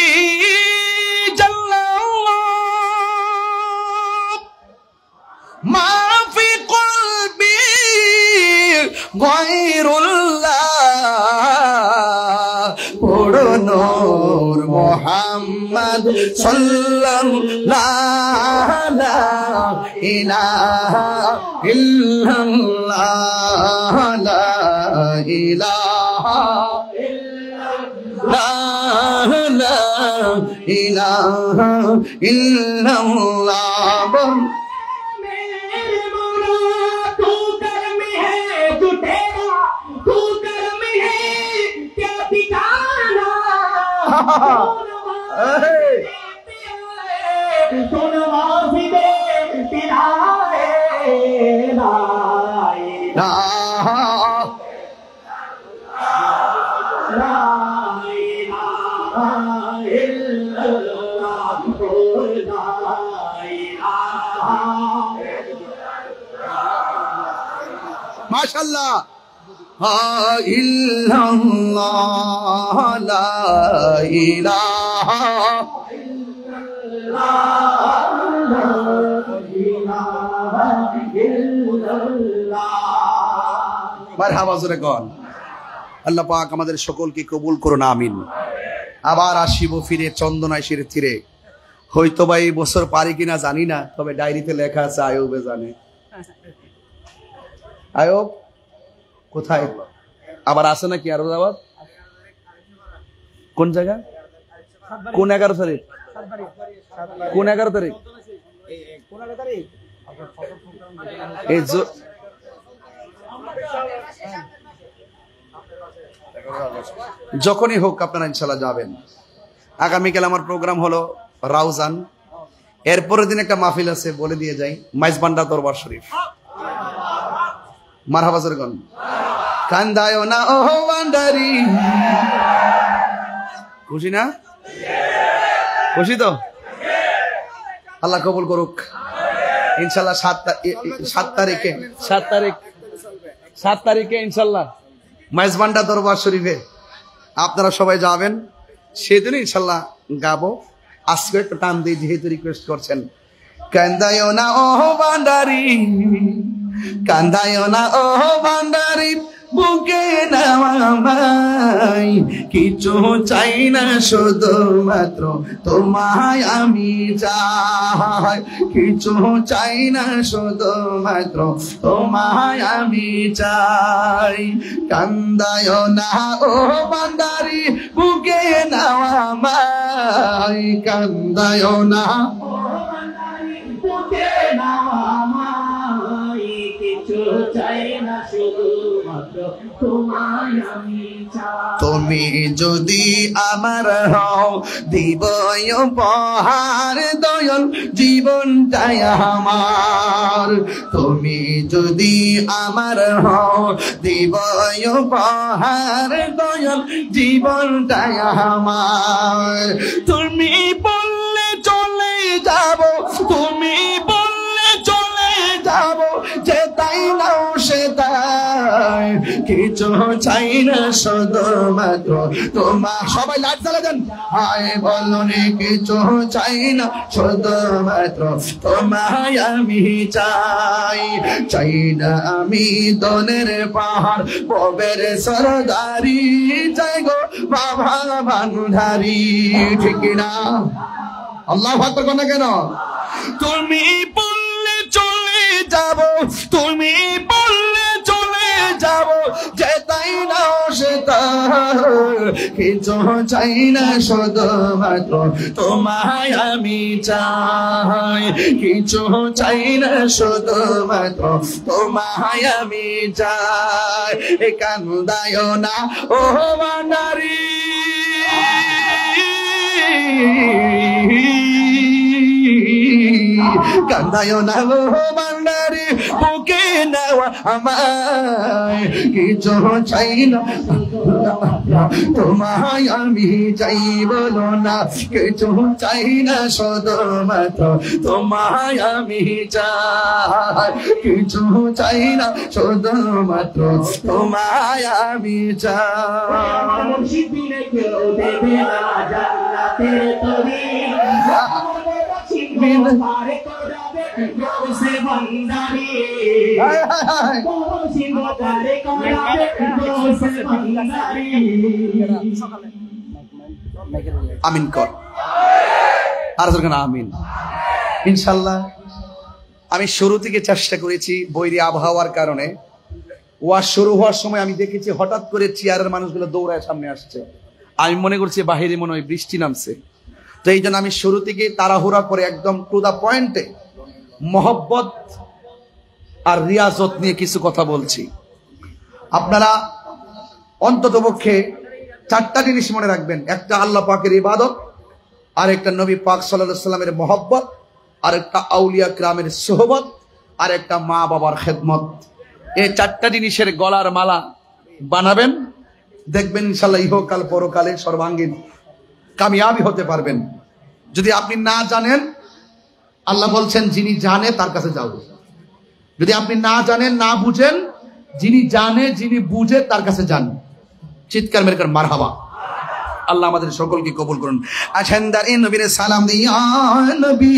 জাল্লাল্লাহ, মা ফি কলবি গায়রুল্লাহ, পড়ো নূর মুহাম্মদ সাল্লাল্লাহু লা ইলাহা ইল্লাল্লাহ, লা ইলাহা ইল্লাল্লাহ, লা ইলাহা ইল্লাল্লাহ। মাশাআল্লাহ, ইল্লাল্লাহ, লা ইলাহা মারহাবা, জোরে কোন। আল্লাহ পাক আমাদের সকলকে কবুল করুন, আমিন। আবার আসিব ফিরে চন্দনাইশের তীরে, হয়তো বা এই বছর পারি কিনা জানি না, তবে ডায়েরিতে লেখা আছে আয়ুবে জানে। আয়ুব কোথায়? আবার আছে নাকি আরো যাওয়ার? কোন জায়গা? কোন 11 তারিখ? কোন 11 তারিখ? এই যখনই হোক আপনারা ইনশাল্লাহ যাবেন। আগামীকাল আমার প্রোগ্রাম হলো রাউজান, এরপরের দিন একটা মাহফিল আছে, বলে দিয়ে যাই, মাইজবান্ডা দরবার শরীফ। মারহাবা জোরে কোন। কান্দায় না ও ভান্ডারি, খুশি না? খুশি তো? আল্লাহ কবুল করুক ইনশাল্লাহ। 7 তারিখে ইনশাল্লাহ মাইজবান্ডা দরবার শরীফে আপনারা সবাই যাবেন, সেদিন ইনশাল্লাহ গাবো। আজকে একটু টান দিয়ে যেহেতু রিকোয়েস্ট করছেন। কান্দায় না ও ভান্ডারি, কান্দায় না ও ভান্ডারি, বুকে নামাই কিছু চাই না, শুধুমাত্র তোমায় আমি চাই, কিছু চাই না, শুধুমাত্র তোমায় আমি চাই। কান্দায় না ও ভান্ডারি, বুকে নামাই, কান্দায় না বুকে নামাই, কিছু চাই না, শুধুমাত্র তোমায় আমি চাই। তুমি যদি আমার হও, দিব উপহার দয়াল জীবনটাই আমার। তুমি যদি আমার হও, দিব উপহার দয়াল জীবনটাই আমার। তুমি বললে চলে যাব, তুমি বললে চলে যাব, যেটাই নাও সেটাই, কিছু চাই না শুধুমাত্র তোমার। সবাই লাইট জ্বালা দেন। হায় বলনি কিছু চাই না শুধুমাত্র তোমায় আমি চাই। চাই না আমি দনের পাহাড় ববের সরদারি, চাই গো বাবা ভান্ডারি। ঠিক না? আল্লাহু আকবার কোন কেন? তুমি বললে চলে যাব, তুমি বললে চলে যাব, যেতাই না সেটা কিছু চাই না শুধুমাত্র তোমায় আমি চাই। কিছু চাই না শুধুমাত্র তোমায় আমি চাই। কান্দায় না ও ভান্ডারি, কান্দায় না ও ভান্ডারি, বুকে নেওয়া আমায়। কিছু চাই না তোমায় আমি চাই, বলো না কিছু চাই না শুধুমাত্র তোমায় আমি চাই। কিছু চাই না শুধুমাত্র তোমায় আমি চাই। শিবিরে কেউ দেবে না জান্নাতের তরি, পারে করাবে গৌসে ভান্ডারি, পারে করাবে গৌসে ভান্ডারি। আমিন কর, আর আমিন। ইনশাল্লাহ আমি শুরু থেকে চেষ্টা করেছি, বৈরী আবহাওয়ার কারণে ওয়াজ শুরু হওয়ার সময় আমি দেখেছি হঠাৎ করে চেয়ারের মানুষগুলো দৌড়ায় সামনে আসছে। আমি মনে করছি বাহিরে মনে হয় বৃষ্টি নামছে। তো এই জন্য আমি শুরু থেকে তাড়াহুড়া করে একদম টু দা পয়েন্টে মহব্বত আর রিয়াজত নিয়ে কিছু কথা বলছি। আপনারা অন্ততপক্ষে 4টা জিনিস মনে রাখবেন। একটা আল্লাহ পাকের ইবাদত, আর একটা নবী পাক সাল্লাল্লাহু আলাইহি সাল্লামের মহব্বত, আর একটা আউলিয়া কিরামের সোহবত, আর একটা মা বাবার খেদমত। এই 4টা জিনিসের গলার মালা বানাবেন, দেখবেন ইনশাআল্লাহ ইহকাল পরকালে সর্বাঙ্গীন কামিয়াবি হতে পারবেন। যদি আপনি না জানেন, আল্লাহ বলছেন যিনি জানে তার কাছে যাও। যদি আপনি না জানেন, না বুঝেন, যিনি জানে যিনি বুঝে তার কাছে যান। চিৎকার মেরে করেন মারহাবা। আল্লাহ আমাদের সকলকে কবুল করুন। আসেন দাঁড়িয়ে নবীর সালাম দিই। ইয়া নবী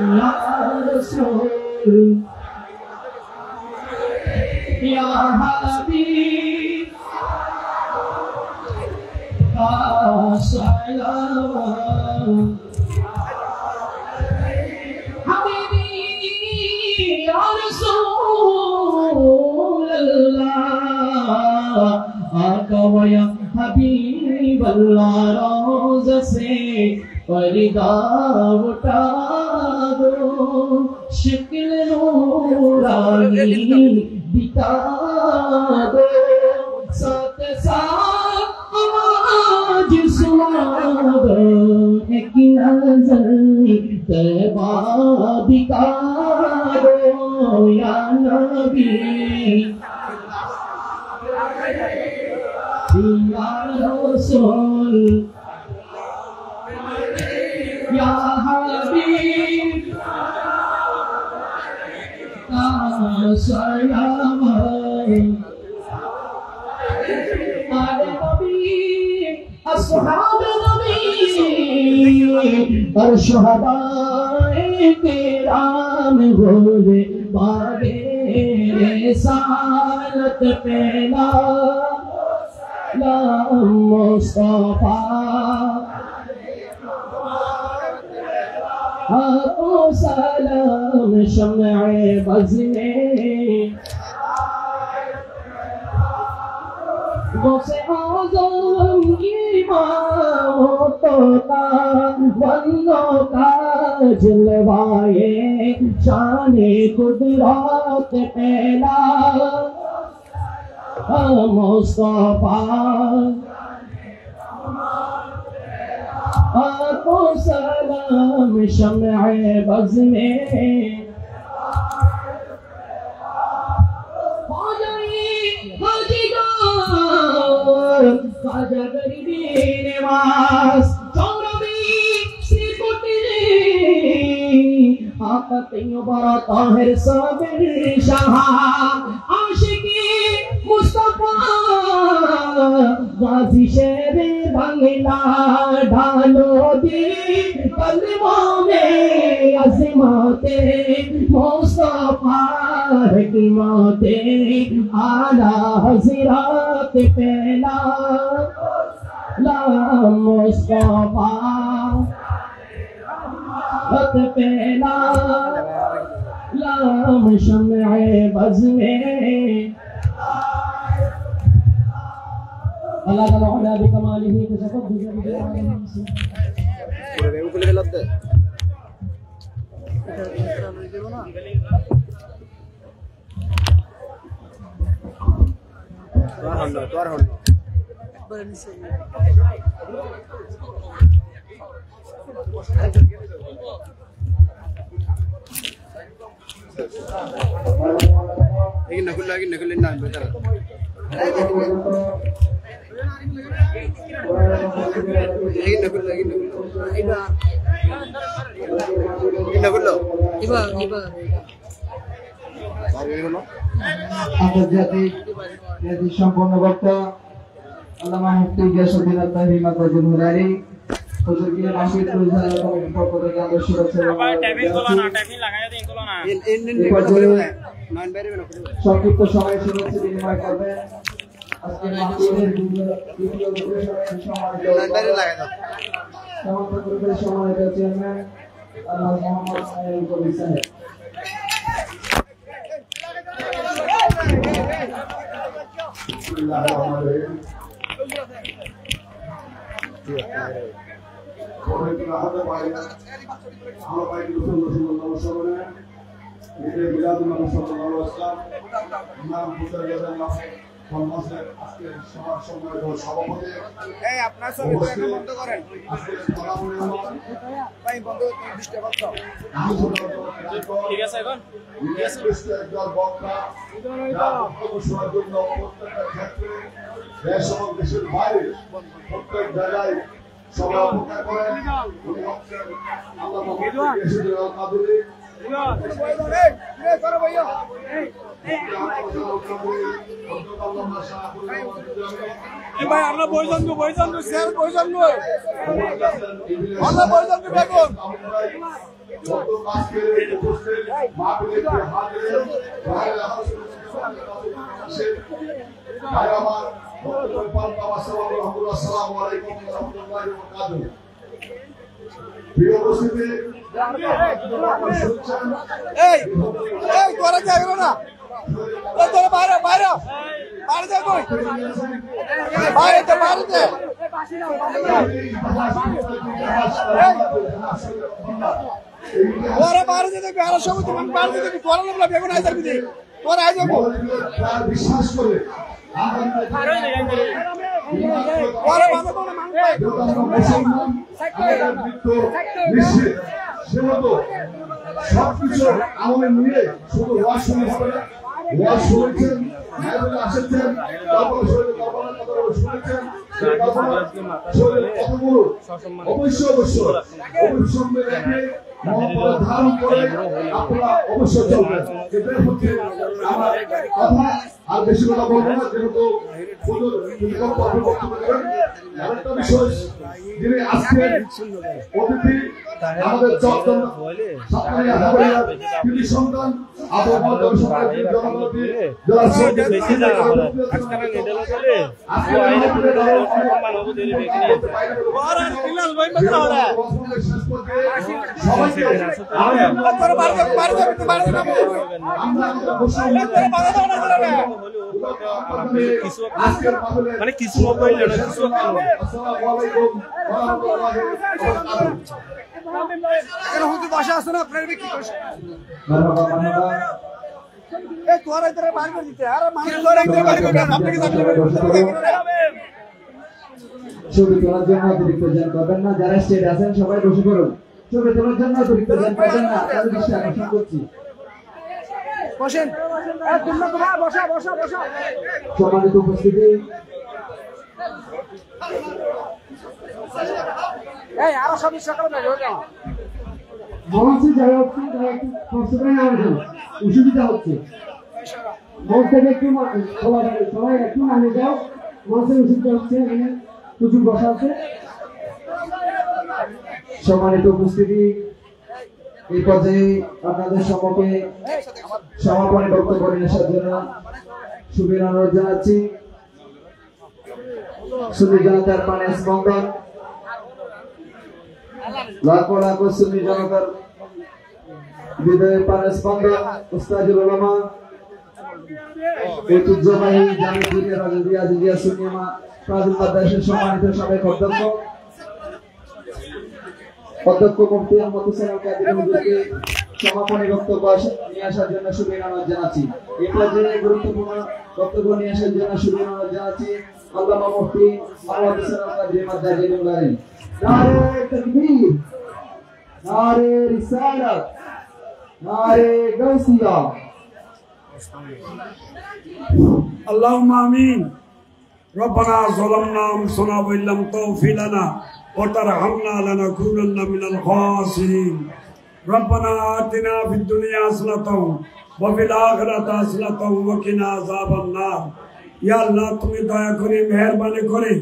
ইয়া রাসূল ইয়া হাবিব সালাম হাবিবি ইয়া রাসূলুল্লাহ आका या हबीब अल्लाह रोज़ से पर्दा उठा दो, शक्ल नूरानी दिखा दो, साथ साथ आवाज़ सुना दो, एक नज़र तैबा दिखा दो या नबी या रसूल या हबीब का सलाम आले नबी अस्हाब नबी और शुहदाए किराम बोले बारे रिसालत पहला मुस्तफा आपको सलाम शम्ए बज़ में गौसे आज़म इमाम तोता बंदों का जलवाए शाने कुदरत पहला मुस्तफा आपको सलाम शम्ए बज़ में खाजा गरीबी निवास चौरवी श्री कुटी आकतियों बड़ा ताहिर साबिर शाह आशिकी मुस्तफा गाजी शेरे बंगला ढालो दी कलमों में अज़माते मुस्तफा की मौते आला हज़रात पहला ला मुस्तफा हक पहला लाम शम्ए बज़ में अल्लाह ताला अला बिकमालिही तशफ़्फ़ुज़ lagi nakul nan betul. আন্তর্জাতিক সম্পন্ন বক্তা আল্লামা মুফতি গিয়াসউদ্দিন আত-তাহিরি মাদ্রাজুল হুলারি হুজুরকে মাসিদ পরিচালনা কমিটির পক্ষ থেকে আদর্শ সংক্ষিপ্ত সময় শুভেচ্ছা বিনিময় করবেন। আজকের মাহফিলের দ্বিতীয় সম্মানিত চেয়ারম্যান আল্লাহ মোহাম্মদ সাহেব কবির সাহেব। দেশের বাইরে প্রত্যেক জায়গায় সভা করেন ভাই আমরা বইজন শেয়ার বইজন নয় আমরা বইজন বেগুন তোরা যাইবো না তোরা বাইরে বাইরে বাইরে যাই কই বাইরে তো বাইরে ওরা বাইরে যেতে বেড়া সবুজ তুমি বাইরে যেতে তোরা লোক বেগুন আইজার বিদে তোরা আই যাবো বিশ্বাস করে ওরা বাবা কোন মান পাই সবকিছু আমলে নিয়ে শুধু ওয়াজ শুনে হবে না। ওয়াজ শুনেছেন, মাহফিলে আসেছেন, তারপরে শরীরে কারবালার কথা শুনেছেন, সেই কারবালার শরীরে কতগুলো অবশ্যই অবশ্যই রেখে মহব্বত ধারণ করে আপনারা অবশ্যই চলবেন। এটাই হচ্ছে আমার কথা। আর বেশি কথা বলবো না, যেহেতু বক্তব্য দেবেন। আরেকটা বিষয়, যিনি আজকে অতিথি আমাদের তিনি সন্তান মানে কিছু বাসা আছে না আপনার কি তোরা ইতরে বার করে দিতে আর মানুষ তোরা ইতরে বার করে আপনি কি ছবি তোলার জন্য অতিরিক্ত জ্ঞান করবেন না। যারা স্টেজ আছেন সবাই বসে পড়ুন। ছবি তোলার জন্য অতিরিক্ত জ্ঞান করবেন না, তাদের দৃষ্টি আকর্ষণ করছি। বসেন বসা বসা বসা সম্মানিত উপস্থিতি, এই আরো সব সকালে মঞ্চে যারা হচ্ছে তারা একটু কষ্ট করে নেওয়ার জন্য অসুবিধা হচ্ছে। মঞ্চ থেকে একটু সবাই একটু নামে যাও, মঞ্চের অসুবিধা হচ্ছে, এখানে প্রচুর বসা আছে। সম্মানিত উপস্থিতি, এই পর্যায়ে আপনাদের সম্মুখে সমাপনী বক্তব্য নিয়ে আসার জন্য শুভেচ্ছা অনুরোধ জানাচ্ছি। সুন্নি জনতার প্রাণে স্পন্দন, লাখো লাখো সুন্নি জনতার হৃদয়ের প্রাণে স্পন্দন উস্তাদুল উলামা ঐতিহ্যবাহী জামিয়া রাজিয়া জিয়া সুন্নিয়া ফাজিল মাদ্রাসার সম্মানিত সাবেক অধ্যক্ষ মুফতি আহমদ হোসেন আল কাদের হুজুরকে সমাপনী বক্তব্য নিয়ে আসার জন্য শুভেচ্ছা অনুরোধ জানাচ্ছি। এই পর্যায়ে গুরুত্বপূর্ণ বক্তব্য নিয়ে আসার জন্য শুভেচ্ছা অনুরোধ জানাচ্ছি আল্লামা মুফতি আহমদ হোসেন আল কাদের মাদ্রাসার নারে তাকবীর, নারে রিসালাত, নারে গাউসিয়া। اللهم آمين. ربنا ظلمنا أنفسنا وإن لم تغفر لنا وترحمنا لنكونن من الخاسرين. ربنا آتنا في الدنيا حسنة وفي الآخرة حسنة وقنا عذاب النار. يا الله তুমি দয়া করে মেহেরবানি করে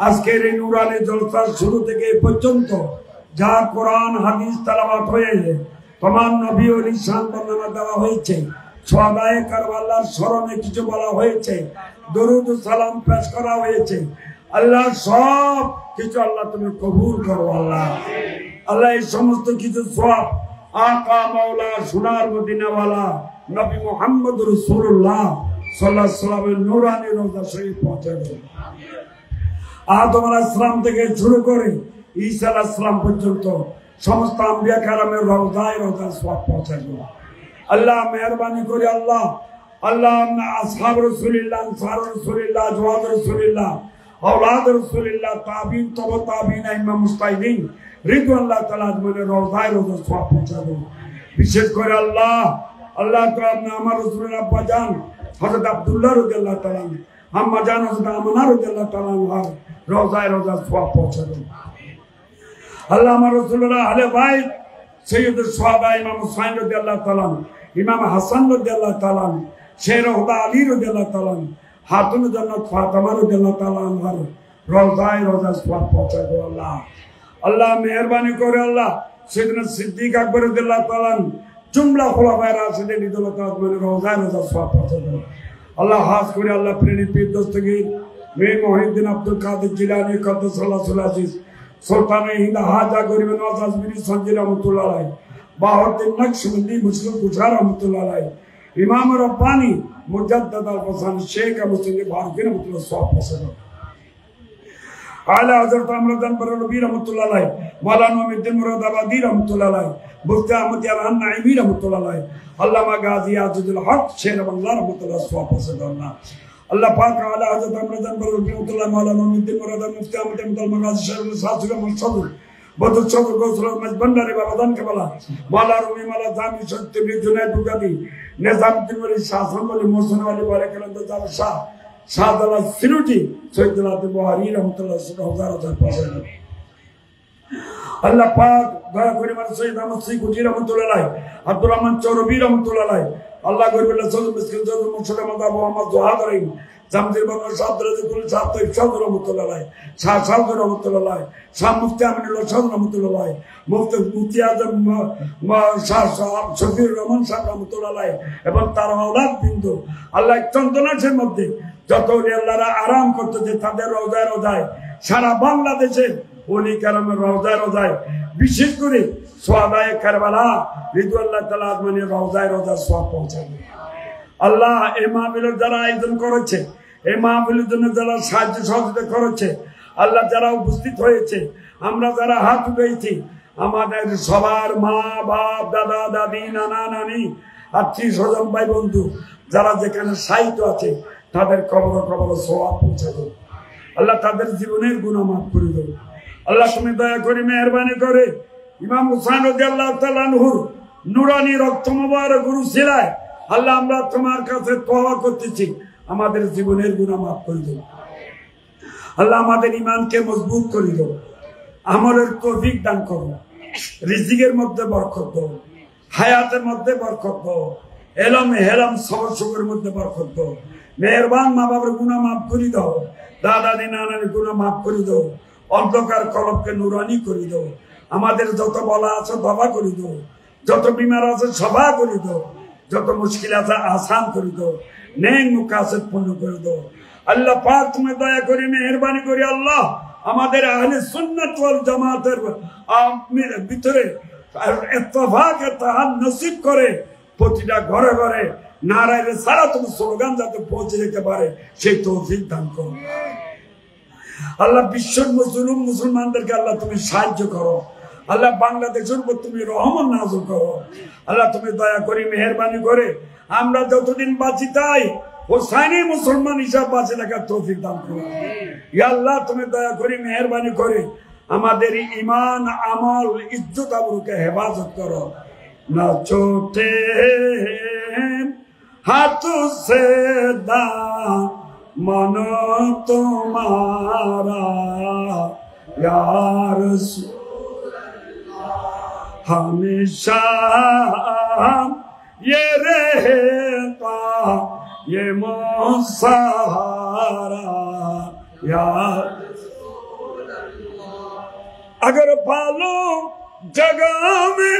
আজকের এই নুরানি জলসার শুরু থেকে এই পর্যন্ত যা কোরআন হাদিস তেলাওয়াত হয়েছে, তোমার নবী ওলি শান বর্ণনা দেওয়া হয়েছে, সোহাদায়ে কারবালার স্মরণে কিছু বলা হয়েছে, দরুদ ও সালাম পেশ করা হয়েছে, আল্লাহ সব কিছু আল্লাহ তুমি কবুল করো। আল্লাহ আল্লাহ এই সমস্ত কিছু সব আকা মাওলা সোনার মদিনাওয়ালা নবী মুহাম্মদ রাসূলুল্লাহ সাল্লাল্লাহু আলাইহি ওয়াসাল্লামের নূরানি রওজা শরীফ পৌঁছায় দেন। আদম আলাইহিস সালাম থেকে শুরু করে ঈসা আলাইহিস সালাম পর্যন্ত সমস্ত আম্বিয়া কেরামের রওজায় রওজা সওয়াব পৌঁছায় দেন। আল্লাহ মেহরবানি করে আল্লাহ আল্লাহ আসহাব রাসূলুল্লাহ, আনসার রাসূলুল্লাহ, আজওয়াজ রাসূলুল্লাহ, আওলাদ রাসূলুল্লাহ, তাবিঈন, তবে তাবিঈন, ইমাম মুজতাহিদিন রিদওয়ানুল্লাহ তাআলা আজমাইনের রওজায় রওজা সওয়াব পৌঁছাবে। বিশেষ করে আল্লাহ আল্লাহ তো আপনি আমার রাসূলের আব্বা জান হযরত আব্দুল্লাহ রাদিয়াল্লাহু তাআলা, আম্মা জান হযরত আমানা রাদিয়াল্লাহু তাআলা রওজায় রওজা সওয়াব পৌঁছাবে। আল্লাহ আমার রাসূলের আহলে বাইত সৈয়দুল শুহাদা ইমাম হুসাইন রাদিয়াল্লাহু তাআলা, ইমাম হাসান রাদিয়াল্লাহু তাআলা, শের হুদা আলী রাদিয়াল্লাহু তাআলা, হাতুন জান্নাত ফাতেমা রাদিয়াল্লাহু তাআলা আনহার রওজায় রওজা সওয়াব পৌঁছায় দাও। আল্লাহ আল্লাহ মেহেরবানি করে আল্লাহ সাইয়েদনা সিদ্দিক আকবর রাদিয়াল্লাহু তাআলা জুমলা খুলাফায়ে রাশিদিন রাদিয়াল্লাহু তাআলা রওজায় রওজা সওয়াব পৌঁছায় দাও। আল্লাহ খাস করে আল্লাহ প্রেরিত পীর দস্তগীর মীর মুহিউদ্দিন আব্দুল কাদের জিলানী কদ্দাসাল্লাহু আজিজ, সুলতানে হিন্দ হাজা গরিব নওয়াজ আজমিরি সঞ্জি রহমতুল্লাহ আলাইহি, বাহাউদ্দিন নকশবন্দি মুসলিম কুশার রহমতুল্লাহ আলাইহি, ইমাম রব্বানি মুজাদ্দিদ আল হাসান শেখ মুসলিম ফারুকী রহমতুল্লাহ সওয়াব পৌঁছায় দাও। আলা হযরত আমরদান বরনবী রহমতুল্লাহ আলাইহি, মাওলানা মুমিদ্দিন মুরাদাবাদী রহমতুল্লাহ আলাইহি, মুফতি আহমদ ইয়ারান নাইমি রহমতুল্লাহ আলাইহি, আল্লামা গাজী আজিজুল হক শের বাংলা রহমতুল্লাহ সওয়াব পৌঁছায় দাও। আল্লাহ পাক আলা হযরত আমরদান বরনবী রহমতুল্লাহ, মাওলানা মুমিদ্দিন মুরাদাবাদী, মুফতি আহমদ মুতাল গাজী শেরুল সাসুল মাসউদ বদর চৌধুরী গৌসুল মজবন্দারি বাবাদান কেবলা, মাওলানা রুমি মালা জামি সত্যবি জুনাইদ বুগাদি, নিজামউদ্দিন ওলি শাহজাহান ওলি মোহসেন ওলি বারাকাতুল্লাহ তাআলা শাহ শাহজালাল সিরুজি সৈয়দুল আদম বুখারী রহমাতুল্লাহ হাজার পৌঁছায় দাও। আল্লাহ পাক দয়া করে আমার সৈয়দ আহমদ সিকুজি রহমাতুল্লাহ আলাইহি, আব্দুর রহমান চৌরবী রহমাতুল্লাহ আলাইহি, আল্লাহ গরিবুল্লাহ সৈয়দ মিসকিন সৈয়দ মুর্শিদ আহমদ আবু আহমদ জোহাদ আলাইহি, জামজির বাংলা সাদ রাজিকুল সাদ তৈব সাদ রহমাতুল্লাহ আলাইহি, শাহ সাদ রহমাতুল্লাহ আলাইহি, শাহ মুফতি আমিনুল্লাহ সাদ রহমাতুল্লাহ আলাইহি, মুফতি আজম শাহ শফিউর রহমান সাদ রহমাতুল্লাহ আলাইহি এবং তার আওলাদ বিন্দু আল্লাহ চন্দনাশের মধ্যে যত ওলি আল্লাহরা আরাম করতেছে তাদের রওজায় রওজায় সারা বাংলাদেশে ওলি কারামের রওজায় রওজায় বিশেষ করে শুহাদায়ে কারবালা রিদওয়ানুল্লাহ তাআলা আজমাইনের রওজায় রওজা সওয়াব পৌঁছাবে। আল্লাহ এই মাহফিলের যারা আয়োজন করেছে, এই মাহফিলের জন্য যারা সাহায্য সহযোগিতা করেছে, আল্লাহ যারা উপস্থিত হয়েছে, আমরা যারা হাত উঠেছি, আমাদের সবার মা বাপ দাদা দাদি নানা নানি আত্মীয় স্বজন ভাই বন্ধু যারা যেখানে সাহিত্য আছে তাদের কবর সওয়াব পৌঁছে দাও। আল্লাহ তাদের জীবনের গুনাহ মাফ করে দাও। আল্লাহ তুমি দয়া করে মেহেরবানি করে ইমাম হুসাইন রাদিয়াল্লাহু তাআলা আনহুর নূরানি রক্ত মুবারক উসিলায় আল্লাহ আমরা তোমার কাছে তওবা করতেছি, আমাদের জীবনের গুনাহ মাফ করে দাও। আল্লাহ আমাদের ঈমানকে মজবুত করে দাও, আমলের তৌফিক দান করো। রিজিকের মধ্যে বরকত দাও, হায়াতের মধ্যে বরকত দাও, এলম হেলম সবর সুখের মধ্যে বরকত দাও। মেহেরবান মা বাবার গুনাহ মাফ করে দাও, দাদা দি নানার গুনাহ মাফ করে দাও, অন্ধকার কলবকে নুরানি করে দাও। আমাদের যত বলা আছে দবা করে দাও, যত বিমার আছে সভা করে দাও, যত মুশকিল আছে আসান করে দাও, নেক মুকাসিদ পূর্ণ করে দাও। আল্লাহ পাক তুমি দয়া করে মেহেরবানি করে আল্লাহ আমাদের আহলে সুন্নাত ওয়াল জামাতের ভিতরে ইত্তেফাক ইত্তেহাদ নসিব করে প্রতিটা ঘরে ঘরে নারায়ে রিসালাতুল স্লোগান যাতে পৌঁছে যেতে পারে সেই তৌফিক দান করো। আল্লাহ বিশ্বের মুসলমানদেরকে আল্লাহ তুমি সাহায্য করো। আল্লাহ বাংলাদেশের উপর তুমি রহমত নাযিল করো। আল্লাহ তুমি দয়া করে মেহেরবানি করে আমরা যতদিন বাঁচি তাই হোসাইনি মুসলমান হিসাব বাঁচে থাকার তৌফিক দান করো। ইয়া আল্লাহ তুমি দয়া করে মেহেরবানি করে আমাদের ঈমান আমল ইজ্জত আবরুকে হেফাজত করো। না ছোটে হাত সে দামন তোমারা ইয়া রাসূলুল্লাহ हमेशा ये रहता ये सहारा यार। अगर पालो जगह में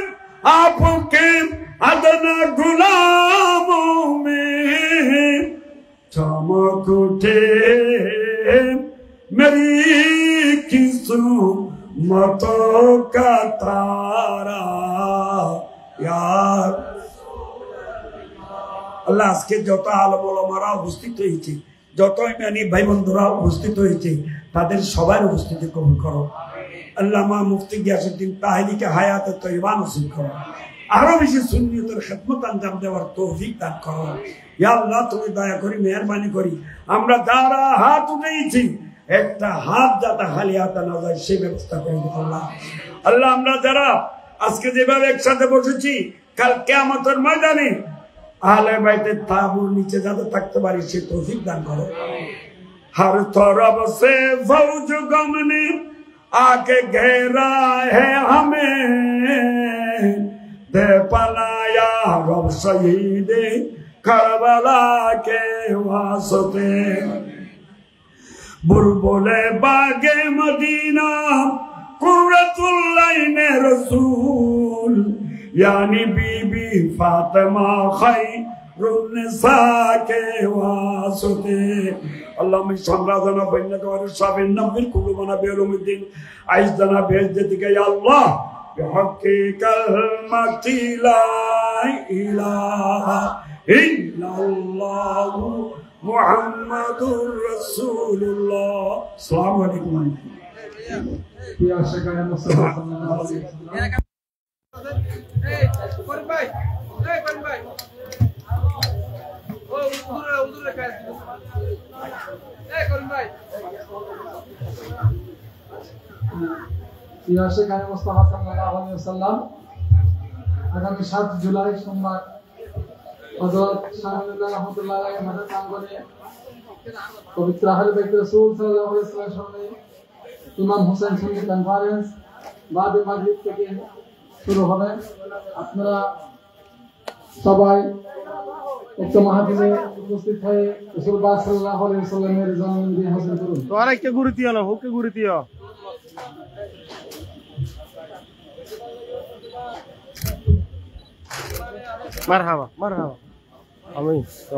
आपके अदना गुलामों में चमक उठे मेरी किस्मतों का तारा यार। আল্লাহ আজকে যত আলেম ওলামারা উপস্থিত হয়েছে, যত ইমানি ভাই বন্ধুরা উপস্থিত হয়েছে, তাদের সবার উপস্থিতি কবুল করো। আল্লামা মুফতি গিয়াসউদ্দিন তাহেরিকে হায়াতে তয়্যিবা নসিব করো। আরো বেশি সুন্নিয়তের খেদমত আঞ্জাম দেওয়ার তৌফিক দান করো। ইয়া আল্লাহ তুমি দয়া করি মেহেরবানি করি আমরা যারা হাত উঠেছি একটা হাত যাতে খালি হাতে না যায় সেই ব্যবস্থা করে দিও আল্লাহ। আল্লাহ আমরা যারা আজকে যেভাবে একসাথে বসেছি কাল কিয়ামতের ময়দানে আহলে বাইতের তাবুর নিচে যাতে থাকতে পারি সে তৌফিক দান করো। हर तरफ से फौज गम ने आके घेरा है हमें, दे पनाया रब शहीद करबला के वास्ते। बुलबुले बागे मदीना कुर्रतुल रसूल यानी बीबी फातिमा खैरुन्निसा के वास्ते। اللهم اشرح لنا بينك وبين النبي قلوبنا بعلوم الدين اعزنا بعزتك يا الله بحق كلمة لا اله الا الله محمد رسول الله. السلام عليكم. প্রিয় শেখানে মুস্তাফা সাল্লাল্লাহু আলাইহি ওয়াসাল্লাম আগামী 7 জুলাই সোমবার হযরত শাহজালাল রহমাতুল্লাহ আলাইহি মাদ্রাসা প্রাঙ্গণে পবিত্র আহলে বাইত রাসূল সাল্লাল্লাহু আলাইহি ওয়াসাল্লামের সামনে ইমাম হোসেন সুন্নি কনফারেন্স বাদে মাগরিব থেকে শুরু হবে। আপনারা সবাই উক্ত মাহফিলে উপস্থিত হয়ে রাসূল পাক সাল্লাল্লাহু আলাইহি ওয়াসাল্লামের জন্মদিন হাসিল করুন। তো আরেকটা গুরুত্ব না হুকে গুরুত্ব মারহাবা মারহাবা আমিন। তো